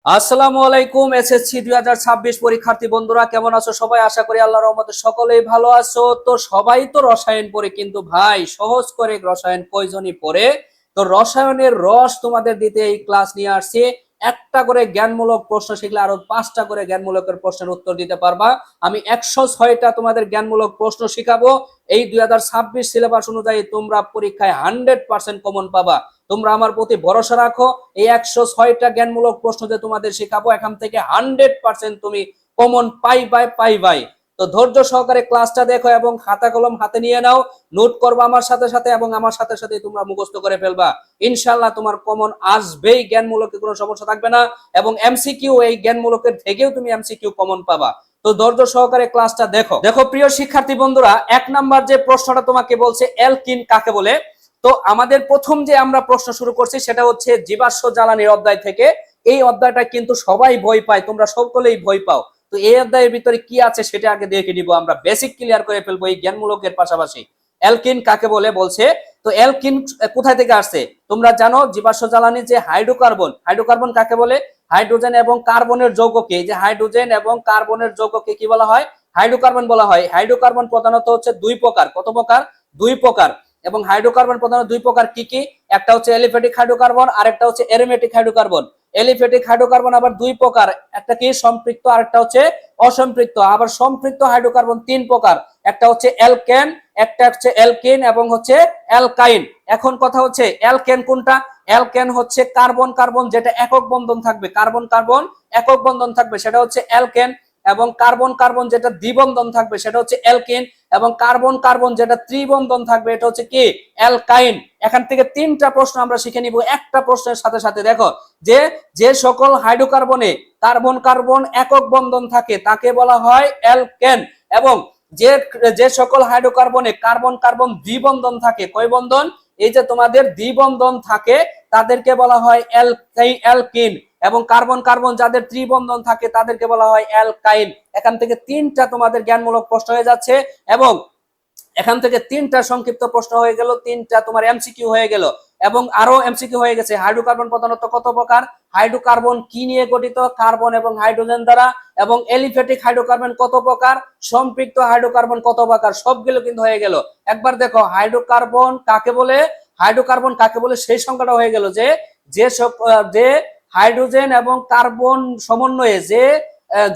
আসসালামু আলাইকুম। এসএসসি 2026 পরীক্ষার্থী বন্ধুরা কেমন আছো সবাই? আশা করি আল্লাহর রহমতে সকলেই ভালো আছো। তো সবাই তো রসায়ন পড়ে, কিন্তু ভাই সহজ করে রসায়ন কয়জনই পড়ে? তো রসায়নের রস তোমাদের দিতে এই ক্লাস নিয়ে আসছি। একটা করে জ্ঞানমূলক প্রশ্ন শিখলে আরো 5টা করে জ্ঞানমূলকের প্রশ্নের উত্তর দিতে পারবা। আমি 106টা তোমাদের জ্ঞানমূলক প্রশ্ন শিখাবো। এই 2026 সিলেবাস অনুযায়ী তোমরা পরীক্ষায় 100% কমন পাবা। তোমরা আমার প্রতি ভরসা রাখো। এই 106টা জ্ঞানমূলক প্রশ্ন যে তোমাদের শেখাবো, এখান থেকে 100% তুমি কমন পাইবাই। তো ধৈর্য সহকারে ক্লাসটা দেখো এবং খাতা কলম হাতে নিয়ে নাও, নোট করবা আমার সাথে সাথে, এবং আমার সাথে সাথে তোমরা মুখস্থ করে ফেলবা। ইনশাআল্লাহ তোমার কমন আসবেই, জ্ঞানমূলকে কোনো সমস্যা থাকবে না। এবং এমসিকিউ, এই জ্ঞানমূলকের থেকেও তুমি এমসিকিউ কমন পাবা। তো ধৈর্য সহকারে ক্লাসটা দেখো। দেখো প্রিয় শিক্ষার্থী বন্ধুরা, 1 নাম্বার যে প্রশ্নটা তোমাকে বলছে, অ্যালকিন কাকে বলে। তো আমাদের প্রথম যে আমরা প্রশ্ন শুরু করছি সেটা হচ্ছে জীবাশ্ম জ্বালানির অধ্যায় থেকে। এই অধ্যায়টা কিন্তু সবাই ভয় পায়, তোমরা সকলেই ভয় পাও। তো এই অধ্যায়ের ভিতরে কি আছে সেটা আগে দেখে নিব, আমরা বেসিক ক্লিয়ার করে ফেলবো এই জ্ঞানমূলকের পাশাপাশি। অ্যালকিন কাকে বলে বলছে। তো অ্যালকিন কোথায় থেকে আসছে তোমরা জানো? জীবাশ্ম জ্বালানি যে হাইড্রোকার্বন, হাইড্রোকার্বন কাকে বলে? হাইড্রোজেন এবং কার্বনের যৌগকে, এই যে হাইড্রোজেন এবং কার্বনের যৌগকে কি বলা হয়? হাইড্রোকার্বন বলা হয়। হাইড্রোকার্বন প্রধানত হচ্ছে 2 প্রকার। কত প্রকার? 2 প্রকার। এবং হাইড্রোকার্বন প্রধানত 2 প্রকার। কি কি? একটা হচ্ছে এলিফ্যাটিক হাইড্রোকার্বন, আর একটা হচ্ছে অ্যারোমেটিক হাইড্রোকার্বন। এলিফ্যাটিক হাইড্রোকার্বন আবার 2 প্রকার, একটা কি সম্পৃক্ত, আর একটা হচ্ছে অসম্পৃক্ত। আবার সম্পৃক্ত হাইড্রোকার্বন 3 প্রকার, একটা হচ্ছে অ্যালকেন, একটা হচ্ছে অ্যালকিন, এবং হচ্ছে অ্যালকাইন। এখন কথা হচ্ছে অ্যালকেন কোনটা? অ্যালকেন হচ্ছে কার্বন কার্বন যেটা একক বন্ধন থাকবে, কার্বন কার্বন একক বন্ধন থাকবে, সেটা হচ্ছে অ্যালকেন। এবং কার্বন কার্বন যেটা দ্বিবন্ধন থাকবে সেটা হচ্ছে অ্যালকিন। এবং কার্বন কার্বন যেটা ত্রিবন্ধন থাকবে এটা হচ্ছে কি? অ্যালকাইন। এখান থেকে 3টা প্রশ্ন আমরা শিখে নিব একটা প্রশ্নের সাথে সাথে। দেখো, যে যে সকল হাইড্রোকার্বনে কার্বন কার্বন একক বন্ধন থাকে তাকে বলা হয় অ্যালকেন। এবং যে যে সকল হাইড্রোকার্বনে কার্বন কার্বন দ্বিবন্ধন থাকে, কয় বন্ধন? এই যে তোমাদের দ্বিবন্ধন থাকে, তাদেরকে বলা হয় অ্যালকিন। এবং কার্বন কার্বন যাদের ত্রিবন্ধন থাকে তাদেরকে বলা হয় অ্যালকাইন। এখান থেকে 3টা তোমাদের জ্ঞানমূলক প্রশ্ন হয়ে যাচ্ছে। এবং এখান থেকে 3টা সংক্ষিপ্ত প্রশ্ন হয়ে গেল, 3টা তোমার এমসিকিউ হয়ে গেল। এবং আরো এমসিকিউ হয়ে গেছে। হাইড্রোকার্বন প্রধানত কত প্রকার? হাইড্রোকার্বন কি নিয়ে গঠিত? কার্বন এবং হাইড্রোজেন দ্বারা। এবং এলিফ্যাটিক হাইড্রোকার্বন কত প্রকার? সম্পৃক্ত হাইড্রোকার্বন কত প্রকার? সবগুলো কিন্তু হয়ে গেল। একবার দেখো হাইড্রোকার্বন কাকে বলে। হাইড্রোকার্বন কাকে বলে সেই সংখ্যাটা হয়ে গেল, যে যে হাইড্রোজেন এবং কার্বন সমন্বয়ে যে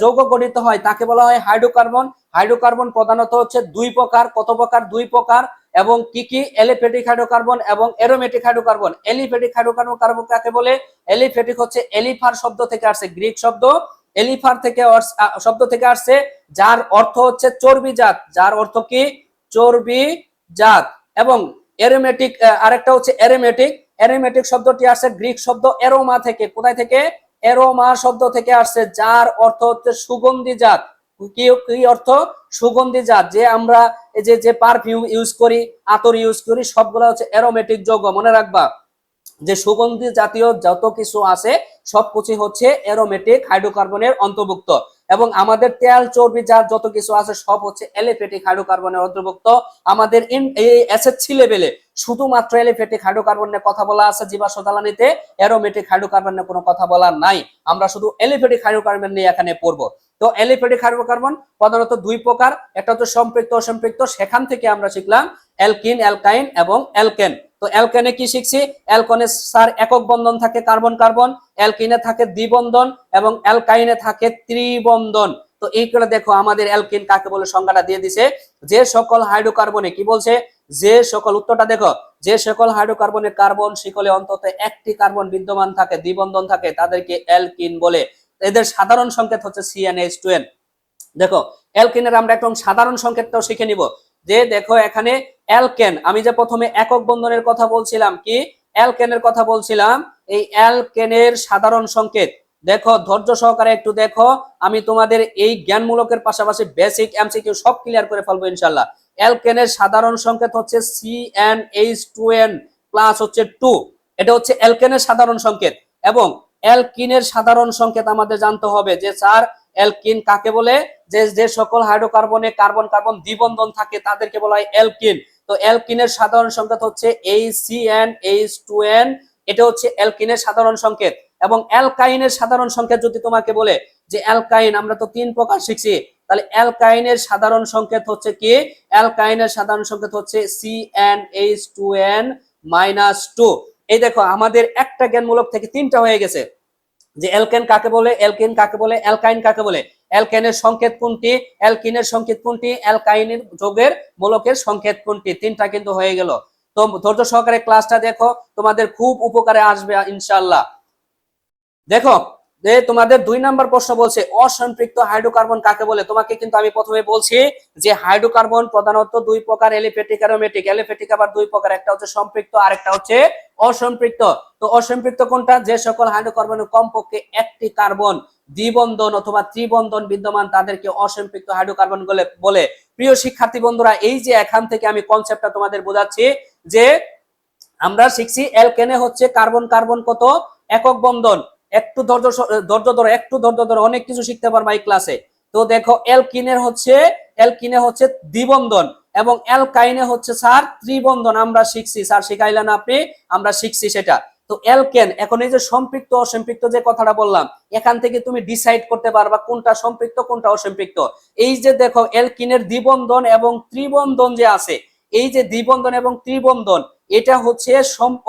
যৌগ গঠিত হয় তাকে বলা হয় হাইড্রোকার্বন। হাইড্রোকার্বন প্রধানত হচ্ছে 2 প্রকার। কত প্রকার? 2 প্রকার। এবং কি কি? এলিফ্যাটিক হাইড্রোকার্বন এবং অ্যারোমেটিক হাইড্রোকার্বন। এলিফ্যাটিক হাইড্রোকার্বন কার্বন কাকে বলে? এলিফ্যাটিক হচ্ছে এলিফার শব্দ থেকে আসছে, গ্রিক শব্দ এলিফার থেকে শব্দ থেকে আসছে, যার অর্থ হচ্ছে চর্বি জাত। যার অর্থ কি? চর্বি জাত। এবং অ্যারোমেটিক, আরেকটা হচ্ছে অ্যারোমেটিক। অ্যারোমেটিক শব্দটি আসছে গ্রিক শব্দ অ্যারোমা থেকে। কোথায় থেকে? অ্যারোমা শব্দ থেকে আসছে, যার অর্থ হচ্ছে সুগন্ধি জাত। কি কি অর্থ? সুগন্ধি জাত। যে আমরা এই যে পারফিউম ইউজ করি, আতর ইউজ করি, সবগুলো হচ্ছে অ্যারোমেটিক যৌগ। মনে রাখবা যে সুগন্ধি জাতীয় যত কিছু আছে সবকিছু হচ্ছে অ্যারোমেটিক হাইড্রোকার্বনের অন্তর্ভুক্ত। এবং আমাদের তেল চর্বি জাত যত কিছু আছে সব হচ্ছে এলিফ্যাটিক হাইড্রোকার্বনের অন্তর্ভুক্ত। আমাদের এই এসএসসি লেভেলে শুধুমাত্র এলিফ্যাটিক হাইড্রোকার্বন নিয়ে কথা বলা আছে জীবাশ্ম জ্বালানিতে, অ্যারোমেটিক হাইড্রোকার্বন নিয়ে কোনো কথা বলা নাই। আমরা শুধু এলিফ্যাটিক হাইড্রোকার্বন নিয়ে এখানে পড়বো। তো এলিফ্যাটিক হাইড্রোকার্বন প্রধানত 2 প্রকার, একটা হচ্ছে সম্পৃক্ত অসম্পৃক্ত। সেখান থেকে আমরা শিখলাম অ্যালকিন, অ্যালকাইন এবং অ্যালকেন। তো অ্যালকেনে কি শিখছি? অ্যালকনে স্যার একক বন্ধন থাকে, কার্বন কার্বন। অ্যালকিনে থাকে দ্বিবন্ধন এবং অ্যালকাইনে থাকে ত্রিবন্ধন। তো এই করে দেখো আমাদের অ্যালকিন কাকে বলে সংজ্ঞাটা দিয়ে দিছে। যে সকল হাইড্রোকার্বনে কি বলছে? যে সকল, উত্তরটা দেখো, যে সকল হাইড্রোকার্বনে কার্বন শিকলে অন্তত একটি কার্বন বিদ্যমান থাকে, দ্বিবন্ধন থাকে, তাদেরকে অ্যালকিন বলে। এদের সাধারণ সংকেত হচ্ছে CnH2n। দেখো অ্যালকেনের আমরা একদম সাধারণ সংকেতটাও শিখে নিব। যে দেখো এখানে অ্যালকেন, আমি যে প্রথমে একক বন্ধনের কথা বলছিলাম, কি অ্যালকেনের কথা বলছিলাম, এই অ্যালকেনের সাধারণ সংকেত দেখো, ধৈর্য সহকারে একটু দেখো। আমি তোমাদের এই জ্ঞানমূলকের পাশাপাশি বেসিক এমসিকিউ সব ক্লিয়ার করে ফেলবো ইনশাআল্লাহ। অ্যালকেনের সাধারণ সংকেত হচ্ছে CnH2n প্লাস হচ্ছে 2। এটা হচ্ছে অ্যালকেনের সাধারণ সংকেত। এবং অ্যালকিনের সাধারণ সংকেত আমাদের জানতে হবে, যে স্যার অ্যালকিন কাকে বলে? যে যে সকল হাইড্রোকার্বনে কার্বন কার্বন দ্বিবন্ধন থাকে তাদেরকে বলা হয় অ্যালকিন। তো অ্যালকিনের সাধারণ সংকেত হচ্ছে HCnH2n। এটা হচ্ছে অ্যালকিনের সাধারণ সংকেত। এবং অ্যালকাইনের সাধারণ সংকেত যদি তোমাকে বলে যে অ্যালকাইন, আমরা তো 3 প্রকার শিখছি, তাহলে অ্যালকাইনের সাধারণ সংকেত হচ্ছে কি? অ্যালকাইনের সাধারণ সংকেত হচ্ছে CnH2n-2। এই দেখো আমাদের একটা জ্ঞানমূলক থেকে 3টা হয়ে গেছে, যে অ্যালকেন কাকে বলে, অ্যালকিন কাকে বলে, অ্যালকাইন কাকে বলে, অ্যালকেনের সংকেত কোনটি, অ্যালকিনের সংকেত কোনটি, অ্যালকাইনের যোগের মূলকের সংকেত কোনটি, 3টা কিন্তু হয়ে গেল। তো ধৈর্য সহকারে ক্লাসটা দেখো, তোমাদের খুব উপকারে আসবে ইনশাআল্লাহ। দেখো যে তোমাদের 2 নাম্বার প্রশ্ন বলছে অসম্পৃক্ত হাইড্রোকার্বন কাকে বলে। তোমাকে কিন্তু আমি প্রথমে বলছি যে হাইড্রোকার্বন প্রধানত 2 প্রকার, এলিফ্যাটিক আর অ্যারোমেটিক। এলিফ্যাটিক আবার 2 প্রকার, একটা হচ্ছে সম্পৃক্ত আর একটা হচ্ছে অসম্পৃক্ত। তো অসম্পৃক্ত কোনটা? যে সকল হাইড্রোকার্বনের কমপক্ষে একটি কার্বন দ্বিবন্ধন অথবা ত্রিবন্ধন বিদ্যমান তাদেরকে অসম্পৃক্ত হাইড্রোকার্বন বলে। প্রিয় শিক্ষার্থী বন্ধুরা, এই যে এখান থেকে আমি কনসেপ্টটা তোমাদের বোঝাচ্ছি যে আমরা শিখছি অ্যালকেনে হচ্ছে কার্বন কার্বন কত একক বন্ধন। একটু ধৈর্য ধরো, অনেক কিছু শিখতে পারবা এই ক্লাসে। তো দেখো অ্যালকিনে হচ্ছে দ্বিবন্ধন এবং অ্যালকাইনে হচ্ছে স্যার ত্রিবন্ধন। আমরা শিখছি, স্যার শিখাইলেন আপনি, আমরা শিখছি সেটা। তো অ্যালকেন, এখন এই যে সম্পৃক্ত অসম্পৃক্ত যে কথাটা বললাম, এখান থেকে তুমি ডিসাইড করতে পারবা কোনটা সম্পৃক্ত কোনটা অসম্পৃক্ত। এই যে দেখো অ্যালকিনের দ্বিবন্ধন এবং ত্রিবন্ধন যে আছে, এই যে দ্বিবন্ধন এবং ত্রিবন্ধন, এটা হচ্ছে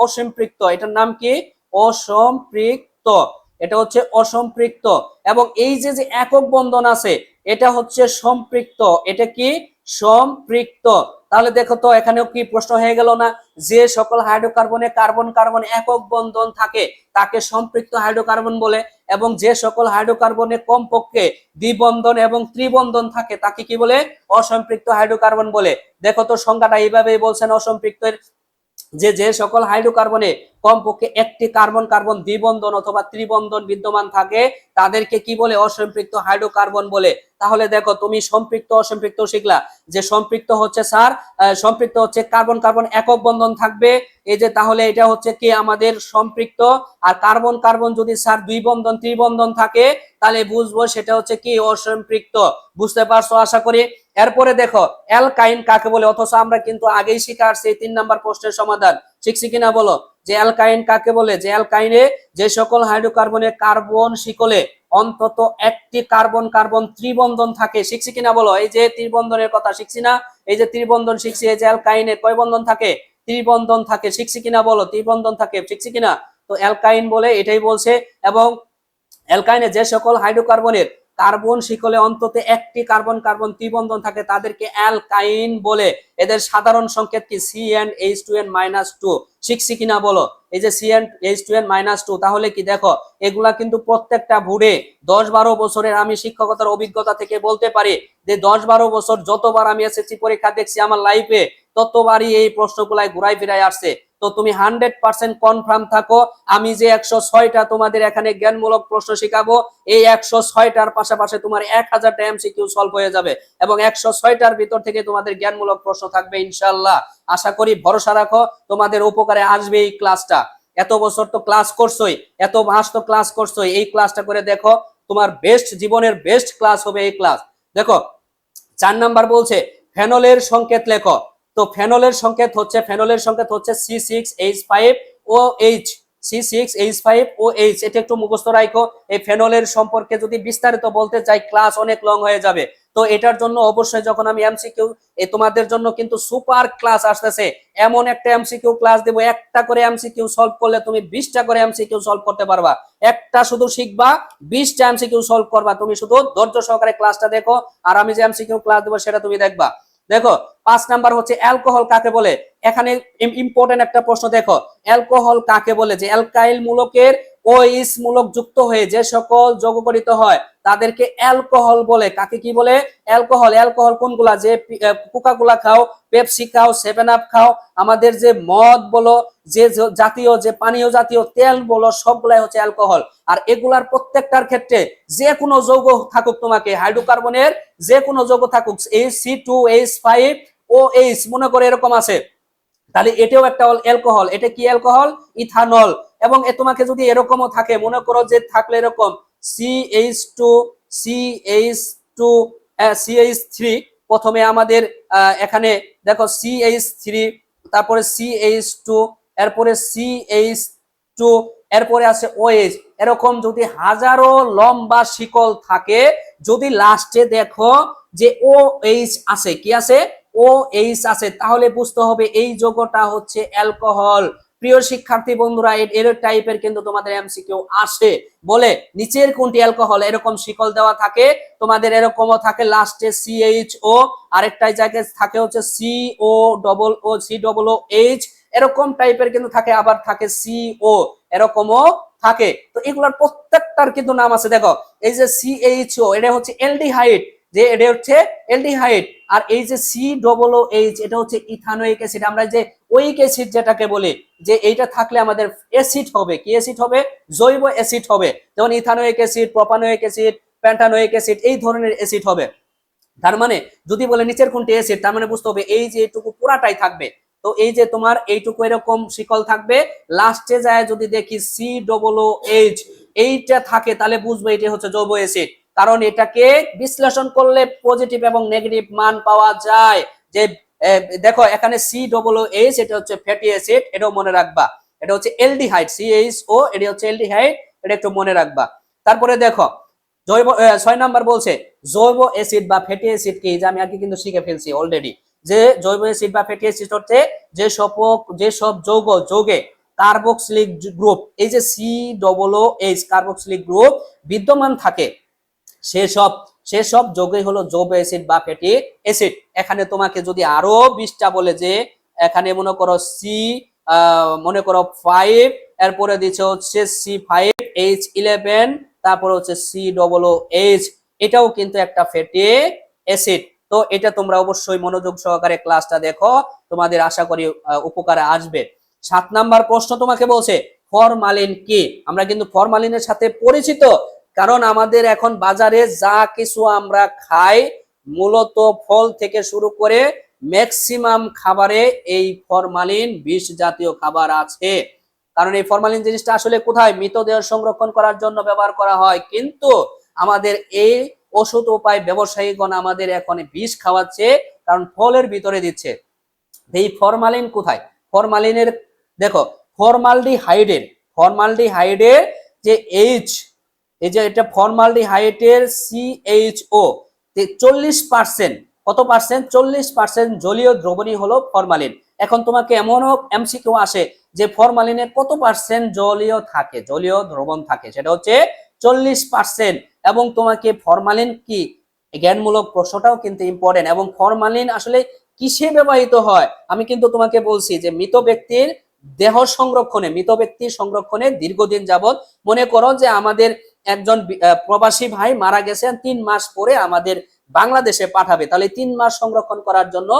অসম্পৃক্ত। এটার নাম কি? অসম্পৃক্ত। এটা হচ্ছে অসম্পৃক্ত। এবং এই যে যে একক বন্ধন আছে, এটা হচ্ছে সম্পৃক্ত। এটা কি? সম্পৃক্ত। তাহলে দেখো তো এখানেও কি প্রশ্ন হয়ে গেল না? যে সকল হাইড্রোকার্বনে কার্বন কার্বন একক বন্ধন থাকে তাকে সম্পৃক্ত হাইড্রোকার্বন বলে, এবং যে সকল হাইড্রোকার্বনে কমপক্ষে দ্বিবন্ধন এবং ত্রিবন্ধন থাকে তাকে কি বলে? অসম্পৃক্ত হাইড্রোকার্বন বলে। দেখো তো সংজ্ঞাটা এইভাবেই বলছেন অসম্পৃক্তের, যে সকল হাইড্রোকার্বনে কমপক্ষে একটি কার্বন কার্বন দ্বিবন্ধন অথবা ত্রিবন্ধন বিদ্যমান থাকে তাদেরকে কি বলে? অসম্পৃক্ত হাইড্রোকার্বন বলে। তাহলে দেখো তুমি সম্পৃক্ত অসম্পৃক্ত শিখলা, যে সম্পৃক্ত হচ্ছে স্যার সম্পৃক্ত হচ্ছে কার্বন কার্বন একক বন্ধন থাকবে, এই যে তাহলে এটা হচ্ছে কি আমাদের সম্পৃক্ত। আর কার্বন কার্বন যদি স্যার দ্বিবন্ধন ত্রিবন্ধন থাকে তাহলে বুঝবো সেটা হচ্ছে কি? অসম্পৃক্ত। বুঝতে পারছো আশা করি। এরপরে দেখো অ্যালকাইন কাকে বলে, অথচ আমরা কিন্তু আগেই শিখে আসছি 3 নাম্বার প্রশ্নের সমাধান। শিখছি কিনা বলো? যে অ্যালকাইন কাকে বলে, যে অ্যালকাইনে যে সকল হাইড্রোকার্বনের কার্বন শিকলে অন্তত একটি কার্বন কার্বন ত্রিবন্ধন থাকে। শিখছি কিনা বলো? এই যে ত্রিবন্ধনের কথা শিখছি না? এই যে ত্রিবন্ধন শিখছি, এই যে অ্যালকাইনে কয় বন্ধন থাকে? ত্রিবন্ধন থাকে। শিখছি কিনা বলো? ত্রিবন্ধন থাকে। শিখছি কিনা? তো অ্যালকাইন বলে এটাই বলছে। এবং অ্যালকাইনে যে সকল হাইড্রোকার্বনের কার্বন শিকলে অন্তত একটি কার্বন কার্বন ত্রিবন্ধন থাকে তাদেরকে অ্যালকাইন বলে। এদের সাধারণ সংকেত কি? CnH2n-2। শিখছি কিনা বলো? এই যে CnH2n-2, তাহলে কি দেখো এগুলা কিন্তু প্রত্যেকটা ভুড়ে 10-12 বছরের আমি শিক্ষকতার অভিজ্ঞতা থেকে বলতে পারি যে 10-12 বছর যতবার আমি এসএসসি পরীক্ষা দেখছি আমার লাইফে, ততবারই এই প্রশ্নগুলাই ঘুরাই ফিরাই আসছে। তো তুমি 100% কনফার্ম থাকো, আমি যে 106টা তোমাদের এখানে জ্ঞানমূলক প্রশ্ন শিখাবো, এই 106টার পাশাপাশি তোমার 1000টা এমসিকিউ সলভ হয়ে যাবে এবং 106টার ভিতর থেকে তোমাদের জ্ঞানমূলক প্রশ্ন থাকবে ইনশাআল্লাহ। আশা করি, ভরসা রাখো, তোমাদের উপকারে আসবে এই ক্লাসটা। এত বছর তো ক্লাস করছোই, এত মাস তো ক্লাস করছোই, এই ক্লাসটা করে দেখো, তোমার বেস্ট, জীবনের বেস্ট ক্লাস হবে এই ক্লাস। দেখো 4 নাম্বার বলছে ফেনলের সংকেত লেখো। তো ফেনলের সংকেত হচ্ছে C6H5OH। C6H5OH, এটা একটু মুখস্থ রাখো। এই ফেনলের সম্পর্কে যদি বিস্তারিত বলতে চাই ক্লাস অনেক লং হয়ে যাবে। তো এটার জন্য অবশ্যই যখন আমি এমসিকিউ, তোমাদের জন্য কিন্তু সুপার ক্লাস আসতেছে, এমন একটা এমসিকিউ ক্লাস দেব, একটা করে এমসিকিউ সলভ করলে তুমি 20টা করে এমসিকিউ সলভ করতে পারবা। একটা শুধু শিখবা, 20টা এমসিকিউ সলভ করবা। তুমি শুধু ধৈর্য সহকারে ক্লাসটা দেখো, আর আমি যে এমসিকিউ ক্লাস দেবো সেটা তুমি দেখবা। দেখো 5 নাম্বার হচ্ছে অ্যালকোহল কাকে বলে। এখানে ইম্পর্টেন্ট একটা প্রশ্ন, দেখো অ্যালকোহল কাকে বলে? যে অ্যালকাইল মূলকের OH মূলক যুক্ত হয়ে যে সকল যৌগ গঠিত হয় তাদেরকে অ্যালকোহল বলে। কাকে কি বলে? অ্যালকোহল। অ্যালকোহল কোনগুলা? যে কোকাকোলা খাও, পেপসি খাও, 7 আপ খাও, আমাদের যে মদ বলো, যে জাতীয় যে পানীয় জাতীয় তেল বলো, সবগুলাই হচ্ছে অ্যালকোহল। আর এগুলার প্রত্যেকটার ক্ষেত্রে যে কোনো যৌগ থাকুক, তোমাকে হাইড্রোকার্বনের যে কোনো যৌগ থাকুক, C2H5OH মনে করে এরকম আছে, তাহলে এটাও একটা অ্যালকোহল। এটা কি অ্যালকোহল? ইথানল। এবং তোমাকে যদি এরকমও থাকে, মনে করো যে থাকলে এরকম CH2 CH2 CH3, প্রথমে আমাদের এখানে দেখো CH3, তারপরে CH2, এরপরে CH2, এরপরে আছে ওএইচ। এরকম যদি হাজারো লম্বা শিকল থাকে, যদি লাস্টে দেখো যে ও এইচ আছে, কি আছে, ও এইচ আছে, তাহলে বুঝতে হবে এই যৌগটা হচ্ছে অ্যালকোহল। প্রিয় শিক্ষার্থী বন্ধুরা, এর টাইপের কিন্তু তোমাদের এমসিকিউ আসে, বলে নিচের কোনটি অ্যালকোহল, এরকম শিকল দেওয়া থাকে তোমাদের, এরকমও থাকে লাস্টে সিএইচও, আরেকটা জায়গায় থাকে হচ্ছে CO double O C double O H, এরকম টাইপের কিন্তু থাকে, আবার থাকে সিও, এরকমও থাকে। তো এগুলোর প্রত্যেকটার কিন্তু নাম আছে। দেখো এই যে সিএইচও, এটা হচ্ছে অ্যালডিহাইড, যে এটা হচ্ছে অ্যালডিহাইড, আর এই যে সি ডবল ও এইচ, এটা হচ্ছে ইথানোয়িক অ্যাসিড। আমরা যে ওইক অ্যাসিড যেটাকে বলি, যে এইটা থাকলে আমাদের অ্যাসিড হবে, কি অ্যাসিড হবে, জৈব অ্যাসিড হবে, যেমন ethanoic acid, propanoic acid, pentanoic acid, এই ধরনের অ্যাসিড হবে। তার মানে যদি বলে নিচের কোনটি অ্যাসিড, তার মানে বুঝতে হবে এই যে এইটুকু পুরাটাই থাকবে। তো এই যে তোমার এইটুকু এরকম শিকল থাকবে, লাস্টে যায় যদি দেখি সি ডবল ও এইচ এইটা থাকে, তাহলে বুঝবো এটা হচ্ছে জৈব অ্যাসিড, কারণ এটাকে বিশ্লেষণ করলে পজিটিভ এবং নেগেটিভ মান পাওয়া যায়। যে দেখো এখানে সি ডবল ও এইচ, এটা হচ্ছে ফ্যাটি অ্যাসিড, এটাও মনে রাখবা, এটা হচ্ছে এলডিহাইড, সিএইচও, এটা হচ্ছে এলডিহাইড, এটা একটু মনে রাখবা। তারপরে দেখো জৈব 6 নাম্বার বলছে জৈব অ্যাসিড বা ফ্যাটি অ্যাসিড কি, যে আমি আগে কিন্তু শিখে ফেলছি অলরেডি, যে জৈব অ্যাসিড বা ফ্যাটি অ্যাসিড হচ্ছে যে সব যৌগে কার্বক্সিলিক গ্রুপ, এই যে C double O H carboxylic group বিদ্যমান থাকে, সেসব যৌগই হলো জৈব অ্যাসিড বা ফ্যাটি অ্যাসিড। এখানে তোমাকে যদি আরো 20টা বলে, যে এখানে মনে করো মনে করো 5, এরপরে দিচ্ছে হচ্ছে C5H11, তারপর হচ্ছে সি ডবল ও এইচ, এটাও কিন্তু একটা ফ্যাটি অ্যাসিড। তো এটা তোমরা অবশ্যই মনোযোগ সহকারে ক্লাসটা দেখো, তোমাদের আশা করি উপকারে আসবে। 7 নাম্বার প্রশ্ন তোমাকে বলছে ফরমালিন কি। আমরা কিন্তু ফরমালিনের সাথে পরিচিত, কারণ আমাদের এখন বাজারে যা কিছু আমরা খাই, মূলত ফল থেকে শুরু করে ম্যাক্সিমাম খাবারে এই ফরমালিন বিষ জাতীয় খাবার আছে। কারণ এই ফরমালিন জিনিসটা আসলে কোথায়, মৃতদেহ সংরক্ষণ করার জন্য ব্যবহার করা হয়, কিন্তু আমাদের এই ওষুধ উপায় ব্যবসায়ীগণ আমাদের এখন বিষ খাওয়াচ্ছে, কারণ ফলের ভিতরে দিচ্ছে। এই ফরমালিন কোথায়, ফরমালিনের দেখো ফরমালডিহাইডের যে এইচ, এই যে এটা ফরমালডিহাইডের সিএইচও 40%, কত পার্সেন্ট, 40% জলীয় দ্রবণী হলো ফরমালিন। এখন তোমাকে এমনও এমসিকিউ আসে যে ফরমালিনের কত পার্সেন্ট জলীয় থাকে, জলীয় দ্রবণ থাকে, সেটা হচ্ছে 40%। এবং তোমাকে ফরমালিন কি, জ্ঞানমূলক প্রশ্নটাও কিন্তু ইম্পর্টেন্ট। এবং ফরমালিন আসলে কিসে ব্যবহৃত হয়, আমি কিন্তু তোমাকে বলছি যে মৃত ব্যক্তির সংরক্ষণে দীর্ঘদিন যাবত, মনে করো যে আমাদের একজন প্রবাসী ভাই মারা গেছেন, 3 মাস পরে আমাদের বাংলাদেশে পাঠাবে, তাহলে 3 মাস সংরক্ষণ করার জন্য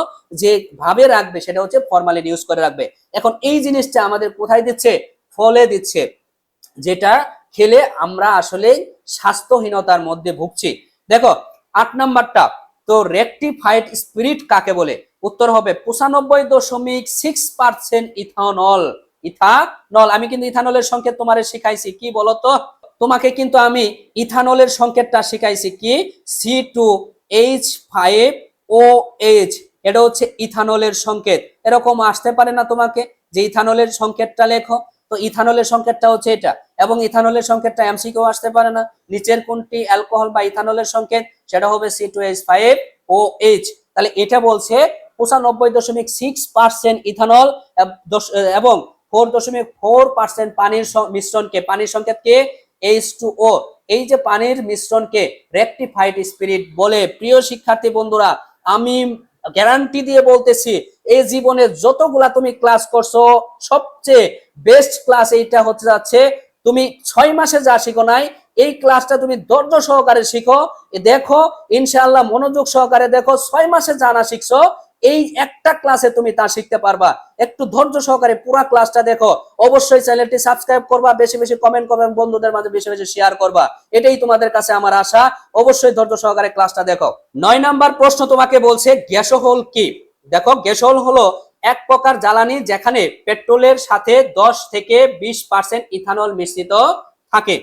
যে ভাবে রাখবে সেটা হচ্ছে ফরমালিন ইউজ করে রাখবে। এখন এই জিনিসটা আমাদের কোথায় দিচ্ছে, ফলে দিচ্ছে, যেটা খেলে আমরা আসলে স্বাস্থ্যহীনতার মধ্যে ভুগছি। দেখো 8 নাম্বারটা, তো রেকটিফাইড স্পিরিট কাকে বলে, উত্তর হবে 95.6% ইথানল। আমি কিন্তু ইথানলের সংকেত তোমারে শিখাইছি, কি বলতো, তোমাকে কিন্তু আমি ইথানলের সংকেতটা শিখাইছি, কি C2H5OH, এটা হচ্ছে ইথানলের সংকেত। এরকম আসতে পারে না তোমাকে যে ইথানলের সংকেতটা লেখো, তো ইথানলের সংকেতটা হচ্ছে এটা, এবং ইথানলের সংকেতটা এমসিকিউ আসতে পারে না, নিচের কোনটি অ্যালকোহল বা ইথানলের সংকেত, সেটা হবে C2H5OH। তাহলে এটা বলছে 95.6% ইথানল এবং 4.4% পানির সংকেতকে H2O, এই যে পানির মিশ্রণকে রেকটিফাইড স্পিরিট বলে। প্রিয় শিক্ষার্থী বন্ধুরা, আমি গ্যারান্টি দিয়ে বলতেছি, এই জীবনে যতগুলা তুমি ক্লাস করছো, সবচেয়ে বেস্ট ক্লাস এইটা হচ্ছে যাচ্ছে, তুমি 6 মাসে যা শিখো নাই, এই ক্লাসটা তুমি ধৈর্য সহকারে শিখো, দেখো ইনশাআল্লাহ মনোযোগ সহকারে দেখো, 6 মাসে যা না শিখছো এই একটা ক্লাসে তুমি তা শিখতে পারবা। একটু ধৈর্য সহকারে পুরো ক্লাসটা দেখো, অবশ্যই চ্যানেলটি সাবস্ক্রাইব করবা, বেশি বেশি কমেন্ট করবা, বন্ধুদের মাঝে বেশি বেশি শেয়ার করবা, এটাই তোমাদের কাছে আমার আশা। অবশ্যই ধৈর্য সহকারে ক্লাসটা দেখো। 9 নাম্বার প্রশ্ন তোমাকে বলছে গ্যাসোহল কি। দেখো গ্যাসোহল হলো এক প্রকার জ্বালানি যেখানে পেট্রোলের সাথে 10 থেকে 20% ইথানল মিশ্রিত থাকে।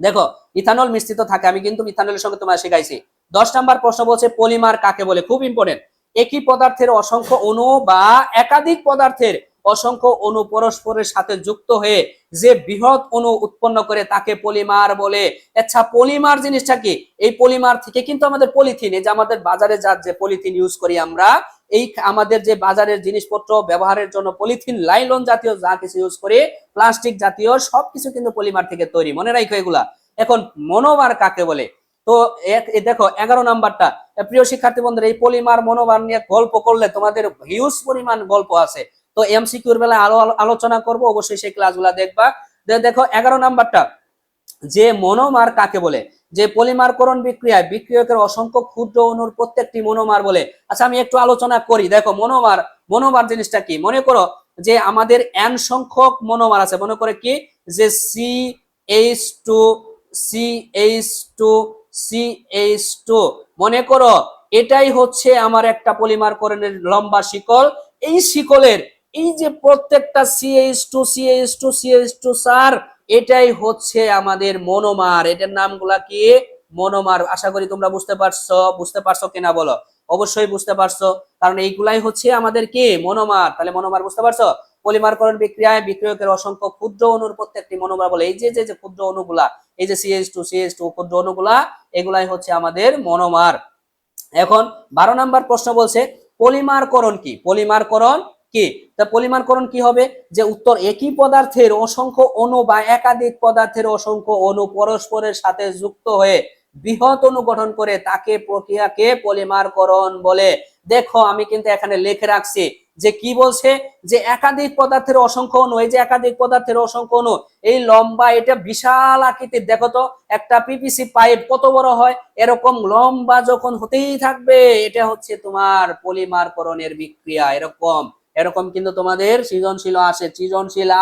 দেখো ইথানল মিশ্রিত থাকে, আমি কিন্তু ইথানলের সঙ্গে তোমায় শেখাইছি। 10 নাম্বার প্রশ্ন বলছে পলিমার কাকে বলে, খুব ইম্পর্টেন্ট, একই পদার্থের অসংখ্য অণু বা একাধিক পদার্থের অসংখ্য অণু পরস্পরের সাথে যুক্ত হয়ে যে বৃহৎ অণু উৎপন্ন করে তাকে পলিমার বলে। আচ্ছা, পলিমার জিনিসটা কি? এই পলিমার থেকে কিন্তু আমাদের পলিথিন, এই যে আমাদের বাজারে যে পলিথিন ইউজ করি আমরা, এই আমাদের যে বাজারের জিনিসপত্র ব্যবহারের জন্য পলিথিন, লাইলন জাতীয় যা কিছু ইউজ করি, প্লাস্টিক জাতীয় সবকিছু কিন্তু পলিমার থেকে তৈরি, মনে রাখো এগুলা। এখন মনোমার কাকে বলে? তো দেখো 11 নাম্বারটা, প্রিয় শিক্ষার্থী বন্ধুরা, এই পলিমার মনোমার নিয়ে গল্প করলে তোমাদের হিউজ পরিমাণ গল্প আছে। তো এমসিকিউর বেলায় আলোচনা করব, অবশ্যই সেই ক্লাসগুলো দেখবা। দেখো 11 নাম্বারটা, যে মনোমার কাকে বলে? যে পলিমারকরণ বিক্রিয়ায় বিক্রিয়কের অসংখ্য ক্ষুদ্র অণুর প্রত্যেকটি মনোমার বলে। আচ্ছা, আমি একটু আলোচনা করি। দেখো মনোমার জিনিসটা কি? মনে করো যে আমাদের n সংখ্যক মনোমার আছে, মনে করে কি যে CH2 CH2 CH2, মনে করো এটাই হচ্ছে আমার একটা পলিমারকরণের লম্বা শিকল। এই শিকলের এই যে প্রত্যেকটা CH2 CH2 CH2 স্যার, এটাই হচ্ছে আমাদের মনোমার। এটার নামগুলা কি? মনোমার। আশা করি তোমরা বুঝতে পারছো কিনা বলো? অবশ্যই বুঝতে পারছো, কারণ এইগুলাই হচ্ছে আমাদের কি মনোমার। তাহলে মনোমার বুঝতে পারছো? পলিমারকরণ বিক্রিয়ায় বিক্রিয়কের অসংখ্য ক্ষুদ্র অণুর প্রত্যেকটি মনোমার বলে। এই যে ক্ষুদ্র অণুগুলা, এই যে CH2 ক্ষুদ্র অণুগুলা, এগুলাই হচ্ছে আমাদের মনোমার। এখন 12 নাম্বার প্রশ্ন বলছে পলিমারকরণ কি? পলিমারকরণ কি? তা পলিমারকরণ কি হবে? যে উত্তর, একই পদার্থের অসংখ্য অণু বা একাধিক পদার্থের অসংখ্য অণু পরস্পরের সাথে যুক্ত হয়ে বৃহৎ অণু গঠন করে তাকে প্রক্রিয়াকে পলিমারকরণ বলে। দেখো আমি কিন্তু এখানে লিখে রাখছি যে কি বলছে, যে একাধিক পদার্থের অসংখ্য অণু, এই যে একাধিক পদার্থের অসংখ্য অণু, এই লম্বা, এটা বিশাল আকৃতির। দেখো তো একটা পিপিসি পাইপ কত বড় হয়, এরকম লম্বা যখন হতেই থাকবে, এটা হচ্ছে তোমার পলিমারকরণের বিক্রিয়া। এরকম এরকম কিন্তু তোমাদের সৃজনশীল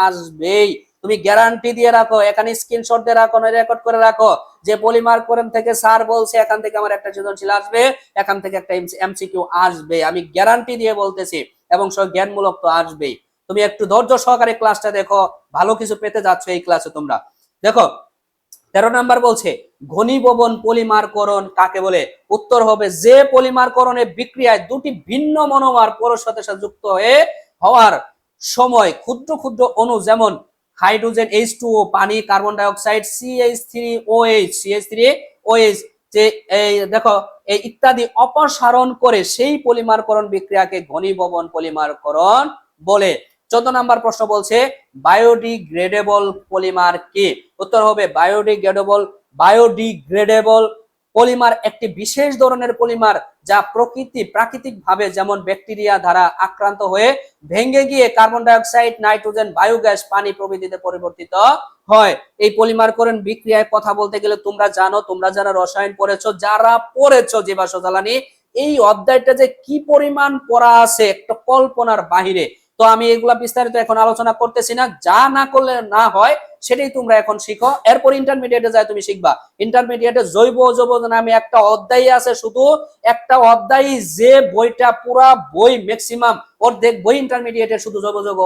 আসবেই। তুমি গ্যারান্টি দিয়ে রাখো, এখানে স্ক্রিনশট দিয়ে রাখো, রেকর্ড করে রাখো, যে পলিমারকরণ থেকে স্যার বলছে এখান থেকে আমার একটা সৃজনশীল আসবে, এখান থেকে একটা এমসিকিউ আসবে, আমি গ্যারান্টি দিয়ে বলতেছি। এবং সব জ্ঞানমূলক তো আসবেই। তুমি একটু ধৈর্য সহকারে ক্লাসটা দেখো, ভালো কিছু পেতে যাচ্ছ এই ক্লাসে তোমরা। দেখো 13 নাম্বার বলছে ঘনীভবন পলিমারকরণ কাকে বলে? উত্তর হবে, যে পলিমারকরণের বিক্রিয়ায় দুটি ভিন্ন মনোমার পরস্পরের সাথে যুক্ত হওয়ার সময় ক্ষুদ্র ক্ষুদ্র অণু, যেমন হাইড্রোজেন H2O, পানি, কার্বন ডাই অক্সাইড CH3OH, যে এই দেখো এই ইত্যাদি অপসারণ করে সেই পলিমারকরণ বিক্রিয়াকে ঘনীভবন পলিমারকরণ বলে। 14 নাম্বার প্রশ্ন বলছে বায়োডিগ্রেডেবল পলিমার কি? উত্তর হবে বায়োডিগ্রেডেবল পলিমার একটি বিশেষ ধরনের পলিমার যা প্রাকৃতিক ভাবে, যেমন ব্যাকটেরিয়া দ্বারা আক্রান্ত হয়ে ভেঙে গিয়ে carbon die oxide, nitrogen, biogas, পানি প্রভৃতিতে পরিবর্তিত হয়। এই পলিমারকরণ বিক্রিয়ায় কথা বলতে গেলে তোমরা জানো, তোমরা যারা রসায়ন পড়েছো জীবাশ্ম জ্বালানি, এই অধ্যায়টা যে কি পরিমাণ পড়া আছে একটা কল্পনার বাহিরে। তো আমি এগুলা বিস্তারিত এখন আলোচনা করতেছি না, যা না করলে না হয় সেটাই তোমরা এখন শিখো। এরপর ইন্টারমিডিয়েটে যায় তুমি শিখবা। ইন্টারমিডিয়েটে জৈব যৌগ নামে একটা অধ্যায় আছে, শুধু একটা অধ্যায়, যে বইটা পুরা বই ম্যাক্সিমাম অর্ধেক বই ইন্টারমিডিয়েটে শুধু জৈব যৌগ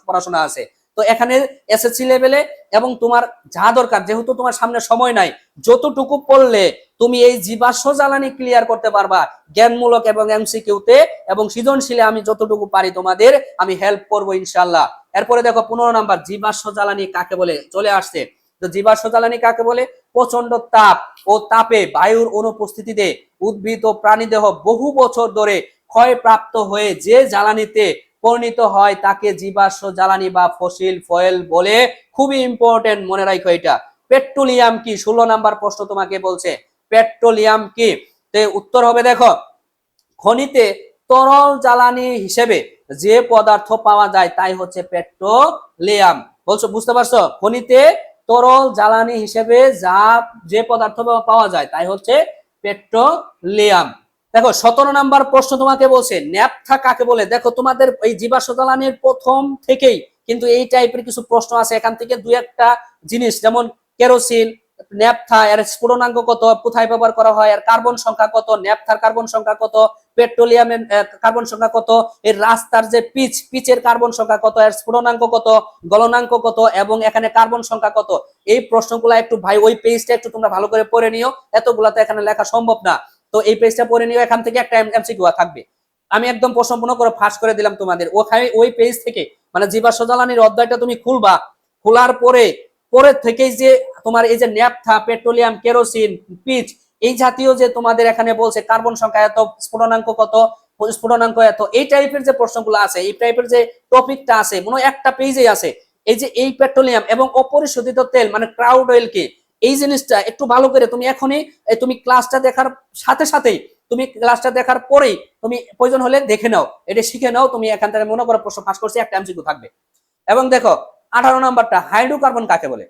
পড়াশোনা আছে। তো এখানে এসএসসি লেভেলে এবং তোমার যা দরকার, যেহেতু তোমার সামনে সময় নাই, যতটুকু পড়লে তুমি এই জীবাশ্ম জ্বালানি ক্লিয়ার করতে পারবা জ্ঞানমূলক এবং এমসিকিউতে, এবং সৃজনশীলে আমি যতটুকু পারি তোমাদের আমি হেল্প করবো ইনশাআল্লাহ। এরপরে দেখো 15 নাম্বার, জীবাশ্ম জ্বালানি কাকে বলে চলে আসছে। তো জীবাশ্ম জ্বালানি কাকে বলে? প্রচন্ড তাপ ও তাপে বায়ুর অনুপস্থিতিতে উদ্ভিদ ও প্রাণীদেহ বহু বছর ধরে ক্ষয়প্রাপ্ত হয়ে যে জ্বালানিতে পরিণত হয় তাকে জীবাশ্ম জ্বালানি বা ফসিল ফুয়েল বলে। খুবই ইম্পর্টেন্ট, মনে রাখো এটা। পেট্রোলিয়াম কি? 16 নাম্বার প্রশ্ন তোমাকে বলছে পেট্রোলিয়াম কি? তো উত্তর হবে, দেখো খনিতে তরল জ্বালানি হিসেবে যে পদার্থ পাওয়া যায় তাই হচ্ছে পেট্রোলিয়াম। বলছো, বুঝতে পারছো? খনিতে তরল জ্বালানি হিসেবে যে পদার্থ পাওয়া যায় তাই হচ্ছে পেট্রোলিয়াম। দেখো 17 নাম্বার প্রশ্ন তোমাকে বলছে ন্যাপথা কাকে বলে। দেখো তোমাদের এই জীবাশ্ম জ্বালানির প্রথম থেকেই কিন্তু এই টাইপের কিছু প্রশ্ন আছে, এখান থেকে দুই একটা জিনিস, যেমন কেরোসিন, ন্যাপথা, এর স্ফুটনাঙ্ক কত, কোথায় ব্যবহার করা হয়, এর কার্বন সংখ্যা কত, ন্যাপথার কার্বন সংখ্যা কত, পেট্রোলিয়ামের কার্বন সংখ্যা কত, এর রাস্তার যে পিচের কার্বন সংখ্যা কত, এর স্ফুটনাঙ্ক কত, গলনাঙ্ক কত, এবং এখানে কার্বন সংখ্যা কত। এই প্রশ্নগুলো একটু ভাই ওই পেজটা একটু তোমরা ভালো করে পড়ে নিও, এতগুলা তো এখানে লেখা সম্ভব না। তো এই পেজটা পড়ে নিও, এখান থেকে একটা এমসিকিউ থাকবে। আমি একদম প্রশ্ন করে ফাঁস করে দিলাম তোমাদের। ওখানে ওই পেজ থেকে মানে জীবাশ্ম জ্বালানির অধ্যায়টা তুমি খুলবা, খোলার পরে পরের থেকেই যে তোমার এই যে ন্যাপথা, পেট্রোলিয়াম, কেরোসিন, পিচ, এই জাতীয় যে তোমাদের এখানে বলছে কার্বন সংখ্যা এত, স্ফুটনাঙ্ক কত, স্ফুটনাঙ্ক এত, এই টাইপের যে প্রশ্নগুলো আছে, এই টাইপের যে টপিকটা আছে, মনে হয় একটা পেজেই আছে। এই যে এই পেট্রোলিয়াম এবং অপরিশোধিত তেল মানে ক্রাউড অয়েল কি, এই জিনিসটা একটু ভালো করে তুমি এখনই তুমি ক্লাসটা দেখার সাথে সাথেই, তুমি ক্লাসটা দেখার পরেই তুমি প্রয়োজন হলে দেখে নাও, এটা শিখে নাও। তুমি এখান থেকে মনে করো প্রশ্ন পাস করছি, একটা এমসিকিউ থাকবে। এবং দেখো 18 নম্বরটা, হাইড্রোকার্বন কাকে বলে?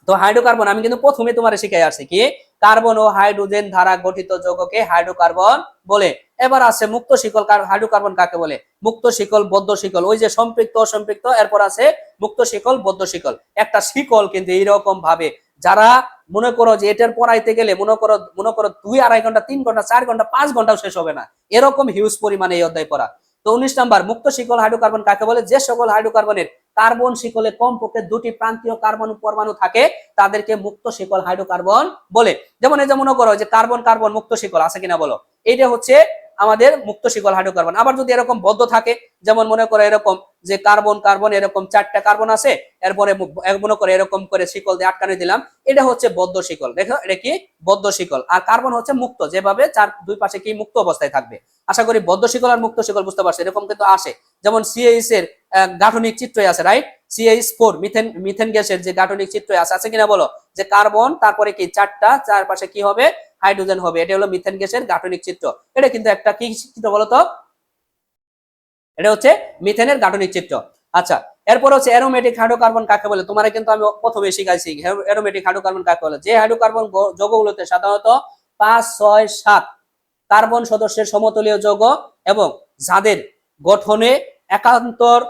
তো হাইড্রোকার্বন আমি কিন্তু প্রথমে তোমার শিখাই আসছি কি, কার্বন ও হাইড্রোজেন দ্বারা গঠিত যৌগকে হাইড্রোকার্বন বলে। এবার আছে মুক্ত শিকল, হাইড্রোকার্বন কাকে বলে? মুক্ত শিকল, বদ্ধ শিকল, ওই যে সম্পৃক্ত অসম্পৃক্ত, এরপর আছে মুক্ত শিকল, বদ্ধ শিকল। একটা শিকল কিন্তু এইরকম ভাবে, যারা মনে করো যে এটার পড়াইতে গেলে মনে করো 2-2.5 ঘন্টা, 3 ঘন্টা, 4 ঘন্টা, 5 ঘন্টাও শেষ হবে না, এরকম হিউজ পরিমাণে এই অধ্যায় পড়া। তো 19 নাম্বার, মুক্ত শিকল হাইড্রোকার্বন কাকে বলে? যে সকল হাইড্রোকার্বনের কার্বন শিকলে কমপক্ষে 2টি প্রান্তীয় কার্বন পরমাণু থাকে তাদেরকে মুক্ত শিকল হাইড্রোকার্বন বলে। যেমন এই যে মনে করো যে কার্বন কার্বন মুক্ত শিকল আছে কিনা বলো, এইটা হচ্ছে আমাদের মুক্ত শিকল হাইড্রোকার্বন। আবার যদি এরকম বদ্ধ থাকে, যেমন মনে করো এরকম যে কার্বন কার্বন এরকম 4টা কার্বন আছে, এরপরে মনে করো এরকম করে শিকল দিয়ে আটকানো দিলাম, এটা হচ্ছে বদ্ধ শিকল। দেখো এটা কি বদ্ধ শিকল। আর কার্বন হচ্ছে মুক্ত, যেভাবে চার দুই পাশে কি মুক্ত অবস্থায় থাকবে। আশা করি বদ্ধ শিকল আর মুক্ত শিকল বুঝতে পারছো। এরকম কিন্তু আসে, যেমন সিএইচ এর গাঠনিক চিত্রই আছে, রাইট? CH4 মিথেন গ্যাসের যে গাঠনিক চিত্র আছে কিনা বলো, যে কার্বন তারপরে কি 4টা, চারপাশে কি হবে? হাইড্রোজেন হবে। এটা হলো মিথেন গ্যাসের গাঠনিক চিত্র। এটা কিন্তু একটা কি চিত্র বলতো? এটা হচ্ছে মিথেনের গাঠনিক চিত্র। আচ্ছা, এরপর হচ্ছে অ্যারোমেটিক হাইড্রোকার্বন কাকে বলে? তোমার কিন্তু আমি প্রথমে শিখাইছি অ্যারোমেটিক হাইড্রোকার্বন কাকে বলে। যে হাইড্রোকার্বন যৌগগুলোতে সাধারণত 5, 6, 7 কার্বন সদস্যের সমতলীয় যৌগ এবং যাদের গঠনে একান্তর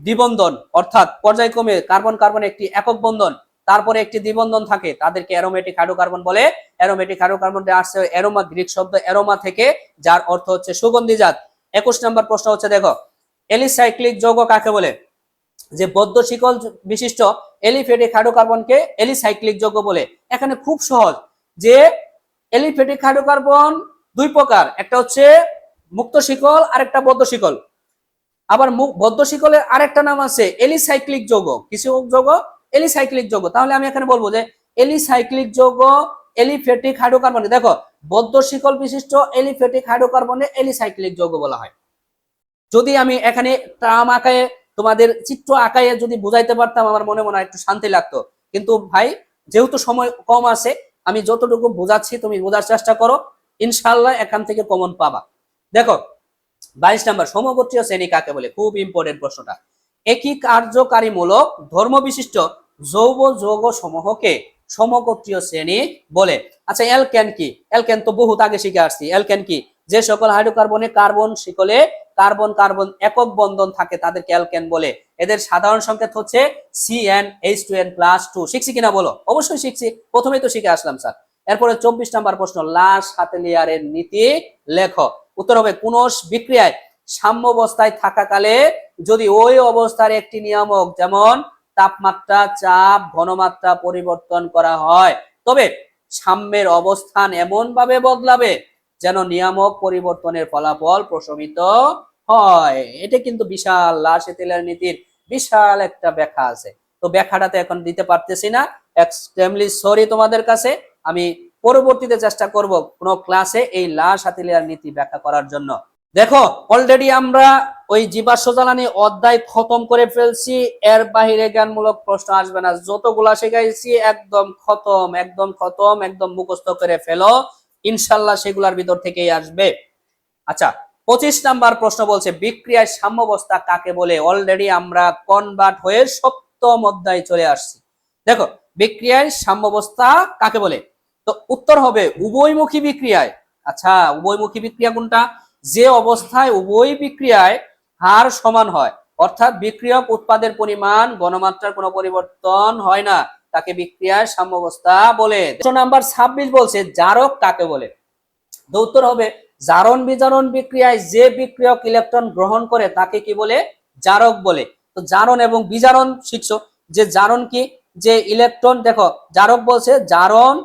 দ্বিবন্ধন অর্থাৎ পর্যায়ক্রমে কার্বন কার্বন একটি একক বন্ধন, তারপরে একটি দ্বিবন্ধন থাকে, তাদেরকে অ্যারোমেটিক হাইড্রোকার্বন বলে। অ্যারোমেটিক হাইড্রোকার্বন আসছে অ্যারোমা, গ্রিক শব্দ অ্যারোমা থেকে, যার অর্থ হচ্ছে সুগন্ধি জাত। 21 নম্বর প্রশ্ন হচ্ছে দেখো, এলিসাইক্লিক যৌগ কাকে বলে? যে বদ্ধ শিকল বিশিষ্ট এলিফ্যাটিক হাইড্রোকার্বনকে এলিসাইক্লিক যৌগ বলে। এখানে খুব সহজ, যে এলিফ্যাটিক হাইড্রোকার্বন দুই প্রকার, একটা হচ্ছে মুক্ত শিকল আর একটা বদ্ধ শিকল। আবার বদ্ধ শিকলের আরেকটা নাম আছে এলিসাইক্লিক যৌগ। কিছু যৌগ এলিসাইক্লিক যৌগ। তাহলে আমি এখানে বলবো যে এলিসাইক্লিক যৌগ এলিফ্যাটিক হাইড্রোকার্বনে, দেখো বদ্ধ শিকল বিশিষ্ট এলিফ্যাটিক হাইড্রোকার্বনে এলিসাইক্লিক যৌগ বলা হয়। যদি আমি এখানে ট্রাম আঁকায় তোমাদের চিত্র আঁকায় যদি বুঝাইতে পারতাম, আমার মনে হয় একটু শান্তি লাগতো। কিন্তু ভাই যেহেতু সময় কম আছে, আমি যতটুকু বোঝাচ্ছি তুমি বোঝার চেষ্টা করো, ইনশাআল্লাহ এখান থেকে কমন পাবা। দেখো 22 নম্বর, সমগোত্রীয় শ্রেণী কাকে বলে? খুব ইম্পর্টেন্ট প্রশ্নটা। একই কার্যকারীমূলক ধর্ম বিশিষ্ট জৈব যৌগ সমূহকে সমগোত্রীয় শ্রেণী বলে। আচ্ছা, অ্যালকেন কি? অ্যালকেন তো বহুত আগে শিখে আসছি। অ্যালকেন কি? যে সকল হাইড্রোকার্বনে কার্বন শিকলে কার্বন কার্বন একক বন্ধন থাকে তাদেরকে অ্যালকেন বলে। এদের সাধারণ সংকেত হচ্ছে CnH2n+2। শিখছি কিনা বলো? অবশ্যই শিখছি, প্রথমেই তো শিখে আসলাম স্যার। এরপরে 24 নম্বর প্রশ্ন, লাশ হাতেলিয়ারের নীতি লেখো। উত্তর হবে, কোন বিক্রিয়ায় সাম্যাবস্থায় থাকাকালে যদি ওই অবস্থার একটি নিয়ামক যেমন তাপমাত্রা, চাপ, ঘনমাত্রা পরিবর্তন করা হয়, তবে সাম্যের অবস্থান এমন ভাবে বদলাবে যেন নিয়ামক পরিবর্তনের ফলাফল প্রশমিত হয়। এটা কিন্তু বিশাল, লাশ হাতেলিয়ার নীতির বিশাল একটা ব্যাখ্যা আছে। তো ব্যাখ্যাটাতে এখন দিতে পারতেছি না, এক্সট্রিমলি সরি তোমাদের কাছে। আমি পরবর্তীতে চেষ্টা করব কোন ক্লাসে এই লাশ হাতেলিয়ার নীতি ব্যাখ্যা করার জন্য। দেখো অলরেডি আমরা ওই জীবাশ্ম জ্বালানি অধ্যায় খতম করে ফেলছি। এর বাহিরে জ্ঞানমূলক প্রশ্ন আসবে না, যতগুলা শিখাইছি একদম খতম, একদম খতম, একদম মুখস্থ করে ফেলো, ইনশাল্লাহ সেগুলার ভিতর থেকেই আসবে। আচ্ছা, 25 নাম্বার প্রশ্ন বলছে, বিক্রিয়ায় সাম্যাবস্থা কাকে বলে? অলরেডি আমরা কনভার্ট হয়ে সপ্তম অধ্যায়ে চলে আসছি। দেখো বিক্রিয়ায় সাম্যাবস্থা কাকে বলে? তো উত্তর হবে উভয়মুখী বিক্রিয়ায়। আচ্ছা, উভয়মুখী বিক্রিয়া কোনটা? যে অবস্থায় উভয় বিক্রিয়ায় হার সমান হয়, অর্থাৎ বিক্রিয়ক উৎপাদের পরিমাণ ঘনমাত্রার কোনো পরিবর্তন হয় না, তাকে বিক্রিয়ার সাম্যাবস্থা বলে। প্রশ্ন নাম্বার 26 বলছে, জারক কাকে বলে? তো উত্তর হবে, জারণ বিজারণ বিক্রিয়ায় যে বিক্রিয়ক ইলেকট্রন গ্রহণ করে তাকে কি বলে? জারক বলে। তো জারণ এবং বিজারণ শিখছো, যে জারণ কি? যে ইলেকট্রন, দেখো জারক বলছে জারণ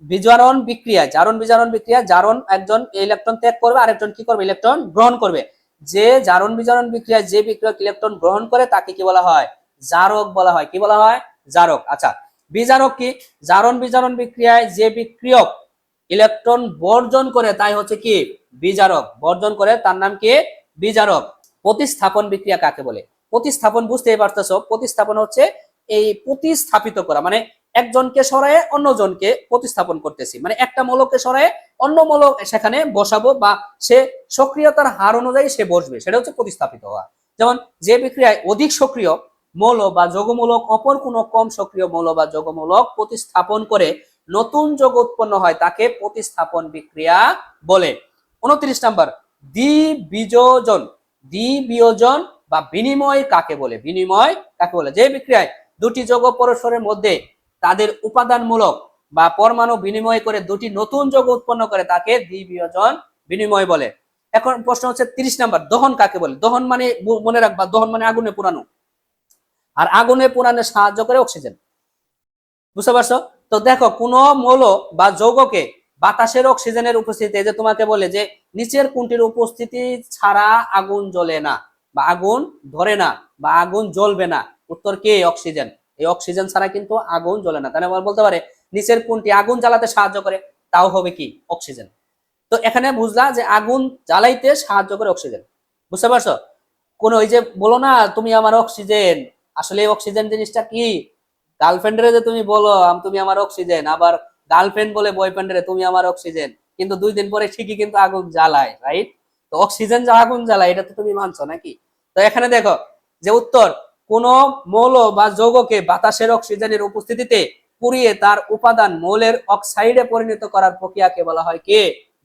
বিজারণ বিক্রিয়া, জারণ বিজারণ বিক্রিয়া, জারণ একজন ইলেকট্রন ত্যাগ করবে, আরেকজন কি করবে? ইলেকট্রন গ্রহণ করবে। যে জারণ বিজারণ বিক্রিয়ায় যে বিক্রিয়ক ইলেকট্রন গ্রহণ করে তাকে কি বলা হয়? জারক বলা হয়। কি বলা হয়? জারক। আচ্ছা, বিজারক কি? জারণ বিজারণ বিক্রিয়ায় যে বিক্রিয়ক ইলেকট্রন বর্জন করে তাই হচ্ছে কি? বিজারক। বর্জন করে তার নাম কি? বিজারক। প্রতিস্থাপন বিক্রিয়া কাকে বলে? প্রতিস্থাপন বুঝতেই পারতেছো, প্রতিস্থাপন হচ্ছে এই প্রতিস্থাপিত করা, মানে একজনকে সরায়ে অন্যজনকে প্রতিস্থাপন করতেছি, মানে একটা মৌলকে সরায়ে অন্য মৌল সেখানে বসাবো বা সে সক্রিয়তার হার অনুযায়ী সে বসবে, সেটা হচ্ছে প্রতিস্থাপিত হওয়া। যেমন যে বিক্রিয়ায় অধিক সক্রিয় মৌল বা যৌগমূলক অপর কোনো কম সক্রিয় মৌল বা যৌগমূলক প্রতিস্থাপন করে নতুন যৌগ উৎপন্ন হয় তাকে প্রতিস্থাপন বিক্রিয়া বলে। 29 নাম্বার, দ্বিবিযোজন। দ্বিবিয়োজন বা বিনিময় কাকে বলে? বিনিময় কাকে বলে? যে বিক্রিয়ায় দুটি যৌগ পরস্পরের মধ্যে তাদের উপাদানমূলক বা পরমাণু বিনিময় করে দুটি নতুন যৌগ উৎপন্ন করে তাকে দ্বিবিয়োজন বিনিময় বলে। এখন প্রশ্ন হচ্ছে 30 নাম্বার, দহন কাকে বলে? দহন মানে মনে রাখবা, দহন মানে আগুনে পোড়ানো, আর আগুনে পোড়ানো সাহায্য করে অক্সিজেন। বুঝতে পারছো? তো দেখো, কোন মৌল বা যৌগকে বাতাসের অক্সিজেনের উপস্থিতিতে, যে তোমাকে বলে যে নিচের কোনটির উপস্থিতি ছাড়া আগুন জ্বলে না বা আগুন ধরে না বা আগুন জ্বলবে না, উত্তর কি? অক্সিজেন। এই অক্সিজেন ছাড়া কিন্তু আগুন জ্বলে না। তাহলে আমরা বলতে পারে নিচের কোনটি আগুন জ্বালাতে সাহায্য করে? তাও হবে কি? অক্সিজেন। তো এখানে বুঝলা যে আগুন জ্বালাইতে সাহায্য করে অক্সিজেন। বুঝতে পারছো? কোন ওই যে বলো না তুমি আমার অক্সিজেন, আসলে অক্সিজেন জিনিসটা কি? গার্লফ্রেন্ডের যে তুমি বলো তুমি আমার অক্সিজেন, আবার গার্লফ্রেন্ড বলে বয়ফ্রেন্ডের তুমি আমার অক্সিজেন, কিন্তু 2 দিন পরে ঠিকই কিন্তু আগুন জ্বালায়, রাইট? তো অক্সিজেন যা আগুন জ্বালায় এটা তো তুমি মানছো নাকি? তো এখানে দেখো যে উত্তর, কোন মৌল বা যৌগকে বাতাসের অক্সিজেনের উপস্থিতিতে পুড়িয়ে তার উপাদান মৌলের অক্সাইডে পরিণত করার প্রক্রিয়াকে বলা হয় কি?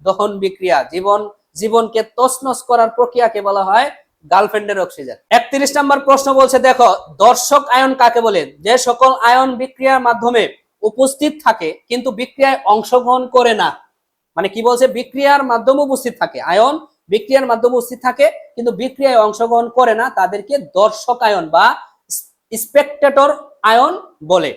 দহন বিক্রিয়া। জীবনকে তছনছ করার প্রক্রিয়াকে বলা হয় গার্লফ্রেন্ডের অক্সিজেন। 31 নাম্বার প্রশ্ন বলছে, দেখো দর্শক আয়ন কাকে বলে? যে সকল আয়ন বিক্রিয়ার মাধ্যমে উপস্থিত থাকে কিন্তু বিক্রিয়ায় অংশগ্রহণ করে না। মানে কি বলছে? বিক্রিয়ার মাধ্যমে উপস্থিত থাকে আয়ন, বিক্রিয়ার মাধ্যমে উপস্থিত থাকে কিন্তু বিক্রিয়ায় অংশগ্রহণ করে না, তাদেরকে দর্শক আয়ন বা স্পেকটেটর আয়ন বলে।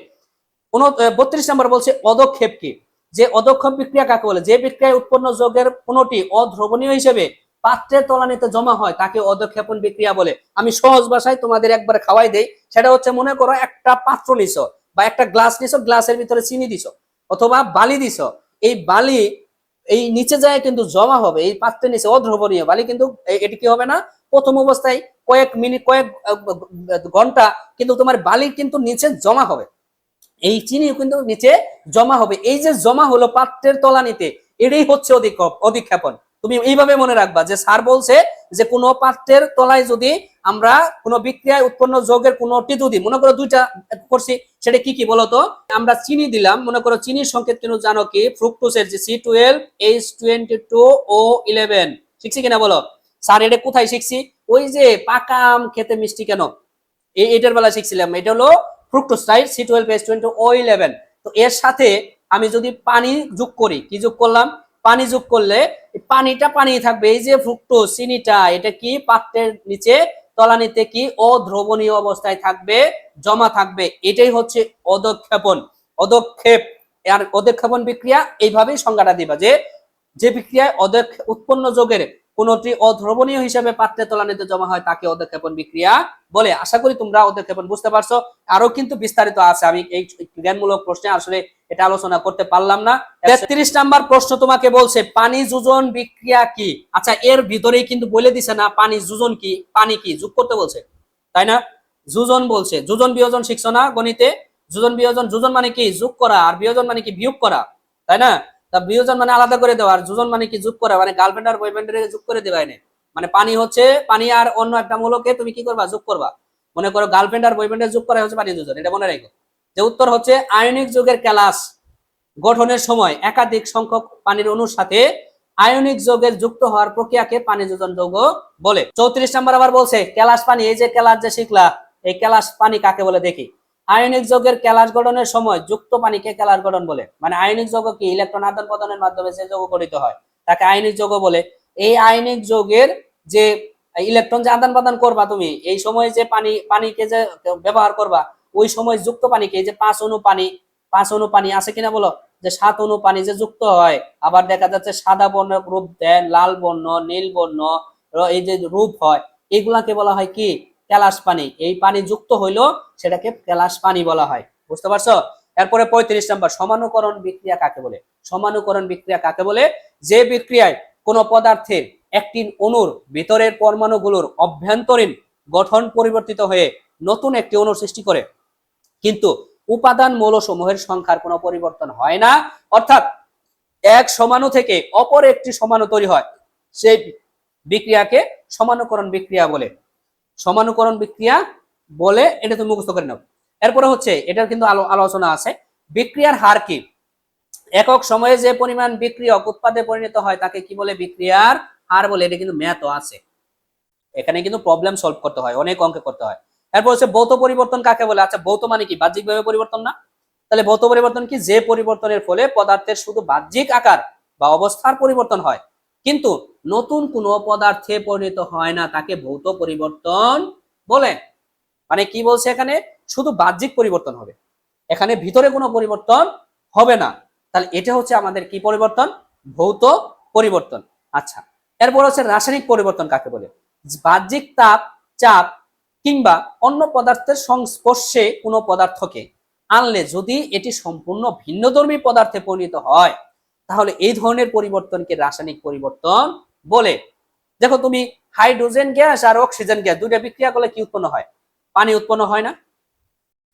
32 নম্বর বলছে অদক্ষেপ কি? যে অদক্ষেপ বিক্রিয়া কাকে বলে? যে বিক্রিয়ায় উৎপন্ন যৌগের কোনটি অদ্রবণীয় হিসেবে পাত্রের তলানিতে জমা হয় তাকে অদক্ষেপণ বিক্রিয়া বলে। আমি সহজ ভাষায় তোমাদের একবার খাওয়াই দেই। সেটা হচ্ছে, মনে করো একটা পাত্র নিছো বা একটা গ্লাস নিছো, গ্লাসের ভিতরে চিনি দিছো অথবা বালি দিছো। এই বালি এই নিচে যায় কিন্তু জমা হবে, এই পাত্রের নিচে অদ্রবণীয় বালি, কিন্তু এটি কি হবে না? প্রথম অবস্থায় কয়েক মিনিট, কয়েক ঘন্টা কিন্তু তোমার বালি কিন্তু নিচে জমা হবে, এই চিনি কিন্তু নিচে জমা হবে। এই যে জমা হলো পাত্রের তলানিতে, এটাই হচ্ছে অধিক্ষেপণ। তুমি এইভাবে মনে রাখবা যে স্যার বলছে যে কোনো পাত্রের তলায় যদি আমরা কোনো বিক্রিয়ায় উৎপন্ন যৌগের কোনোটি যদি, মনে করো দুইটা করছি, সেটা কি কি বলতো? আমরা চিনি দিলাম, মনে করো চিনির সংকেত কিন্তু জানো কি? ফ্রুক্টোজের যে C12H22O11, শিখছি কিনা বলো? স্যার এটা কোথায় শিখছি? ওই যে পাকা আম খেতে মিষ্টি কেন, এটার বেলা শিখছিলাম। এটা হলো ফ্রুক্টোজ, রাইট? C12H22O11। তো এর সাথে আমি যদি পানি যোগ করি, কি যোগ করলাম? পানি যোগ করলে পানিটা পানি থাকবে। এই যে ফ্রুক্টোজ চিনিটা, এটা কি পাত্রের নিচে তলানিতে কি অদ্রবণীয় অবস্থায় থাকবে, জমা থাকবে। এটাই হচ্ছে অদক্ষেপণ, অদক্ষেপ। আর অদক্ষেপণ বিক্রিয়া এইভাবেই সংজ্ঞাটা দিবা যে যে বিক্রিয়ায় উৎপন্ন যৌগের কোনটি অদ্রবণীয় হিসেবে পাত্রে তলানিতে জমা হয় তাকে অদক্ষেপণ বিক্রিয়া বলে। আশা করি তোমরা অদক্ষেপণ বুঝতে পারছো। আরো কিন্তু বিস্তারিত আছে, আমি এই জ্ঞানমূলক প্রশ্নে আসলে এটা আলোচনা করতে পারলাম না। 33 নাম্বার প্রশ্ন তোমাকে বলছে পানি যোজন বিক্রিয়া কি? আচ্ছা, এর ভিতরেই কিন্তু বলে দিছে না পানি যোজন কি, পানি কি যোগ করতে বলছে, তাই না? যোজন বলছে, যোজন বিয়োজন শিখছো না গণিতে? যোজন বিয়োজন, যোজন মানে কি? যোগ করা, আর বিয়োজন মানে কি? বিয়োগ করা, তাই না? তা বিয়োজন মানে আলাদা করে দেওয়া, আর যোজন মানে কি? যোগ করা, মানে গার্লফ্রেন্ড আর বয়ফ্রেন্ডের যোগ করে দেওয়া। মানে পানি হচ্ছে পানি আর অন্য একটা মৌলকে তুমি কি করবা? যোগ করবা। মনে করো গার্লফ্রেন্ড আর বয়ফ্রেন্ডের যোগ করা হচ্ছে পানি যোজন, এটা মনে রাখো। যে উত্তর হচ্ছে আয়নিক যৌগের ক্যালাস গঠনের সময় একাধিক সংখ্যক পানির অণুর সাথে আয়নিক যৌগের যুক্ত হওয়ার প্রক্রিয়াকে পানি যোজন যৌগ বলে। 34 নম্বর আবার বলছে ক্যালাস পানি। এই যে ক্যালাস যে শিখলা, এই ক্যালাস পানি কাকে বলে দেখি? আয়নিক যৌগের ক্যালাস গঠনের সময় যুক্ত পানিকে ক্যালাস গঠন বলে। মানে আয়নিক যৌগ কি? ইলেকট্রন আদান প্রদানের মাধ্যমে যে যৌগ গঠিত হয় তাকে আয়নিক যৌগ বলে। এই আয়নিক যৌগের যে ইলেকট্রন যে আদান প্রদান করবা তুমি, এই সময় যে পানিকে যে ব্যবহার করবা, ওই সময় যুক্ত পানিকে, এই যে 5 অণু পানি আছে কিনা বলো? যে 7 অণু পানি যে যুক্ত হয়, আবার দেখা যাচ্ছে সাদা বর্ণ রূপ দেন, লাল বর্ণ, নীল বর্ণ, এই যে রূপ হয়, এগুলাকে বলা হয় কি কেলাস পানি। এই পানি যুক্ত হইলো সেটাকে কেলাস পানি বলা হয়। বুঝতে পারছো? এরপরে 35 নম্বর, সমানুকরণ বিক্রিয়া কাকে বলে? সমানুকরণ বিক্রিয়া কাকে বলে? যে বিক্রিয়ায় কোন পদার্থের একটি অণুর ভিতরের পরমাণুগুলোর অভ্যন্তরীণ গঠন পরিবর্তিত হয়ে নতুন একটি অণু সৃষ্টি করে, কিন্তু উপাদান মৌলসমূহের সংখ্যার কোনো পরিবর্তন হয় না, অর্থাৎ এক সমাণু থেকে অপর একটি সমাণু তৈরি হয়, সেই বিক্রিয়াকে সমানুকরণ বিক্রিয়া বলে। সমানুকরণ বিক্রিয়া বলে, এটা তুমি মুখস্থ করে নাও। এরপরে হচ্ছে এটার কিন্তু আলোচনা আছে, বিক্রিয়ার হার কি? একক সময়ে যে পরিমাণ বিক্রিয়ক উৎপাদে পরিণত হয় তাকে কি বলে? বিক্রিয়ার হার বলে। এটা কিন্তু ম্যাথও আছে, এখানে কিন্তু প্রবলেম সলভ করতে হয়, অনেক অঙ্ক করতে হয়। এরপর হচ্ছে ভৌত পরিবর্তন কাকে বলে? আচ্ছা, ভৌত মানে কি? বাহ্যিকভাবে পরিবর্তন না? তাহলে ভৌত পরিবর্তন কি? যে পরিবর্তনের ফলে পদার্থের শুধু বাহ্যিক আকার বা অবস্থার পরিবর্তন হয়, কিন্তু নতুন কোনো পদার্থে পরিণত হয় না, তাকে ভৌত পরিবর্তন বলে। মানে কি বলছে এখানে? শুধু বাহ্যিক পরিবর্তন হবে, এখানে ভিতরে কোনো পরিবর্তন হবে না। তাহলে এটা হচ্ছে আমাদের কি পরিবর্তন? ভৌত পরিবর্তন। আচ্ছা, এরপর হচ্ছে রাসায়নিক পরিবর্তন কাকে বলে? বাহ্যিক তাপ, চাপ কিংবা অন্য পদার্থের সংস্পর্শে কোনো পদার্থকে আনলে যদি এটি সম্পূর্ণ ভিন্নধর্মী পদার্থে পরিণত হয়, তাহলে এই ধরনের পরিবর্তনকে রাসায়নিক পরিবর্তন বলে। দেখো তুমি, হাইড্রোজেন গ্যাস আর অক্সিজেন গ্যাস দুইটা বিক্রিয়া করলে কি উৎপন্ন হয়? পানি উৎপন্ন হয় না?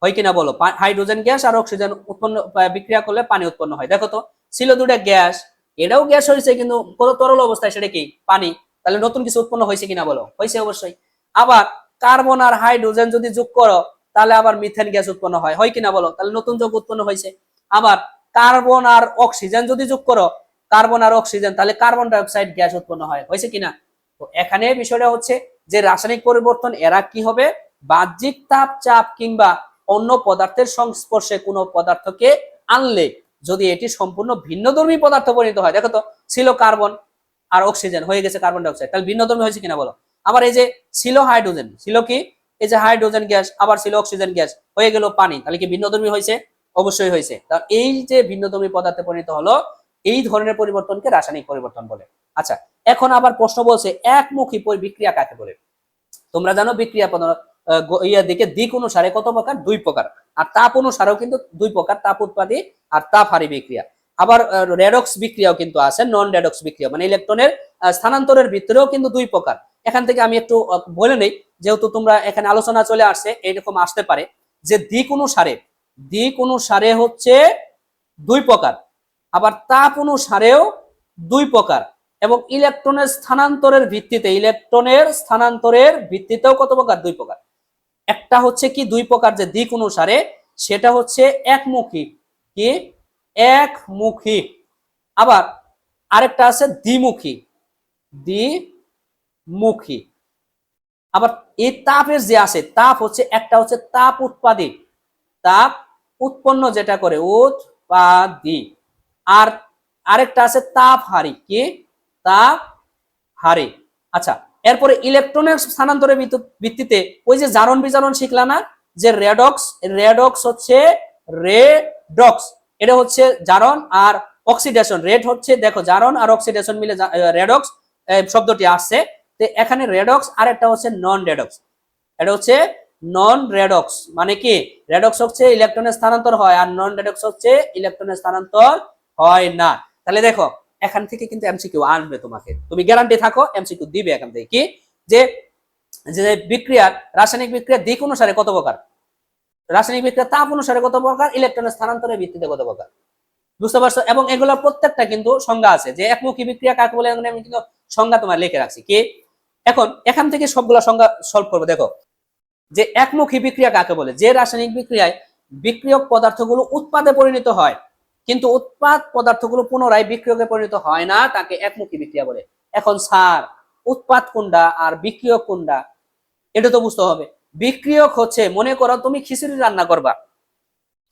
হয় কিনা বলো? হাইড্রোজেন গ্যাস আর অক্সিজেন উৎপন্ন বিক্রিয়া করলে পানি উৎপন্ন হয়। দেখো তো, ছিল দুটা গ্যাস, এটাও গ্যাস হয়েছে কিন্তু কত তরল অবস্থায়, সেটা কি? পানি। তাহলে নতুন কিছু উৎপন্ন হয়েছে কিনা বলো? হয়েছে অবশ্যই। আবার কার্বন আর হাইড্রোজেন যদি যোগ করো তাহলে আবার মিথেন গ্যাস উৎপন্ন হয়, হয় কিনা বলো? তাহলে নতুন যৌগ উৎপন্ন হয়েছে। আবার কার্বন আর অক্সিজেন যদি যোগ করো, কার্বন আর অক্সিজেন, তাহলে কার্বন ডাই অক্সাইড গ্যাস উৎপন্ন হয়, হয়েছে কিনা? তো এখানে বিষয়টা হচ্ছে যে রাসায়নিক পরিবর্তন এরা কি হবে? বাহ্যিক তাপ, চাপ কিংবা অন্য পদার্থের সংস্পর্শে কোনো পদার্থকে আনলে যদি এটি সম্পূর্ণ ভিন্নধর্মী পদার্থ পরিণত হয়। দেখো তো, ছিল কার্বন আর অক্সিজেন, হয়ে গেছে কার্বন ডাই অক্সাইড, তাহলে ভিন্নধর্মী হয়েছে কিনা বলো? আবার এই যে ছিল হাইড্রোজেন, ছিল কি? এই যে হাইড্রোজেন গ্যাস, আবার ছিল অক্সিজেন গ্যাস, হয়ে গেল পানি, তাহলে কি ভিন্নধর্মী হয়েছে? অবশ্যই হয়েছে। তাহলে এই যে ভিন্নধর্মী পদার্থে পরিণত হলো, এই ধরনের পরিবর্তনকে রাসায়নিক পরিবর্তন বলে। আচ্ছা, এখন আবার প্রশ্ন বলছে একমুখী বিক্রিয়া কাকে বলে? তোমরা জানো বিক্রিয়া ইয়ার দিকে দিক অনুসারে কত প্রকার? 2 প্রকার। আর তাপ অনুসারেও কিন্তু 2 প্রকার, তাপ উৎপাদী আর তাপ হারি বিক্রিয়া। আবার রেডক্স বিক্রিয়াও কিন্তু আছে, নন রেডক্স বিক্রিয়া, মানে ইলেকট্রনের স্থানান্তরের ভিতরেও কিন্তু 2 প্রকার। এখান থেকে আমি একটু বলে নেই, যেহেতু তোমরা এখানে আলোচনা চলে আসছে, এইরকম আসতে পারে যে দিক অনুসারে হচ্ছে 2 প্রকার, আবার তাপ অনুসারেও 2 প্রকার, এবং ইলেকট্রনের স্থানান্তরের ভিত্তিতেও কত প্রকার? 2 প্রকার। একটা হচ্ছে কি 2 প্রকার যে দিক অনুসারে, সেটা হচ্ছে একমুখী, কি? একমুখী। আবার আরেকটা আছে দ্বিমুখী। আবার এই তাপের যে আছে, তাপ হচ্ছে একটা হচ্ছে তাপ উৎপাদী, তাপ উৎপন্ন যেটা করে, উৎপাদী। আর আরেকটা আছে তাপ হারি, কি? তাপ হারে। আচ্ছা, এরপরে ইলেকট্রনের স্থানান্তরের ভিত্তিতে ওই যে জারণ বিজারণ শিখলা না, যে রেডক্স হচ্ছে রেডক্স, এটা হচ্ছে জারণ। আর অক্সিডেশন, রেড হচ্ছে, দেখো জারণ আর অক্সিডেশন মিলে রেডক্স শব্দটি আসছে। তো এখানে রেডক্স আর একটা হচ্ছে নন রেডক্স। এটা হচ্ছে নন রেডক্স, মানে কি? রেডক্স হচ্ছে ইলেকট্রনের স্থানান্তর হয়, আর নন রেডক্স হচ্ছে ইলেকট্রনের স্থানান্তর হয় না। তাহলে দেখো, এখান থেকে কিন্তু এমসিকিউ আসবে, তোমাকে, তুমি গ্যারান্টি থাকো এমসিকিউ দিবে এখান থেকে। কি? যে বিক্রিয়ার, রাসায়নিক বিক্রিয়ার দিক অনুসারে কত প্রকার, রাসায়নিক বিক্রিয়ার তাপ অনুসারে কত প্রকার, ইলেকট্রনের স্থানান্তরের ভিত্তিতে কত প্রকার। বুঝতে পারছো? এবং এগুলোর প্রত্যেকটা কিন্তু সংজ্ঞা আছে, যে একমুখী বিক্রিয়া কাকে বলে, আমি কিন্তু সংজ্ঞা তোমার লিখে রাখছি। কি? এখন এখান থেকে সবগুলো সংজ্ঞা সলভ করবো। দেখো, যে একমুখী বিক্রিয়া কাকে বলে? যে রাসায়নিক বিক্রিয়ায় বিক্রিয়ক পদার্থগুলো উৎপাদে পরিণত হয়, কিন্তু উৎপাদ পদার্থগুলো পুনরায় বিক্রিয়কে পরিণত হয় না, তাকে একমুখী বিক্রিয়া বলে। এখন স্যার, উৎপাদ কোনটা আর বিক্রিয়ক কোনটা, এটা তো বুঝতে হবে। বিক্রিয়ক হচ্ছে, মনে করো তুমি খিচুড়ি রান্না করবা,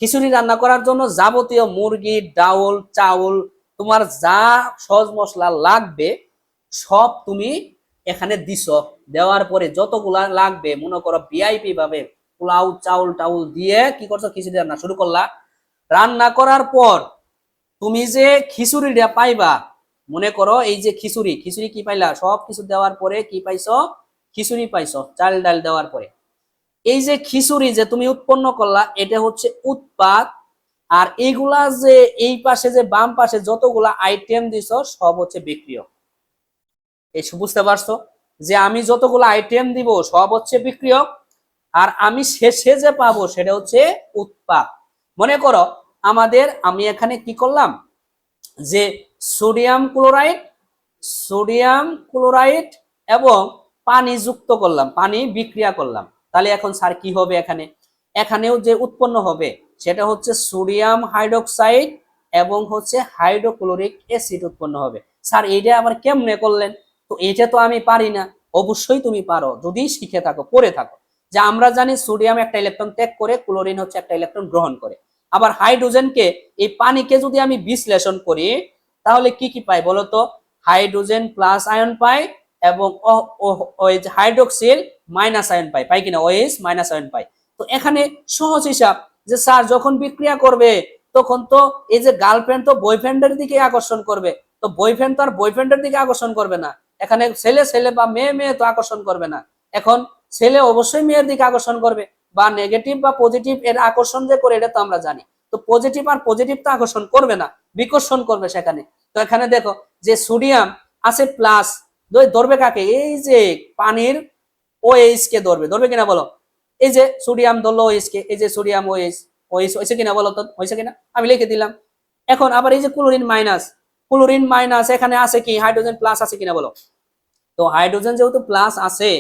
খিচুড়ি রান্না করার জন্য যাবতীয় মুরগি, ডাউল, চাউল, তোমার যা সহজ মশলা লাগবে সব তুমি এখানে দিছ। দেওয়ার পরে যতগুলা লাগবে, মনে করো ভিআইপি ভাবে পোলাও চাউল টাউল দিয়ে কি করছো? খিচুড়ি রান্না শুরু করলা। রান্না করার পর তুমি যে খিচুড়িটা পাইবা, মনে করো এই যে খিচুড়ি, খিচুড়ি কি পাইলা, সব কিছু দেওয়ার পরে কি পাইছো, খিচুড়ি পাইছো চাল ডাল দেওয়ার পরে। এই যে খিচুড়ি যে তুমি উৎপন্ন করলা এটা হচ্ছে উৎপাদ, আর এইগুলা যে এই পাশে যে বাম পাশে যতগুলা আইটেম দিছো সব হচ্ছে বিক্রিয়ক। এই বুঝতে পারছো যে আমি যতগুলো আইটেম দিব সব হচ্ছে বিক্রিয়ক, আর আমি শেষে যে পাবো সেটা হচ্ছে উৎপাদ। মনে করো আমি এখানে কি করলাম, যে সোডিয়াম ক্লোরাইড, সোডিয়াম ক্লোরাইড এবং পানি যুক্ত করলাম, পানি বিক্রিয়া করলাম। তাহলে এখন স্যার কি হবে, এখানেও যে উৎপন্ন হবে সেটা হচ্ছে সোডিয়াম হাইড্রোক্সাইড এবং হচ্ছে হাইড্রোক্লোরিক অ্যাসিড উৎপন্ন হবে। স্যার এইটা আবার কেমনে করলেন, তো এটা তো আমি পারি না। অবশ্যই তুমি পারো যদি শিখে থাকো, পড়ে থাকো। যে আমরা জানি সোডিয়াম একটা ইলেকট্রন ত্যাগ করে, ক্লোরিন হচ্ছে একটা ইলেকট্রন গ্রহণ করে। আবার হাইড্রোজেনকে, এই পানিকে যদি আমি বিশ্লেষণ করি তাহলে কি কি পাই বলতো, হাইড্রোজেন প্লাস আয়ন পাই এবং ওই হাইড্রোক্সিল মাইনাস আয়ন পাই, পাই কিনা, ওএইচ মাইনাস আয়ন পাই। তো এখানে সহজ হিসাব যে স্যার যখন বিক্রিয়া করবে তখন তো এই যে গার্লফ্রেন্ড তো বয়ফ্রেন্ডের দিকে আকর্ষণ করবে, তো বয়ফ্রেন্ড তো আর বয়ফ্রেন্ডের দিকে আকর্ষণ করবে না, এখানে ছেলে ছেলে বা মেয়ে মেয়ে তো আকর্ষণ করবে না। এখন ছেলে অবশ্যই মেয়ের দিকে আকর্ষণ করবে, বা নেগেটিভ বা পজিটিভ এর আকর্ষণ যে করে এটা তো আমরা জানি। তো পজিটিভ আর পজিটিভ তো আকর্ষণ করবে না, বিকর্ষণ করবে সেখানে। তো এখানে দেখো যে সোডিয়াম আছে প্লাস, ধরবে কাকে, এই যে পানির ওএইচ কে ধরবে, ধরবে কিনা বলো, এই যে সোডিয়াম ধরলো ওএইচ কে, এই যে সোডিয়াম ওএইচ, ওএইচ হয়েছে কিনা বলো তো, হয়েছে কিনা, আমি লিখে দিলাম। এখন আবার এই যে ক্লোরিন মাইনাস, ক্লোরিন মাইনাস এখানে আছে কি হাইড্রোজেন প্লাস আছে কিনা বলো। তো হাইড্রোজেন যেহেতু প্লাস আছে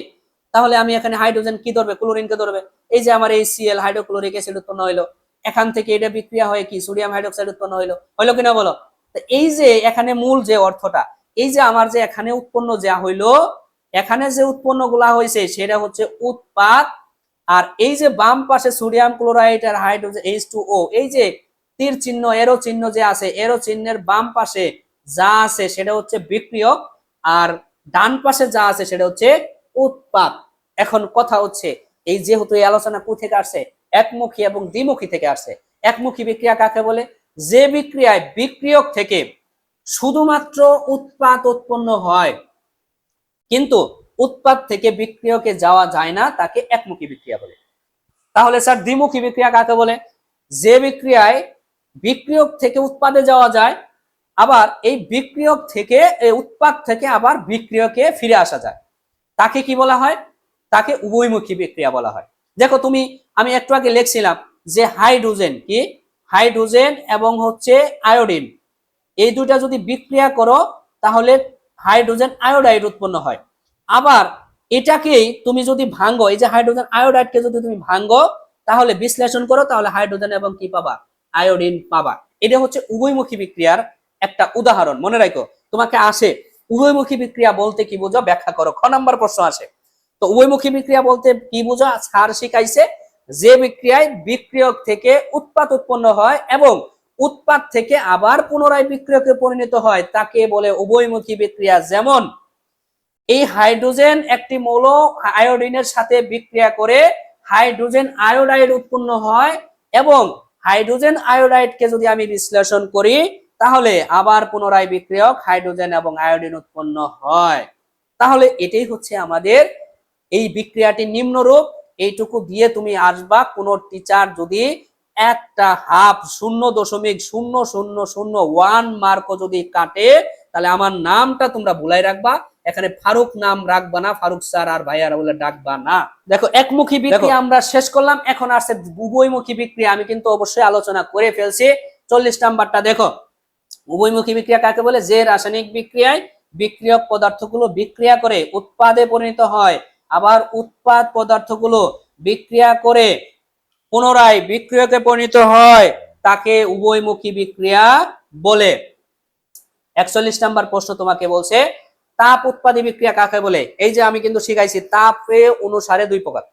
তাহলে আমি এখানে হাইড্রোজেন কি ধরবে, ক্লোরিনকে ধরবে। এই যে আমার এই সিএল হাইড্রোক্লোরিক অ্যাসিড উৎপন্ন হইলো, এখান থেকে এটা বিক্রিয়া হয়ে কি সোডিয়াম হাইড্রোক্সাইড উৎপন্ন হইলো, হইলো কিনা বলো। এই যে এখানে মূল যে অর্থটা, এই যে আমার যে এখানে উৎপন্ন যা হইলো, এখানে যে উৎপন্ন গুলা হয়েছে সেটা হচ্ছে উৎপাদ। আর এই যে বাম পাশে সোডিয়াম ক্লোরাইড আর হাইড্রোজেন H2O, এই যে তীর চিহ্ন এরো চিহ্ন যে আছে, এরো চিহ্নের বাম পাশে যা আছে সেটা হচ্ছে বিক্রিয়ক, আর ডান পাশে যা আছে সেটা হচ্ছে উৎপাদ। এখন কথা হচ্ছে এই যেহেতু এই আলোচনা কোথা থেকে আসছে, একমুখী এবং দ্বিমুখী থেকে আসছে। একমুখী বিক্রিয়া কাকে বলে, যে বিক্রিয়ায় বিক্রিয়ক থেকে শুধুমাত্র উৎপাদ উৎপন্ন হয় কিন্তু উৎপাদ থেকে বিক্রিয়কে যাওয়া যায় না, তাকে একমুখী বিক্রিয়া বলে। তাহলে স্যার দ্বিমুখী বিক্রিয়া কাকে বলে, যে বিক্রিয়ায় বিক্রিয়ক থেকে উৎপাদে যাওয়া যায়, আবার এই বিক্রিয়ক থেকে এই উৎপাদ থেকে আবার বিক্রিয়কে ফিরে আসা যায়, তাকে কি বলা হয়, তাকে উভয়মুখী বিক্রিয়া বলা হয়। দেখো আমি একটু আগে লিখছিলাম যে হাইড্রোজেন কি, হাইড্রোজেন এবং হচ্ছে আয়োডিন, এই দুটা যদি বিক্রিয়া করো তাহলে হাইড্রোজেন আয়োডাইড উৎপন্ন হয়। আবার এটাকেই তুমি যদি ভাঙ্গো, এই যে হাইড্রোজেন আয়োডাইডকে যদি তুমি ভাঙ্গো তাহলে বিশ্লেষণ করো তাহলে হাইড্রোজেন এবং কি পাবা, আয়োডিন পাবা। এটা হচ্ছে উভয়মুখী বিক্রিয়ার একটা উদাহরণ, মনে রাখো। তোমাকে আসে উভয়মুখী বিক্রিয়া বলতে কি বোঝো, ব্যাখ্যা করো, খ নাম্বার প্রশ্ন আসে। তো উভয়মুখী বিক্রিয়া বলতে কি বোঝো, স্যার শিখাইছে যে বিক্রিয়ায় বিক্রিয়ক থেকে উৎপাদ উৎপন্ন হয় এবং উৎপাদ থেকে আবার পুনরায় বিক্রিয়কে পরিণত হয় তাকে বলে উভয়মুখী বিক্রিয়া। যেমন এই হাইড্রোজেন একটি মৌল আয়োডিনের সাথে বিক্রিয়া করে হাইড্রোজেন আয়োডাইড উৎপন্ন হয়, এবং হাইড্রোজেন আয়োডাইডকে যদি আমি বিশ্লেষণ করি তাহলে আবার পুনরায় বিক্রিয়ক হাইড্রোজেন এবং আয়োডিন উৎপন্ন হয়। তাহলে এটাই হচ্ছে আমাদের এই বিক্রিয়াটি নিম্নরূপ। এইটুকু দিয়ে তুমি আসবা, কোন টিচার যদি একটা হাফ 0.0001 মার্ক যদি কাটে তাহলে আমার নামটা তোমরা ভুলাই রাখবা, এখানে ফারুক নাম রাখবা না, ফারুক স্যার আর ভাইয়ারা বলে ডাকবা না। দেখো একমুখী বিক্রিয়া আমরা শেষ করলাম, এখন আসছে উভয়মুখী বিক্রিয়া। আমি কিন্তু অবশ্যই আলোচনা করে ফেলছি। 40 নাম্বারটা দেখো, উভয়মুখী বিক্রিয়া কাকে বলে, যে রাসায়নিক বিক্রিয়ায় বিক্রিয়ক পদার্থগুলো বিক্রিয়া করে উৎপাদে পরিণত হয়, আবার উৎপাদ পদার্থগুলো বিক্রিয়া করে পুনরায় বিক্রিয়কে পরিণত হয়, তাকে উভয়মুখী বিক্রিয়া বলে। 41 নাম্বার প্রশ্ন তোমাকে বলছে তাপ উৎপাদী বিক্রিয়া কাকে বলে। এই যে আমি কিন্তু শিখাইছি তাপীয় অনুসারে দুই প্রকার,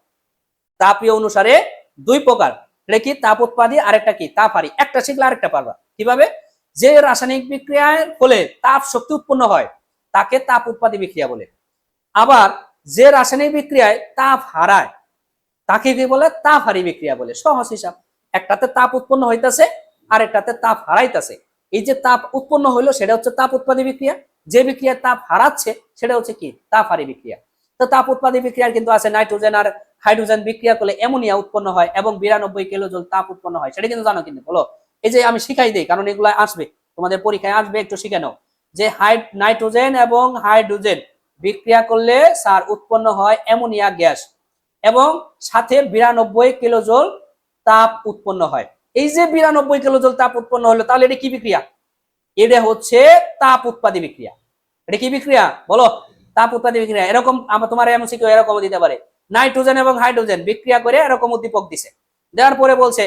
তাপীয় অনুসারে দুই প্রকার। এটা কি, তাপ উৎপাদী, আরেকটা কি তাপ হারি। একটা শিখলে আরেকটা পারবা কিভাবে, যে রাসায়নিক বিক্রিয়ার ফলে তাপ শক্তি উৎপন্ন হয় তাকে তাপ উৎপাদী বিক্রিয়া বলে, আবার যে রাসায়নিক বিক্রিয়ায় তাপ হারায় তাকে কি বলে, তাপ হারি বিক্রিয়া বলে। সহজ হিসাব, একটাতে তাপ উৎপন্ন হইতাছে আর একটাতে তাপ হারাইতেছে। এই যে তাপ উৎপন্ন হইলো সেটা হচ্ছে তাপ উৎপাদী বিক্রিয়া, যে বিক্রিয়ার তাপ হারাচ্ছে সেটা হচ্ছে কি তাপ হারি বিক্রিয়া। তো তাপ উৎপাদী বিক্রিয়ার কিন্তু আছে নাইট্রোজেন আর হাইড্রোজেন বিক্রিয়া করলে অ্যামোনিয়া উৎপন্ন হয় এবং 92 কিলোজুল তাপ উৎপন্ন হয়, সেটা কিন্তু জানো কিন্তু বলো। এই যে আমি শিখাই দিই কারণ এগুলো আসবে তোমাদের পরীক্ষায় আসবে, একটু শিখে নাও যে নাইট্রোজেন এবং হাইড্রোজেন বিক্রিয়া করলে স্যার উৎপন্ন হয় অ্যামোনিয়া গ্যাস এবং সাথে 92 কিলোজুল তাপ উৎপন্ন হয়। এই যে 92 কিলোজুল তাপ উৎপন্ন হলো তাহলে এটা কি বিক্রিয়া? এটা হচ্ছে তাপ উৎপাদী বিক্রিয়া। এটা কি বিক্রিয়া বলো? তাপ উৎপাদী বিক্রিয়া। এরকম তোমার এমসিকিউ এরকম দিতে পারে, নাইট্রোজেন এবং হাইড্রোজেন বিক্রিয়া করে এরকম উদ্দীপক দিছে, দেওয়ার পরে বলছে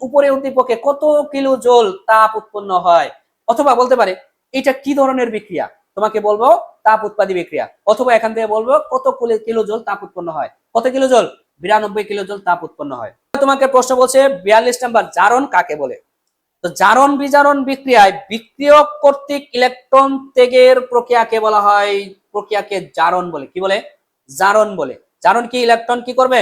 উপরে উদ্দীপকে কত কিলো জোল তাপ উৎপন্ন হয়, অথবা বলতে পারে এটা কি ধরনের বিক্রিয়া, তোমাকে বলবো তাপ উৎপাদী বিক্রিয়া, অথবা এখান থেকে বলবো কত কিলো জোল তাপ উৎপন্ন হয়, কত কিলো জোল 92 কিলো জোল তাপ উৎপন্ন হয়। তোমাকে প্রশ্ন বলছে 42 নাম্বার, জারণ কাকে বলে? তো জারণ বিজারণ বিক্রিয়ায় বিক্রিয়ক কর্তৃক ইলেকট্রন ত্যাগের প্রক্রিয়াকে বলা হয়, প্রক্রিয়াকে জারণ বলে। কি বলে? জারণ বলে। জারণ কি ইলেকট্রন কি করবে?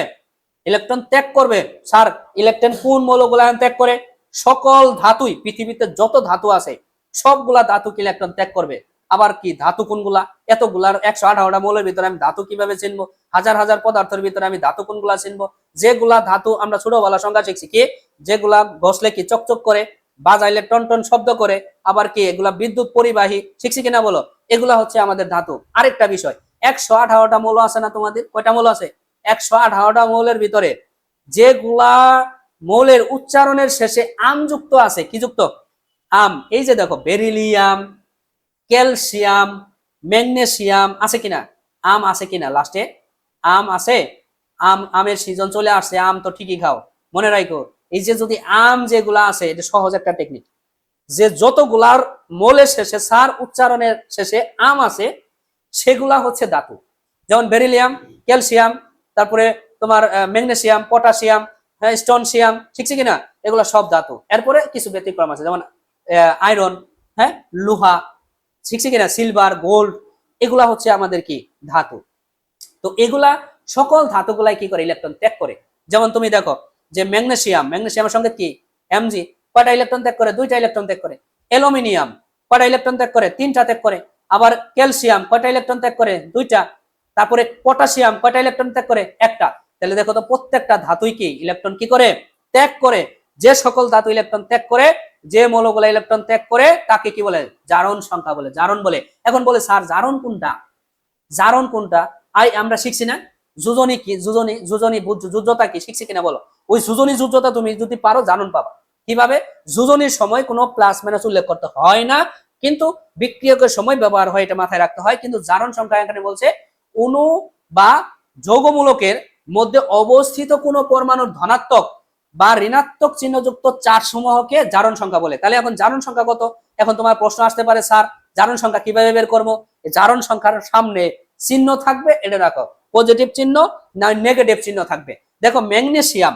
ইলেকট্রন ত্যাগ করবে। স্যার ইলেকট্রন কোন মৌলগুলা ত্যাগ করে? সকল ধাতুই, পৃথিবীতে যত ধাতু আছে সবগুলা ধাতু কি ইলেকট্রন ত্যাগ করবে। আবার কি ধাতু কোনগুলা? এতগুলার 118টা মৌলের ভিতরে আমি ধাতু কিভাবে চিনবো? হাজার হাজার পদার্থের ভিতরে আমি ধাতু কোনগুলা চিনবো? যেগুলা ধাতু আমরা ছোটবেলা সংখ্যা শিখছি কি, যেগুলা ঘষলে কি চকচক করে, বাজাইলে টন টন শব্দ করে, আবার কি এগুলা বিদ্যুৎ পরিবাহী, শিখছি কিনা বলো? এগুলা হচ্ছে আমাদের ধাতু। আরেকটা বিষয়, 118টা মৌল আছে না তোমাদের? কয়টা মৌল আছে? 118টা মৌলের ভিতরে যেগুলা মৌলের উচ্চারণের শেষে আম যুক্ত আছে, কি যুক্ত? আম। এই যে দেখো বেরিলিয়াম, ক্যালসিয়াম, ম্যাগনেসিয়াম আছে কিনা? আম আছে কিনা? লাস্টে আম আছে। আমের সিজন চলে আসছে, আম তো ঠিকই খাও, মনে রাখো। এই যে যদি আম যেগুলা আছে, এটা সহজ একটা টেকনিক, যে যতগুলার মৌলের শেষে সার উচ্চারণের শেষে আম আছে সেগুলা হচ্ছে ধাতু। যেমন বেরিলিয়াম, ক্যালসিয়াম, তারপরে তোমার ম্যাগনেসিয়াম, পটাশিয়াম, স্টনসিয়াম, শিখছি কিনা? এগুলা সব ধাতু। এরপরে কিছু ব্যতিক্রম আছে, যেমন আয়রন, হ্যাঁ, লোহা, শিখছি কিনা? সিলভার, গোল্ড, এগুলা হচ্ছে আমাদের কি ধাতু। তো এগুলা সকল ধাতুগুলাই কি করে? ইলেকট্রন ত্যাগ করে। যেমন তুমি দেখো যে ম্যাগনেসিয়ামের সঙ্গে কি এমজি, কয়টা ইলেকট্রন ত্যাগ করে? 2টা ইলেকট্রন ত্যাগ করে। অ্যালুমিনিয়াম কয়টা ইলেকট্রন ত্যাগ করে? 3টা ত্যাগ করে। আবার ক্যালসিয়াম কয়টা ইলেকট্রন ত্যাগ করে? 2টা। তারপরে পটাশিয়াম কয়টা ইলেকট্রন ত্যাগ করে? 1টা। তাহলে দেখো তো প্রত্যেকটা ধাতুই কি ইলেকট্রন কি করে? ত্যাগ করে। যে সকল ধাতু ইলেকট্রন ত্যাগ করে, যে মৌলগুলো ইলেকট্রন ত্যাগ করে তাকে কি বলে? জারণ সংখ্যা বলে, জারণ বলে। এখন বলে স্যার জারণ কোনটা? জারণ কোনটা? আমরা শিখছি না যোজনী কি? যোজনী যুদ্ধতা কি? শিখছি কিনা বলো? ওই যোজনী যুদ্ধতা তুমি যদি পারো জারণ পাবা। কিভাবে? যোজনীর সময় কোনো প্লাস মাইনাস উল্লেখ করতে হয় না, কিন্তু বিক্রিয়কের সময় ব্যবহার হয়, এটা মাথায় রাখতে হয়। কিন্তু জারণ সংখ্যা এখানে বলছে অণু বা যৌগমূলকের মধ্যে অবস্থিত কোনো পরমাণুর ধনাত্মক বা ঋণাত্মক চিহ্নযুক্ত চার সমূহকে জারণ সংখ্যা বলে। তাহলে এখন জারণ সংখ্যা কত? এখন তোমার প্রশ্ন আসতে পারে, স্যার জারণ সংখ্যা কিভাবে বের করবো? জারণ সংখ্যার সামনে চিহ্ন থাকবে, এটা রাখো, পজিটিভ চিহ্ন না নেগেটিভ চিহ্ন থাকবে। দেখো ম্যাগনেসিয়াম,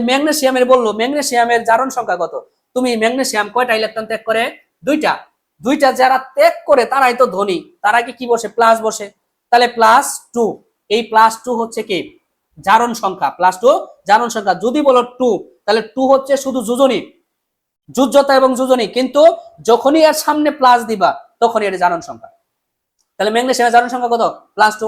ম্যাগনেসিয়ামের বললো ম্যাগনেসিয়ামের জারণ সংখ্যা কত? তুমি ম্যাগনেসিয়াম কয়টা ইলেকট্রন ত্যাগ করে? 2টা। 2টা যারা ত্যাগ করে তারাই তো ধনী, তারা কি বসে? প্লাস বসে। তাহলে +2, এই +2 হচ্ছে কি জারণ সংখ্যা, +2 জারণ সংখ্যা। যদি বলো 2, তাহলে 2 হচ্ছে শুধু যোজনী, যুজ্যতা এবং যোজনী, কিন্তু যখনই এর সামনে প্লাস দিবা তখনই এটা জারণ সংখ্যা। তাহলে ম্যাগনেসিয়ামের জারণ সংখ্যা কত? +2।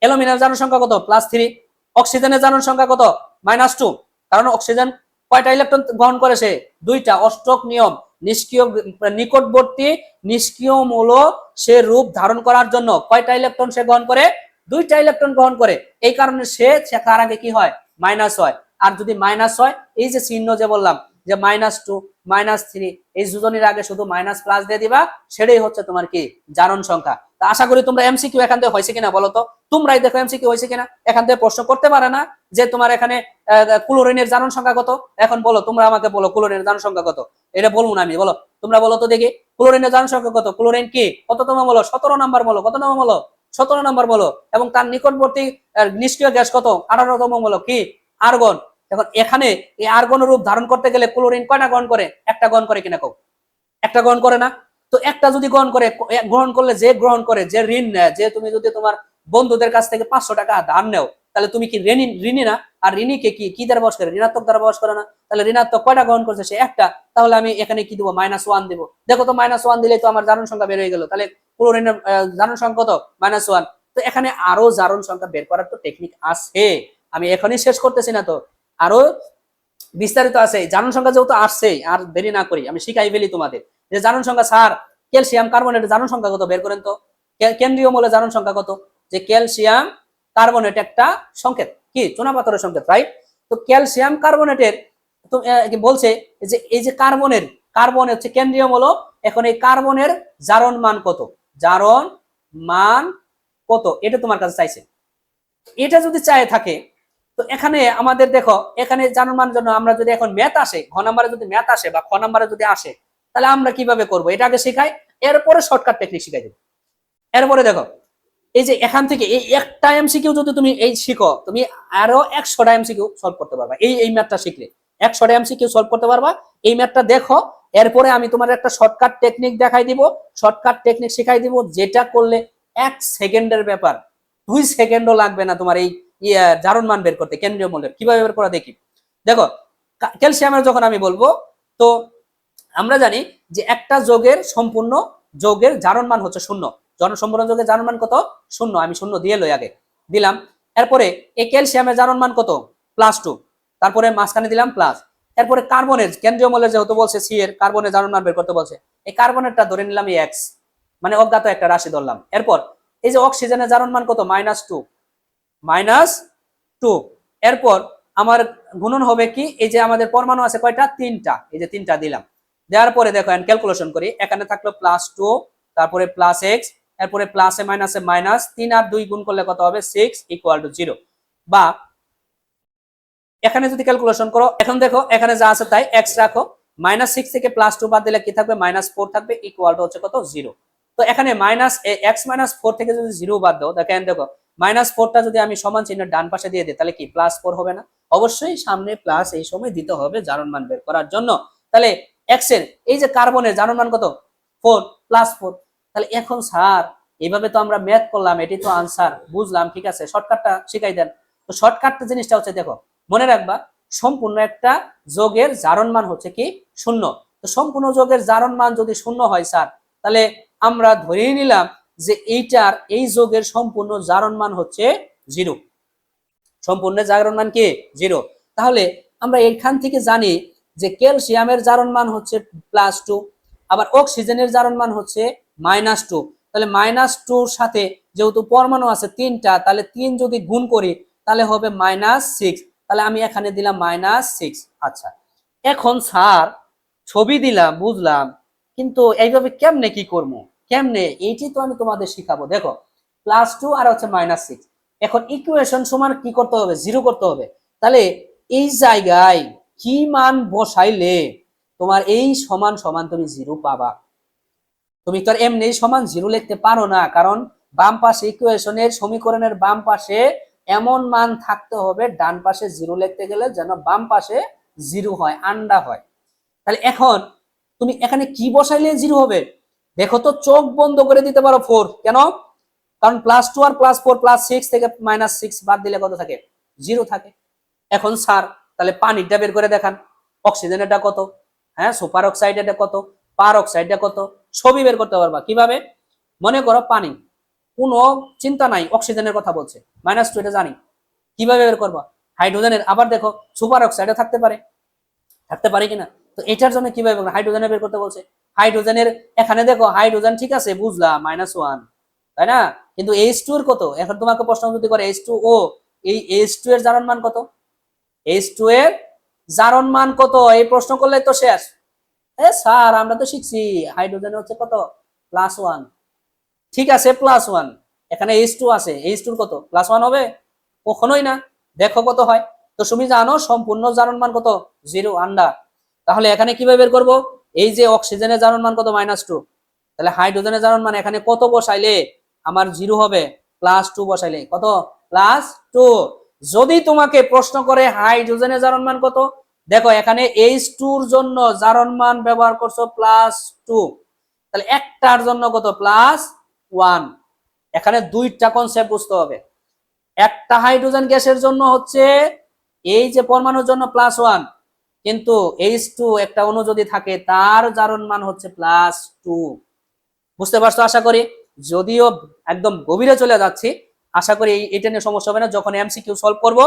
অ্যালুমিনিয়ামের জারণ সংখ্যা কত? +3। অক্সিজেনের জারণ সংখ্যা কত? -2। কারণ অক্সিজেন কয়টা ইলেকট্রন গ্রহণ করে? সে 2টা। অষ্টক নিয়ম, নিষ্ক্রিয় নিকটবর্তী নিষ্ক্রিয় মৌল সে রূপ ধারণ করার জন্য কয়টা ইলেকট্রন সে গ্রহণ করে? 2টা ইলেকট্রন গ্রহণ করে। এই কারণে সে তার আগে কি হয়? মাইনাস হয়। আর যদি মাইনাস হয়, এই যে চিহ্ন যে বললাম যে -2, -3, এই যোজনীর আগে শুধু মাইনাস প্লাস দিয়ে দিবা, সেটাই হচ্ছে তোমার কি জারণ সংখ্যা। তা আশা করি তোমরা এমসিকিউ এখান থেকে হয়েছে কিনা বলো তো? তোমরাই দেখো এমসিকিউ হয়েছে কিনা। এখান থেকে প্রশ্ন করতে পারে না যে তোমার এখানে ক্লোরিনের জারণ সংখ্যা কত? এখন বলো, তোমরা আমাকে বলো ক্লোরিনের জারণ সংখ্যা কত? এটা বলবো না আমি, বলো তোমরা বলো তো দেখি ক্লোরিনের জারণ সংখ্যা কত? ক্লোরিন কি কততম বলো? 17 নম্বর বলো। কত নম্বর বলো? 17 নম্বর বলো। এবং তার নিকটবর্তী নিষ্ক্রিয় গ্যাস কত? 18তম বলো। কি? আর্গন। এখন এখানে এই আর্গন রূপ ধারণ করতে গেলে ক্লোরিন কয়টা গ্রহণ করে? একটা গ্রহণ করে কিনা কও? একটা গ্রহণ করে না? তো একটা যদি গ্রহণ করে, গ্রহণ করলে যে গ্রহণ করে, যে ঋণ নেয়, যে তুমি যদি তোমার বন্ধুদের কাছ থেকে 500 টাকা ধার নেও, তাহলে তুমি কি ঋণী না? আর ঋণীকে কি দ্বারা বস করে? ঋণাত্মক দ্বারা বস করে না? তাহলে ঋণাত্মক কয়টা গ্রহণ করছে? সে একটা। তাহলে আমি এখানে কি দিব? -1 দিব। দেখো তো -1 দিলে তো আমার জারণ সংখ্যা বের হয়ে গেল। তাহলে পুরো ঋণের জারণ সংখ্যা কত? -1। তো এখানে আরো জারণ সংখ্যা বের করার তো টেকনিক আছে, আমি এখনই শেষ করতেছি না, তো আরো বিস্তারিত আছে। জারণ সংখ্যা যেহেতু আসছে, আর দেরি না করি আমি শিখাই ফেলি তোমাদের যে জারণ সংখ্যা। স্যার ক্যালসিয়াম কার্বনেটের জারণ সংখ্যা কত বের করেন তো। কেন্দ্রীয় মৌলের জারণ সংখ্যা কত? যে ক্যালসিয়াম কার্বনেট একটা সংকেত, কি চুনাপাথরের সংকেত, রাইট? তো ক্যালসিয়াম কার্বনেটের তো বলছে যে এই যে কার্বন হচ্ছে কেন্দ্রীয় মৌল। এখন এই কার্বনের জারণ মান কত? জারণ মান কত এটা তোমার কাছে চাইছে। এটা যদি চায় থাকে, তো এখানে আমাদের দেখো, এখানে জারণ মানের জন্য আমরা যদি এখন ম্যাথ আসে, ঘ নাম্বারে যদি ম্যাথ আসে বা খ নাম্বারে যদি আসে, তাহলে আমরা কিভাবে করব এটা আগে শেখাই, এরপরে শর্টকাট টেকনিক শিখাই দেব। এরপরে দেখো, এই যে এখান থেকে এই একটা এমসিকিউ যদি তুমি এই শিখো, তুমি আরো 100টা এমসিকিউ সলভ করতে পারবা। এই ম্যাথটা শিখলে 100টা এমসিকিউ সলভ করতে পারবা। এই ম্যাথটা দেখো, এরপরে আমি তোমার একটা শর্টকাট টেকনিক দেখাই দিব, শর্টকাট টেকনিক শেখাই দিব, যেটা করলে 1 সেকেন্ডের ব্যাপার, 2 সেকেন্ডও লাগবে না তোমার এই জারণ মান বের করতে কেন্দ্রীয় মৌলের। কিভাবে বের করা দেখি। দেখো, ক্যালসিয়ামের যখন আমি বলবো, তো আমরা জানি যে একটা সম্পূর্ণ যৌগের জারণ মান হচ্ছে 0। সম্পূর্ণ যৌগের জারণ মান কত? 0। আমি 0 দিয়ে লই, আগে দিলাম। এরপরে এই ক্যালসিয়ামের জারণ মান কত? +2। তারপরে মাঝখানে দিলাম প্লাস। এরপরে কার্বনের কেন্দ্রীয় মৌলের যেহেতু বলছে সি এর, কার্বনের জারণ মান বের করতে বলছে, এই কার্বনেরটা ধরে নিলাম x, মানে অজ্ঞাত একটা রাশি ধরলাম। এরপর এই যে অক্সিজেনের জারণ মান কত? -2। এরপর আমার গুণন হবে কি, এই যে আমাদের পরমাণু আছে কয়টা? 3টা। এই যে 3টা দিলাম। দেওয়ার পরে দেখো ক্যালকুলেশন করি, এখানে থাকলো +2, তারপরে +x, এরপরে প্লাসে মাইনাসে মাইনাস, 3 আর 2 গুণ করলে কত হবে? 6 = 0। বা এখানে যদি ক্যালকুলেশন করো, এখন দেখো এখানে যা আছে তাই, x রাখো, -6 থেকে +2 বাদ দিলে কি থাকবে? -4 থাকবে, ইকুয়াল টু হচ্ছে কত? 0। তো এখানে -4 থেকে যদি 0 বাদ দাও, দেখেন দেখো -4টা যদি আমি সমান চিহ্নের ডান পাশে দিয়ে দিই, তাহলে কি +4 হবে না? অবশ্যই সামনে প্লাস এই সময় দিতে হবে জারণ মান বের করার জন্য। তাহলে x এর এই যে কার্বনের জারণ মান কত? 4 +4। তাহলে এখন স্যার এইভাবে তো আমরা ম্যাথ করলাম, এটি তো আনসার, বুঝলাম, ঠিক আছে, শর্টকাটটা শিখাই দেন। তো শর্টকাটটা জিনিসটা হচ্ছে, দেখো মনে রাখবা, সম্পূর্ণ একটা যোগের জারণ মান হচ্ছে কি? 0। তো সম্পূর্ণ যোগের জারণ মান যদি 0 হয় স্যার, তাহলে আমরা ধরেই নিলাম যে এই যোগের সম্পূর্ণ জারণ মান হচ্ছে 0। সম্পূর্ণ জারণ মান কি? 0। তাহলে আমরা এখান থেকে জানি যে ক্যালসিয়ামের জারণ মান হচ্ছে +2, আবার অক্সিজেনের জারণ মান হচ্ছে -2। তাহলে -2-র সাথে যেহেতু পরমাণু আছে 3টা, তাহলে 3 যদি গুণ করি তাহলে হবে -6। তাহলে আমি এখানে দিলাম -6। আচ্ছা, এখন স্যার ছবি দিলাম, বুঝলাম, কিন্তু এইভাবে কেমনে কি করবো, কেমনে, এইটি তো আমি তোমাদের শিখাবো। দেখো +2 আর হচ্ছে -6, এখন ইকুয়েশন সমান কি করতে হবে? 0 করতে হবে। তাহলে এই জায়গায় কি মান বসাইলে তোমার এই সমান সমান তুমি 0 পাবা? তুমি তো আর এমনি সমান 0 লিখতে পারো না, কারণ বাম পাশে ইকুয়েশনের সমীকরণের বাম পাশে এমন মান থাকতে হবে, ডান পাশে 0 লিখতে গেলে যেন বাম পাশে 0 হয়, আন্ডা হয়। তাহলে এখন তুমি এখানে কি বসাইলে 0 হবে? দেখো তো, চোখ বন্ধ করে দিতে পারো 4। কেন? কারণ +2 আর +4 +6 থেকে -6 বাদ দিলে কত থাকে? 0 থাকে। এখন স্যার তাহলে পানিটা বের করে দেখান, অক্সিজেনটা কত, হ্যাঁ, সুপার অক্সাইডটা কত, পার অক্সাইডটা কত, সবই বের করতে পারবা। কিভাবে? মনে করো পানি, কোনো চিন্তা নাই, অক্সিজেনের কথা বলছে, -2 এটা জানি, কিভাবে বের করবা? হাইড্রোজেনের আবার দেখো সুপার অক্সাইডও থাকতে পারে কিনা, তো এটার জন্য কিভাবে হাইড্রোজেনের বের করতে বলছে। হাইড্রোজেনের এখানে দেখো হাইড্রোজেন ঠিক আছে, বুঝলাম -1, তাই না? কিন্তু H2 এর কত? এখন তোমাকে প্রশ্ন যদি করে H2O, এই H2 এর জারণ মান কত? H2 এর জারণ মান কত? এই প্রশ্ন করলে তো শেষ। স্যার আমরা তো শিখছি হাইড্রোজেন হচ্ছে কত? +1। ঠিক আছে, +1, এখানে H2 আছে, H2 কত? +1 হবে? কখনোই না। দেখো কত হয়। তো তুমি জানো সম্পূর্ণ জারণ মান কত? 0, আন্ডা। তাহলে এখানে কিভাবে বের করব? এই যে অক্সিজেনের জারণ মান কত? -2। তাহলে হাইড্রোজেনের জারণ মান এখানে কত বসাইলে আমার 0 হবে? +2 বসাইলে কত? +2। যদি তোমাকে প্রশ্ন করে হাইড্রোজেনের জারণ মান কত, দেখো এখানে H2 এর জন্য জারণ মান ব্যবহার করছো +2, তাহলে একটার জন্য কত? +1। এখানে দুইটা কনসেপ্ট বুঝতে হবে। একটা হাইড্রোজেন গ্যাসের জন্য হচ্ছে এই যে পরমাণুর জন্য +1, কিন্তু H2 একটা অণু যদি থাকে তার জারণ মান হচ্ছে +2। বুঝতে পারছো আশা করি? যদিও একদম গভীরে চলে যাচ্ছি, আশা করি এটা নিয়ে সমস্যা হবে না যখন এমসিকিউ সলভ করব।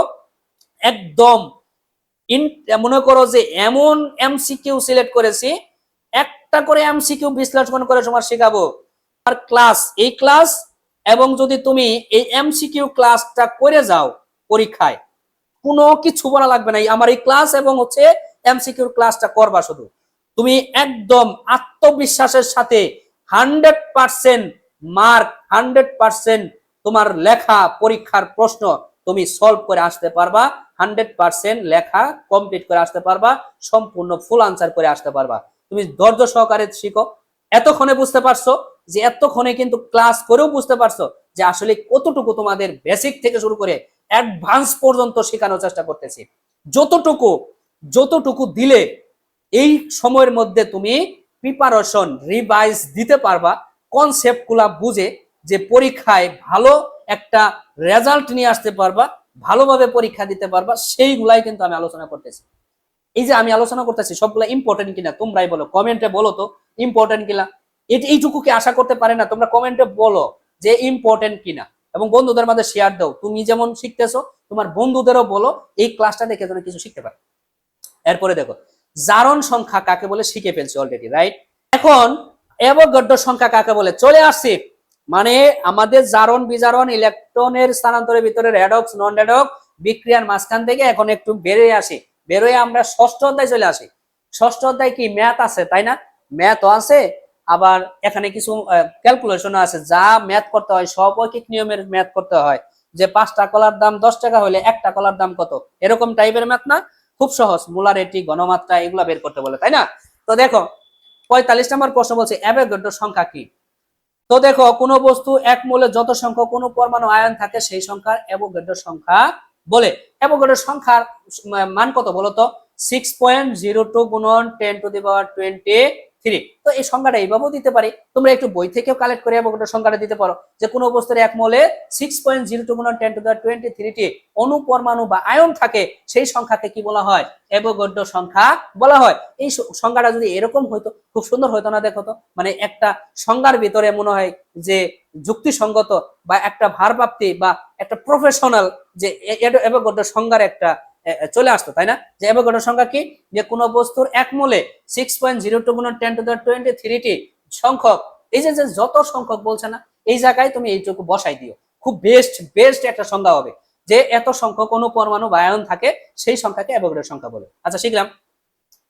একদম মনে করো যে এমন এমসিকিউ সিলেক্ট করেছি, একটা করে এমসিকিউ বিশ্লেষণ করে তোমার শেখাবো। আর ক্লাস, এই ক্লাস এবং যদি তুমি এই এমসিকিউ ক্লাসটা করে যাও পরীক্ষায়, কোনো কিছু বলা লাগবে না, আমার এই ক্লাস এবং হচ্ছে এমসিকিউর ক্লাসটা করবা শুধু। তুমি একদম আত্মবিশ্বাসের সাথে 100% মার্ক, 100% তোমার লেখা পরীক্ষার প্রশ্ন তুমি সলভ করে আসতে পারবা, 100% লেখা কমপ্লিট করে আসতে পারবা, সম্পূর্ণ ফুল আনসার করে আসতে পারবা। তুমি ধৈর্য সহকারে শিখো। এতক্ষণে বুঝতে পারছো যে এতক্ষণে কিন্তু ক্লাস করেও বুঝতে পারছো যে আসলে কতটুকু তোমাদের বেসিক থেকে শুরু করে অ্যাডভান্স পর্যন্ত শেখানোর চেষ্টা করতেছি। যতটুকু যতটুকু দিলে এই সময়ের মধ্যে তুমি প্রিপারেশন রিভাইজ দিতে পারবা, কনসেপ্টগুলা বুঝে যে পরীক্ষায় ভালো একটা রেজাল্ট নিয়ে আসতে পারবা, ভালোভাবে পরীক্ষা দিতে পারবা, সেইগুলাই কিন্তু আমি আলোচনা করতেছি। এই যে আমি আলোচনা করতেছি সবগুলা ইম্পর্টেন্ট কিনা তোমরাই বলো, কমেন্টে বলো তো ইম্পর্টেন্ট কিনা। এইটুকু কি আশা করতে পারে না? তোমরা কমেন্টে বলো যে ইম্পর্টেন্ট কিনা, এবং বন্ধুদের মাঝে শেয়ার দাও। তুমি যেমন শিখতেছো তোমার বন্ধুদেরও বলো এই ক্লাসটা দেখে যেন কিছু শিখতে পারে। এরপরে দেখো জারণ সংখ্যা কাকে বলে শিখে ফেলছি অলরেডি, রাইট? এখন অ্যাভোগাড্রো সংখ্যা কাকে বলে চলে আসছে। মানে আমাদের জারণ বিজারণ ইলেকট্রনের স্থানান্তরের ভিতরে রেডক্স নন রেডক্স বিক্রিয়ার মাঝখান থেকে এখন একটু বেরোয় আসি, বেরোয় আমরা ষষ্ঠ অধ্যায় চলে আসি। ষষ্ঠ অধ্যায় কি ম্যাথ আছে, তাই না? ম্যাথও আছে, আবার এখানে কিছু ক্যালকুলেশন আছে, যা ম্যাথ করতে হয় স্বপৈকিক নিয়মের ম্যাথ করতে হয়, যে 5টা কলার দাম 10 টাকা হলে একটা কলার দাম কত, এরকম টাইপের ম্যাথ না? খুব সহজ, মোলারিটি ঘনমাত্রা এগুলা বের করতে বলে, তাই না? তো দেখো 45 নম্বর প্রশ্ন বলছে অ্যাভোগাড্রো সংখ্যা কি। তো দেখো কোন বস্তু এক মোলে যত সংখ্যক কোন পরমাণু আয়ন থাকে সেই সংখ্যার অ্যাভোগাড্রো সংখ্যা বলে। অ্যাভোগাড্রো সংখ্যার মান কত বলো তো? 6.02 গুণন 10⁻23। তো এই সংখ্যাটা এইভাবেও দিতে পারি, তোমরা একটু বই থেকেও কালেক্ট করে অ্যাভোগাড্রো সংখ্যাটা দিতে পারো, যে কোন বস্তুর এক মোলে 6.02 গুণন 10⁻23টি অণু পরমাণু বা আয়ন থাকে সেই সংখ্যাকে কি বলা হয়? অ্যাভোগাড্রো সংখ্যা বলা হয়। এই সংখ্যাটা যদি এরকম হইতো খুব সুন্দর হইতো না? দেখো তো, মানে একটা সংজ্ঞার ভিতরে মনে হয় যে যুক্তিসঙ্গত বা একটা ভারপ্রাপ্তি বা একটা প্রফেশনাল যে অ্যাভোগাড্রো সংজ্ঞার একটা চলে আসতো, তাই না? যে অ্যাভোগাড্রো সংখ্যা কি, যে কোন বস্তুর এক মোলে 6.02 গুণন 10⁻23টি সংখ্যক, এই যে যত সংখ্যক বলছে না, এই জায়গায় তুমি এইটুকু বসাই দিও, খুব বেস্ট একটা সংজ্ঞা হবে, যে এত সংখ্যক অণু পরমাণু বা আয়ন থাকে সেই সংখ্যাকে অ্যাভোগাড্রো সংখ্যা বলে। আচ্ছা শিখলাম।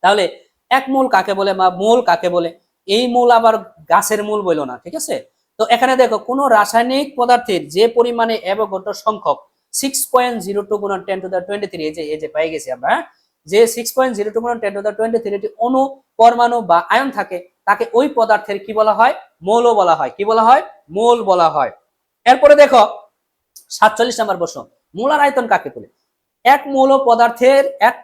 তাহলে এক মূল কাকে বলে বা মূল কাকে বলে? এই মূল আবার গাছের মূল বইল না, ঠিক আছে? তো এখানে দেখো কোন রাসায়নিক পদার্থের যে পরিমাণে অ্যাভোগাড্রো সংখ্যক 6.02 গুণন 10⁻23, এই যে পাই গেছি আমরা, যে 6.02 গুণন 10⁻23টি অণু পরমাণু বা আয়ন থাকে তাকে ওই পদার্থের কি বলা হয়? মৌল বলা হয়। কি বলা হয়? মৌল বলা হয়। এরপরে দেখো 47 নম্বর প্রশ্ন, মোলার আয়তন কাকে বলে? এক মৌল পদার্থের এক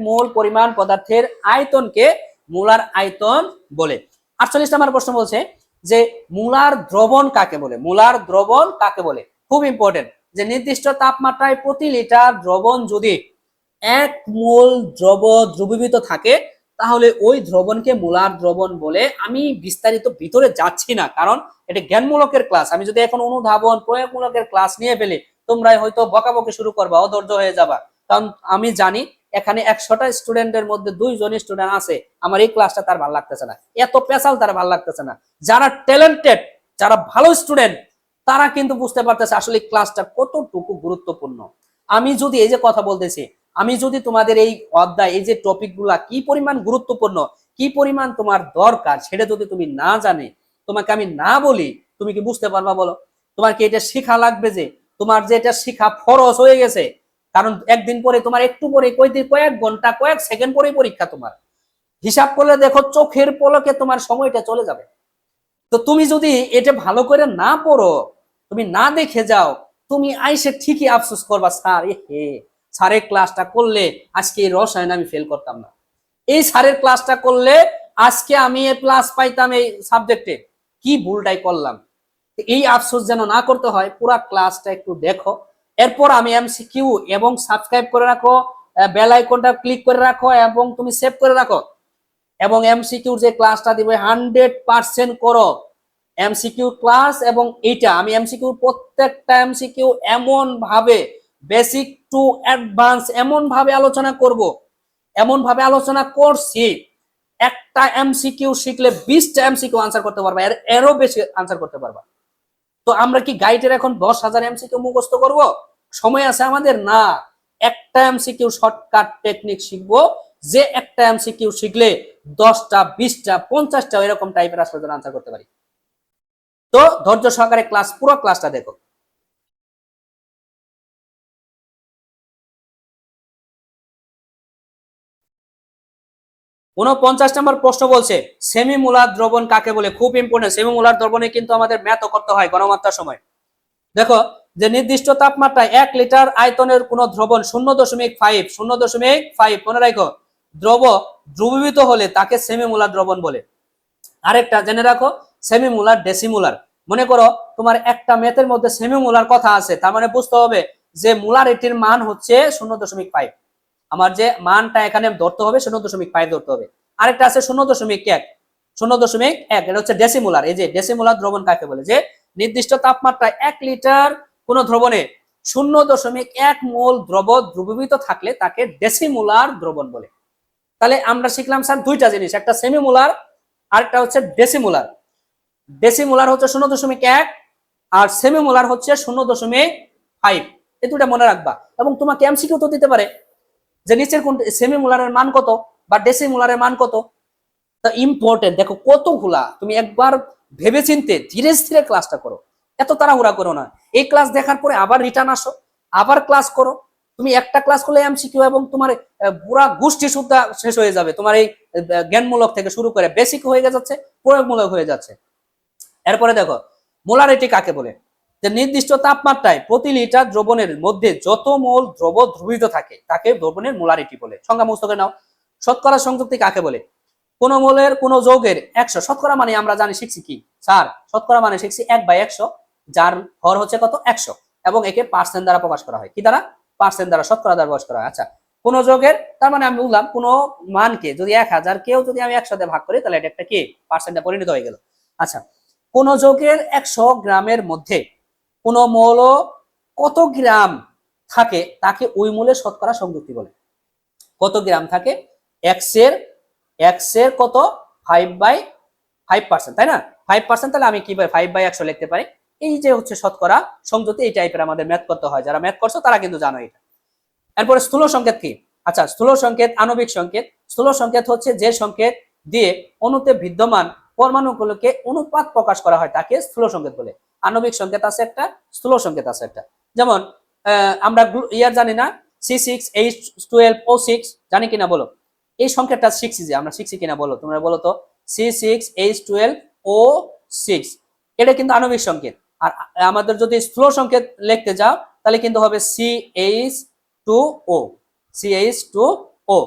মোল পরিমাণ পদার্থের আয়তনকে মোলার আয়তন বলে। 48 নম্বর প্রশ্ন বলছে যে মোলার দ্রবণ কাকে বলে? মোলার দ্রবণ কাকে বলে? খুব ইম্পর্টেন্ট, যে নির্দিষ্ট তাপমাত্রায় প্রতি লিটার দ্রবণ যদি 1 মোল দ্রবীভূত থাকে তাহলে ওই দ্রবণকে মোলার দ্রবণ বলে। আমি বিস্তারিত ভিতরে যাচ্ছি না, কারণ এটা জ্ঞানমূলকের ক্লাস। আমি যদি এখন অনুধাবন প্রয়োগমূলকের ক্লাস নিয়ে ফেলি তোমরাই হয়তো বকাবকি শুরু করবা, অধৈর্য হয়ে যাবা, কারণ আমি জানি এখানে 100টা স্টুডেন্টের মধ্যে 2 জন স্টুডেন্ট আছে আমার এই ক্লাসটা তার ভালো লাগতেছে না, এত পেশাল তার ভালো লাগতেছে না। যারা ট্যালেন্টেড, যারা ভালো স্টুডেন্ট, তারা কিন্তু বুঝতে পারতেছে আসলে ক্লাসটা কতটুকু গুরুত্বপূর্ণ। আমি যদি এই যে কথা বলতেছি, আমি যদি তোমাদের এই অধ্যায় এই যে টপিকগুলা কি পরিমাণ গুরুত্বপূর্ণ, কি পরিমাণ তোমার দরকার সেটা যদি তুমি না জানে, তোমাকে আমি না বলি, তুমি কি বুঝতে পারবা বলো? তোমার কি এটা শেখা লাগবে যে তোমার যে এটা শেখা ফরজ হয়ে গেছে? কারণ একদিন পরে তোমার একটু পরে কয়েক ঘন্টা কয়েক সেকেন্ড পরে পরীক্ষা, তোমার হিসাব করলে দেখো চোখের পলকে তোমার সময়টা চলে যাবে। তো তুমি যদি এটা ভালো করে না পড়ো, তুমি না দেখে যাও, তুমি আইসে ঠিকই আফসোস করবা, স্যার হে স্যারের ক্লাসটা করলে আজকে এই রসায়ন আমি ফেল করতাম না, এই স্যারের ক্লাসটা করলে আজকে আমি এ প্লাস পাইতাম এই সাবজেক্টে, কি ভুলটাই করলাম। এই আফসোস যেন না করতে হয়, পুরো ক্লাসটা একটু দেখো। এরপর আমি এমসিকিউ এবং সাবস্ক্রাইব করে রাখো, বেল আইকনটা ক্লিক করে রাখো এবং তুমি সেভ করে রাখো। এবং এমসিকিউর যে ক্লাসটা দিবে 100% করো এমসিকিউ ক্লাস। এবং এইটা আমি এমসিকিউ প্রত্যেকটা এমসিকিউ এমন ভাবে বেসিক টু অ্যাডভান্স এমন ভাবে আলোচনা করব, এমন ভাবে আলোচনা করছি, একটা এমসিকিউ শিখলে 20টা এমসিকিউ আনসার করতে পারবা, এরও বেশি আনসার করতে পারবা। তো আমরা কি গাইডের এখন 10,000 এমসিকিউ মুখস্থ করব? সময় আছে আমাদের? না, একটা এমসিকিউ শর্টকাট টেকনিক শিখবো, যে একটা এমসিকিউ শিখলে 10টা 20টা 50টা এরকম টাইপের আসলে আনসার করতে পারি। তো ধৈর্য সহকারে ক্লাস, পুরো ক্লাসটা দেখো। 49 নম্বর প্রশ্ন বলছে সেমি মোলার দ্রবণ কাকে বলে। খুব ইম্পর্টেন্ট, সেমি মোলার দ্রবণে কিন্তু আমাদের ম্যাথও করতে হয় গণমাত্রার সময়। দেখো যে নির্দিষ্ট তাপমাত্রায় 1 লিটার আয়তনের কোন দ্রবণ 0.5 মনে রাখো, দ্রবীভূত হলে তাকে সেমি মোলার দ্রবণ বলে। আরেকটা জেনে রাখো, সেমি মোলার ডেসিমোলার। মনে করো তোমার একটা ম্যাথের মধ্যে সেমি মোলার কথা আছে, তার মানে বুঝতে হবে যে মোলারিটির মান হচ্ছে 0.5। আমার যে মানটা এখানে ধরতে হবে 0.5 ধরতে হবে। আরেকটা আছে 0.1, 0.1, এটা হচ্ছে ডেসিমোলার। এই যে ডেসিমোলার দ্রবণ কাকে বলে, যে নির্দিষ্ট তাপমাত্রায় 1 লিটার কোন দ্রবণে 0.1 মোল দ্রবীভূত থাকলে তাকে ডেসিমোলার দ্রবণ বলে। তাহলে আমরা শিখলাম স্যার দুইটা জিনিস, একটা সেমিমোলার আরেকটা হচ্ছে ডেসিমোলার। ডেসিমোলার হচ্ছে 0.1 আর সেমিমোলার হচ্ছে 0.5। এই দুটা মনে রাখবা। এবং তোমাকে এমসিকিউ তো দিতে পারে যে নিচের কোন সেমিমোলারের মান কত বা ডেসিমোলারের মান কত। তা ইম্পর্টেন্ট, দেখো কতগুলা, তুমি একবার ভেবে চিনতে ধীরে ধীরে ক্লাসটা করো, এত তাড়াহুড়া করো না। এই ক্লাস দেখার পরে আবার রিটার্ন আসো, আবার ক্লাস করো। তুমি একটা ক্লাস করলে এমসিকিউ এবং তোমার পুরা গোষ্ঠী সুদ্ধা শেষ হয়ে যাবে। তোমার এই জ্ঞানমূলক থেকে শুরু করে বেসিক হয়ে যাচ্ছে, প্রয়োগমূলক হয়ে যাচ্ছে। এরপরে দেখো মোলারিটি কাকে বলে, যে নির্দিষ্ট তাপমাত্রায় প্রতি লিটার দ্রবণের মধ্যে যত মোল দ্রবীভূত থাকে তাকে দ্রবণের মোলারিটি বলে। সংজ্ঞা মুখস্থ করে নাও। শতকরা সংযুক্তি কাকে বলে, কোন মোলের কোন যৌগের 100, শতকরা মানে আমরা জানি শিখছি কি স্যার, শতকরা মানে শিখছি 1/100, যার ভর হচ্ছে কত 100, এবং একে পার্সেন্ট দ্বারা প্রকাশ করা হয়। কি দ্বারা? পার্সেন্ট দ্বারা, শতকরা দ্বারা প্রকাশ করা হয়। আচ্ছা, কোন যৌগের, তার মানে আমি বললাম কোন মানকে যদি 1000 কেউ যদি আমি 100 দিয়ে ভাগ করি তাহলে এটা একটা কি পার্সেন্টে পরিণত হয়ে গেল। আচ্ছা, কোন যৌগের 100 গ্রামের মধ্যে কোন মৌল কত গ্রাম থাকে তাকে ওই মৌলের শতকরা সংযুক্তি বলে। কত গ্রাম থাকে, এক্স এর কত 5/5%, তাই না? 5%, তাহলে আমি কি 5/100 লিখতে পারি। এই যে হচ্ছে শতকরা সংযুক্তি, এই টাইপের আমাদের ম্যাথ করতে হয়, যারা ম্যাথ করছো তারা কিন্তু জানো এটা। এরপরে স্থূল সংকেত কি? আচ্ছা, স্থূল সংকেত, আণবিক সংকেত। স্থূল সংকেত হচ্ছে যে সংকেত দিয়ে অণুতে বিদ্যমান পরমাণুগুলোকে অনুপাত প্রকাশ করা হয় তাকে স্থূল সংকেত বলে। আণবিক সংকেত আছে একটা, স্থূল সংকেত আছে একটা। যেমন আমরা ইয়ার জানি না, C6H12O6 জানি কিনা বলো? এই সংকেতটা শিখছি, যে আমরা শিখছি কিনা বলো, তোমরা বলো তো। C6H12O6 এটা কিন্তু আণবিক সংকেত। আর আমাদের যদি স্থূল সংকেত লিখতে যাও তাহলে কিন্তু হবে CH2O, CH2O।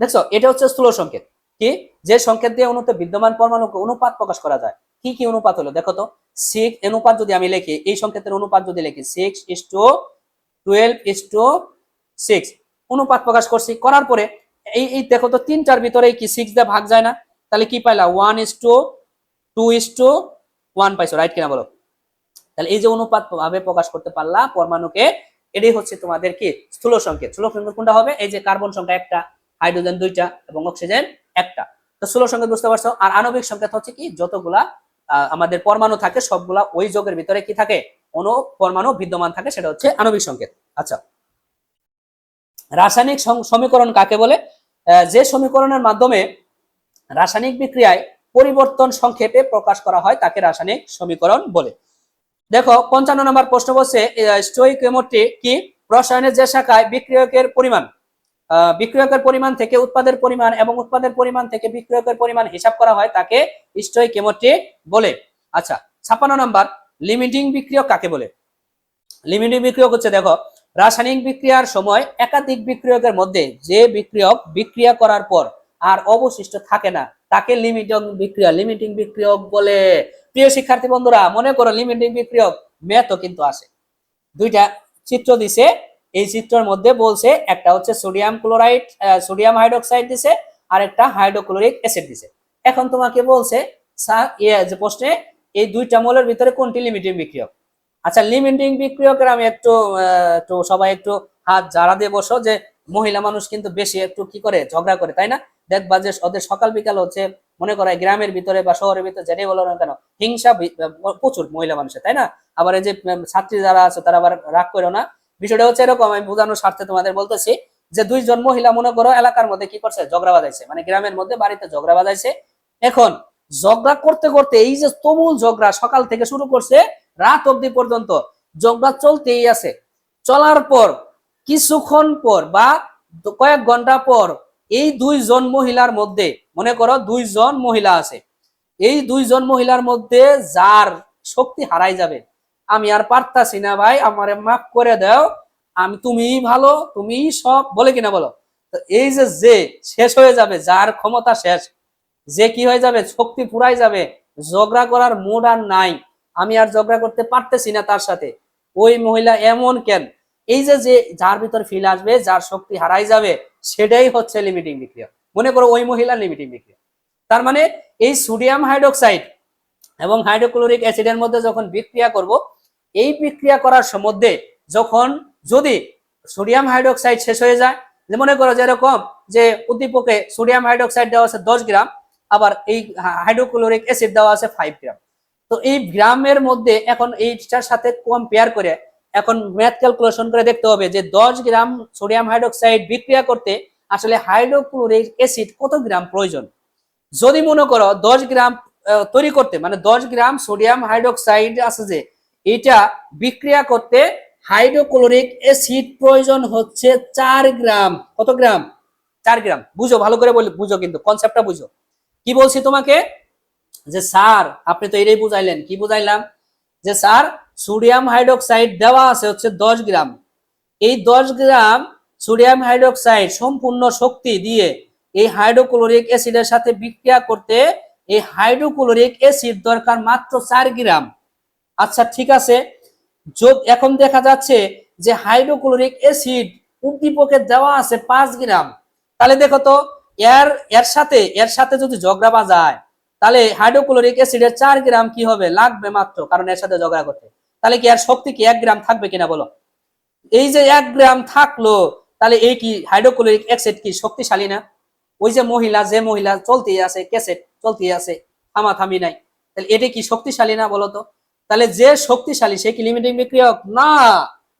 দেখছো, এটা হচ্ছে স্থূল সংকেত। কি? যে সংকেত দিয়ে অণুতে বিদ্যমান পরমাণুকে অনুপাত প্রকাশ করা যায়। কি কি অনুপাত হলো দেখো তো। 6 অনুপাত যদি আমি লিখি, এই সংকেতের অনুপাত যদি লিখি 6:12:6 অনুপাত প্রকাশ করছি, করার পরে এই দেখো তো তিনটার ভিতরে কি 6 দিয়ে ভাগ যায় না? তাহলে কি পাইলা 1:2:1 পাইছো, রাইট কিনা বলো? তাহলে এই যে অনুপাত ভাবে প্রকাশ করতে পারলা পরমাণুকে, এটাই হচ্ছে তোমাদের কি স্থূল সংকেত। স্থূল সংকেত কোনটা হবে? এই যে কার্বন সংখ্যা একটা, হাইড্রোজেন দুইটা এবং অক্সিজেন একটা। তো স্থূল সংকেত বুঝতে পারছো। আর আণবিক সংকেত হচ্ছে কি, যতগুলা আমাদের পরমাণু থাকে সবগুলা ওই যৌগের ভিতরে কি থাকে, অনু পরমাণু বিদ্যমান থাকে, সেটা হচ্ছে আণবিক সংকেত। আচ্ছা, রাসায়নিক সমীকরণ কাকে বলে? যে সমীকরণের মাধ্যমে রাসায়নিক বিক্রিয়ায় পরিবর্তন সংক্ষেপে প্রকাশ করা হয় তাকে রাসায়নিক সমীকরণ বলে। দেখো 55 নম্বর প্রশ্ন বলছে স্টোইকিওমেট্রি কি? রসায়নের যে শাখায় বিক্রিয়কের পরিমাণ থেকে উৎপাদের পরিমাণ এবং উৎপাদের পরিমাণ থেকে বিক্রিয়কের পরিমাণ হিসাব করা হয় তাকে স্টোইকিওমেট্রি বলে। আচ্ছা, 56 নম্বর লিমিটিং বিক্রিয়ক কাকে বলে? লিমিটিং বিক্রিয়ক হচ্ছে, দেখো রাসায়নিক বিক্রিয়ার সময় একাধিক বিক্রিয়কের মধ্যে যে বিক্রিয়ক বিক্রিয়া করার পর আর অবশিষ্ট থাকে না তাকে লিমিটিং বিক্রিয়ক বলে। প্রিয় শিক্ষার্থী বন্ধুরা, মনে করো লিমিটিং বিক্রিয়ক ম্যাথও কিন্তু আসে। দুইটা চিত্র দিছে, এই চিত্রের মধ্যে বলছে একটা হচ্ছে সোডিয়াম ক্লোরাইড, সোডিয়াম হাইড্রোক্সাইড দিছে, আর একটা হাইড্রোক্লোরিক অ্যাসিড দিছে। এখন তোমাকে বলছে স্যার যে প্রশ্নে এই দুইটা মৌলের ভিতরে কোনটি লিমিটিং বিক্রিয়ক। আচ্ছা, লিমিটিং বিক্রিয়কের আমি একটু সবাই একটু হাত ঝাড়া দিয়ে বসো, যে মহিলা মানুষ কিন্তু বেশি একটু কি করে ঝগড়া করে, তাই না? দেখবা যে ওদের সকাল বিকাল হচ্ছে, মনে করো গ্রামের ভিতরে বা শহরের ভিতরে যেটাই বলো না কেন, হিংসা প্রচুর মহিলা মানুষের, তাই না? আবার এই যে ছাত্রী যারা আছে তারা আবার রাগ করো না, বিষয়টা হচ্ছে এরকম, আমি বোঝানোর স্বার্থে তোমাদের বলতেছি যে দুইজন মহিলা মনে করো এলাকার মধ্যে কি করছে, ঝগড়া বাজাইছে, মানে গ্রামের মধ্যে বাড়িতে ঝগড়া বাজাইছে। এখন ঝগড়া করতে করতে এই যে তুমুল ঝগড়া সকাল থেকে শুরু করছে রাত অবধি পর্যন্ত ঝগড়া চলতেই আছে। চলার পর কিছুক্ষণ পর বা কয়েক ঘন্টা পর এই দুইজন মহিলার মধ্যে, মনে করো দুইজন মহিলা আছে, এই দুইজন মহিলার মধ্যে যার শক্তি হারাই যাবে, আমি আর পারতাছি না ভাই, আমারে মাফ করে দাও, আমি তুমিই ভালো, তুমিই সব, বলে কিনা বলো? তো এই যে শেষ হয়ে যাবে, যার ক্ষমতা শেষ, যে কি হয়ে যাবে, শক্তি ফুরাই যাবে, ঝগড়া করার মুড আর নাই, আমি আর ঝগড়া করতে পারতেছি না তার সাথে, ওই মহিলা এমন কেন, এই যে যার ভিতর ফিল আসবে, যার শক্তি হারাই যাবে, সেটাই হচ্ছে লিমিটিং বিক্রিয়া। মনে করো ওই মহিলা লিমিটিং বিক্রিয়া। তার মানে এই সোডিয়াম হাইড্রোক্সাইড এবং হাইড্রোক্লোরিক অ্যাসিডের মধ্যে যখন বিক্রিয়া করব, এই বিক্রিয়া করার মধ্যে যখন যদি সোডিয়াম হাইড্রোক্সাইড শেষ হয়ে যায়, যে মনে করো যেরকম যে উদ্দীপকে সোডিয়াম হাইড্রোক্সাইড দেওয়া আছে 10 গ্রাম, আবার এই হাইড্রোক্লোরিক অ্যাসিড দেওয়া আছে 5 গ্রাম, তো এই গ্রামের মধ্যে এখন এইটার সাথে কম্পেয়ার করে এখন ম্যাথ ক্যালকুলেশন করে দেখতে হবে যে 10 গ্রাম সোডিয়াম হাইড্রোক্সাইড বিক্রিয়া করতে আসলে হাইড্রোক্লোরিক অ্যাসিড কত গ্রাম প্রয়োজন। যদি মনে করো 10 গ্রাম তৈরি করতে, মানে 10 গ্রাম সোডিয়াম হাইড্রোক্সাইড আছে যে, এটা বিক্রিয়া করতে হাইড্রোক্লোরিক অ্যাসিড প্রয়োজন হচ্ছে 4 গ্রাম। কত গ্রাম? 4 গ্রাম। বুঝো, ভালো করে বুঝো, কিন্তু কনসেপ্টটা বুঝো। কি বলছি তোমাকে, যে স্যার আপনি তো এটাই বুঝাইলেন, কি বুঝাইলাম, যে স্যার সোডিয়াম হাইড্রোক্সাইড দেওয়া আছে হচ্ছে 10 গ্রাম, এই 10 গ্রাম সোডিয়াম হাইড্রোক্সাইড সম্পূর্ণ শক্তি দিয়ে এই হাইড্রোক্লোরিক অ্যাসিডের সাথে বিক্রিয়া করতে এই হাইড্রোক্লোরিক অ্যাসিড দরকার মাত্র 4 গ্রাম। আচ্ছা ঠিক আছে, এখন দেখা যাচ্ছে যে হাইড্রোক্লোরিক অ্যাসিড উদ্দীপকে দেওয়া আছে 5 গ্রাম, তাহলে দেখো তো এর সাথে যদি ঝগড়া বাজায়, তাহলে হাইড্রোক্লোরিক অ্যাসিডের 4 গ্রাম কি হবে, লাগবে মাত্র, কারণ এর সাথে ঝগড়া করতে। তাহলে কি এর শক্তি কি 1 গ্রাম থাকবে কিনা বলো? এই যে 1 গ্রাম থাকলো, তাহলে এই কি হাইড্রোক্লোরিক অ্যাসিড কি শক্তিশালী না? ওই যে মহিলা চলতেই আছে, ক্যাসেট চলতেই আছে, থামাথামি নাই, তাহলে এটা কি শক্তিশালী না বলো তো? তাহলে যে শক্তিশালী সে কি লিমিটিং বিক্রিয়ক না?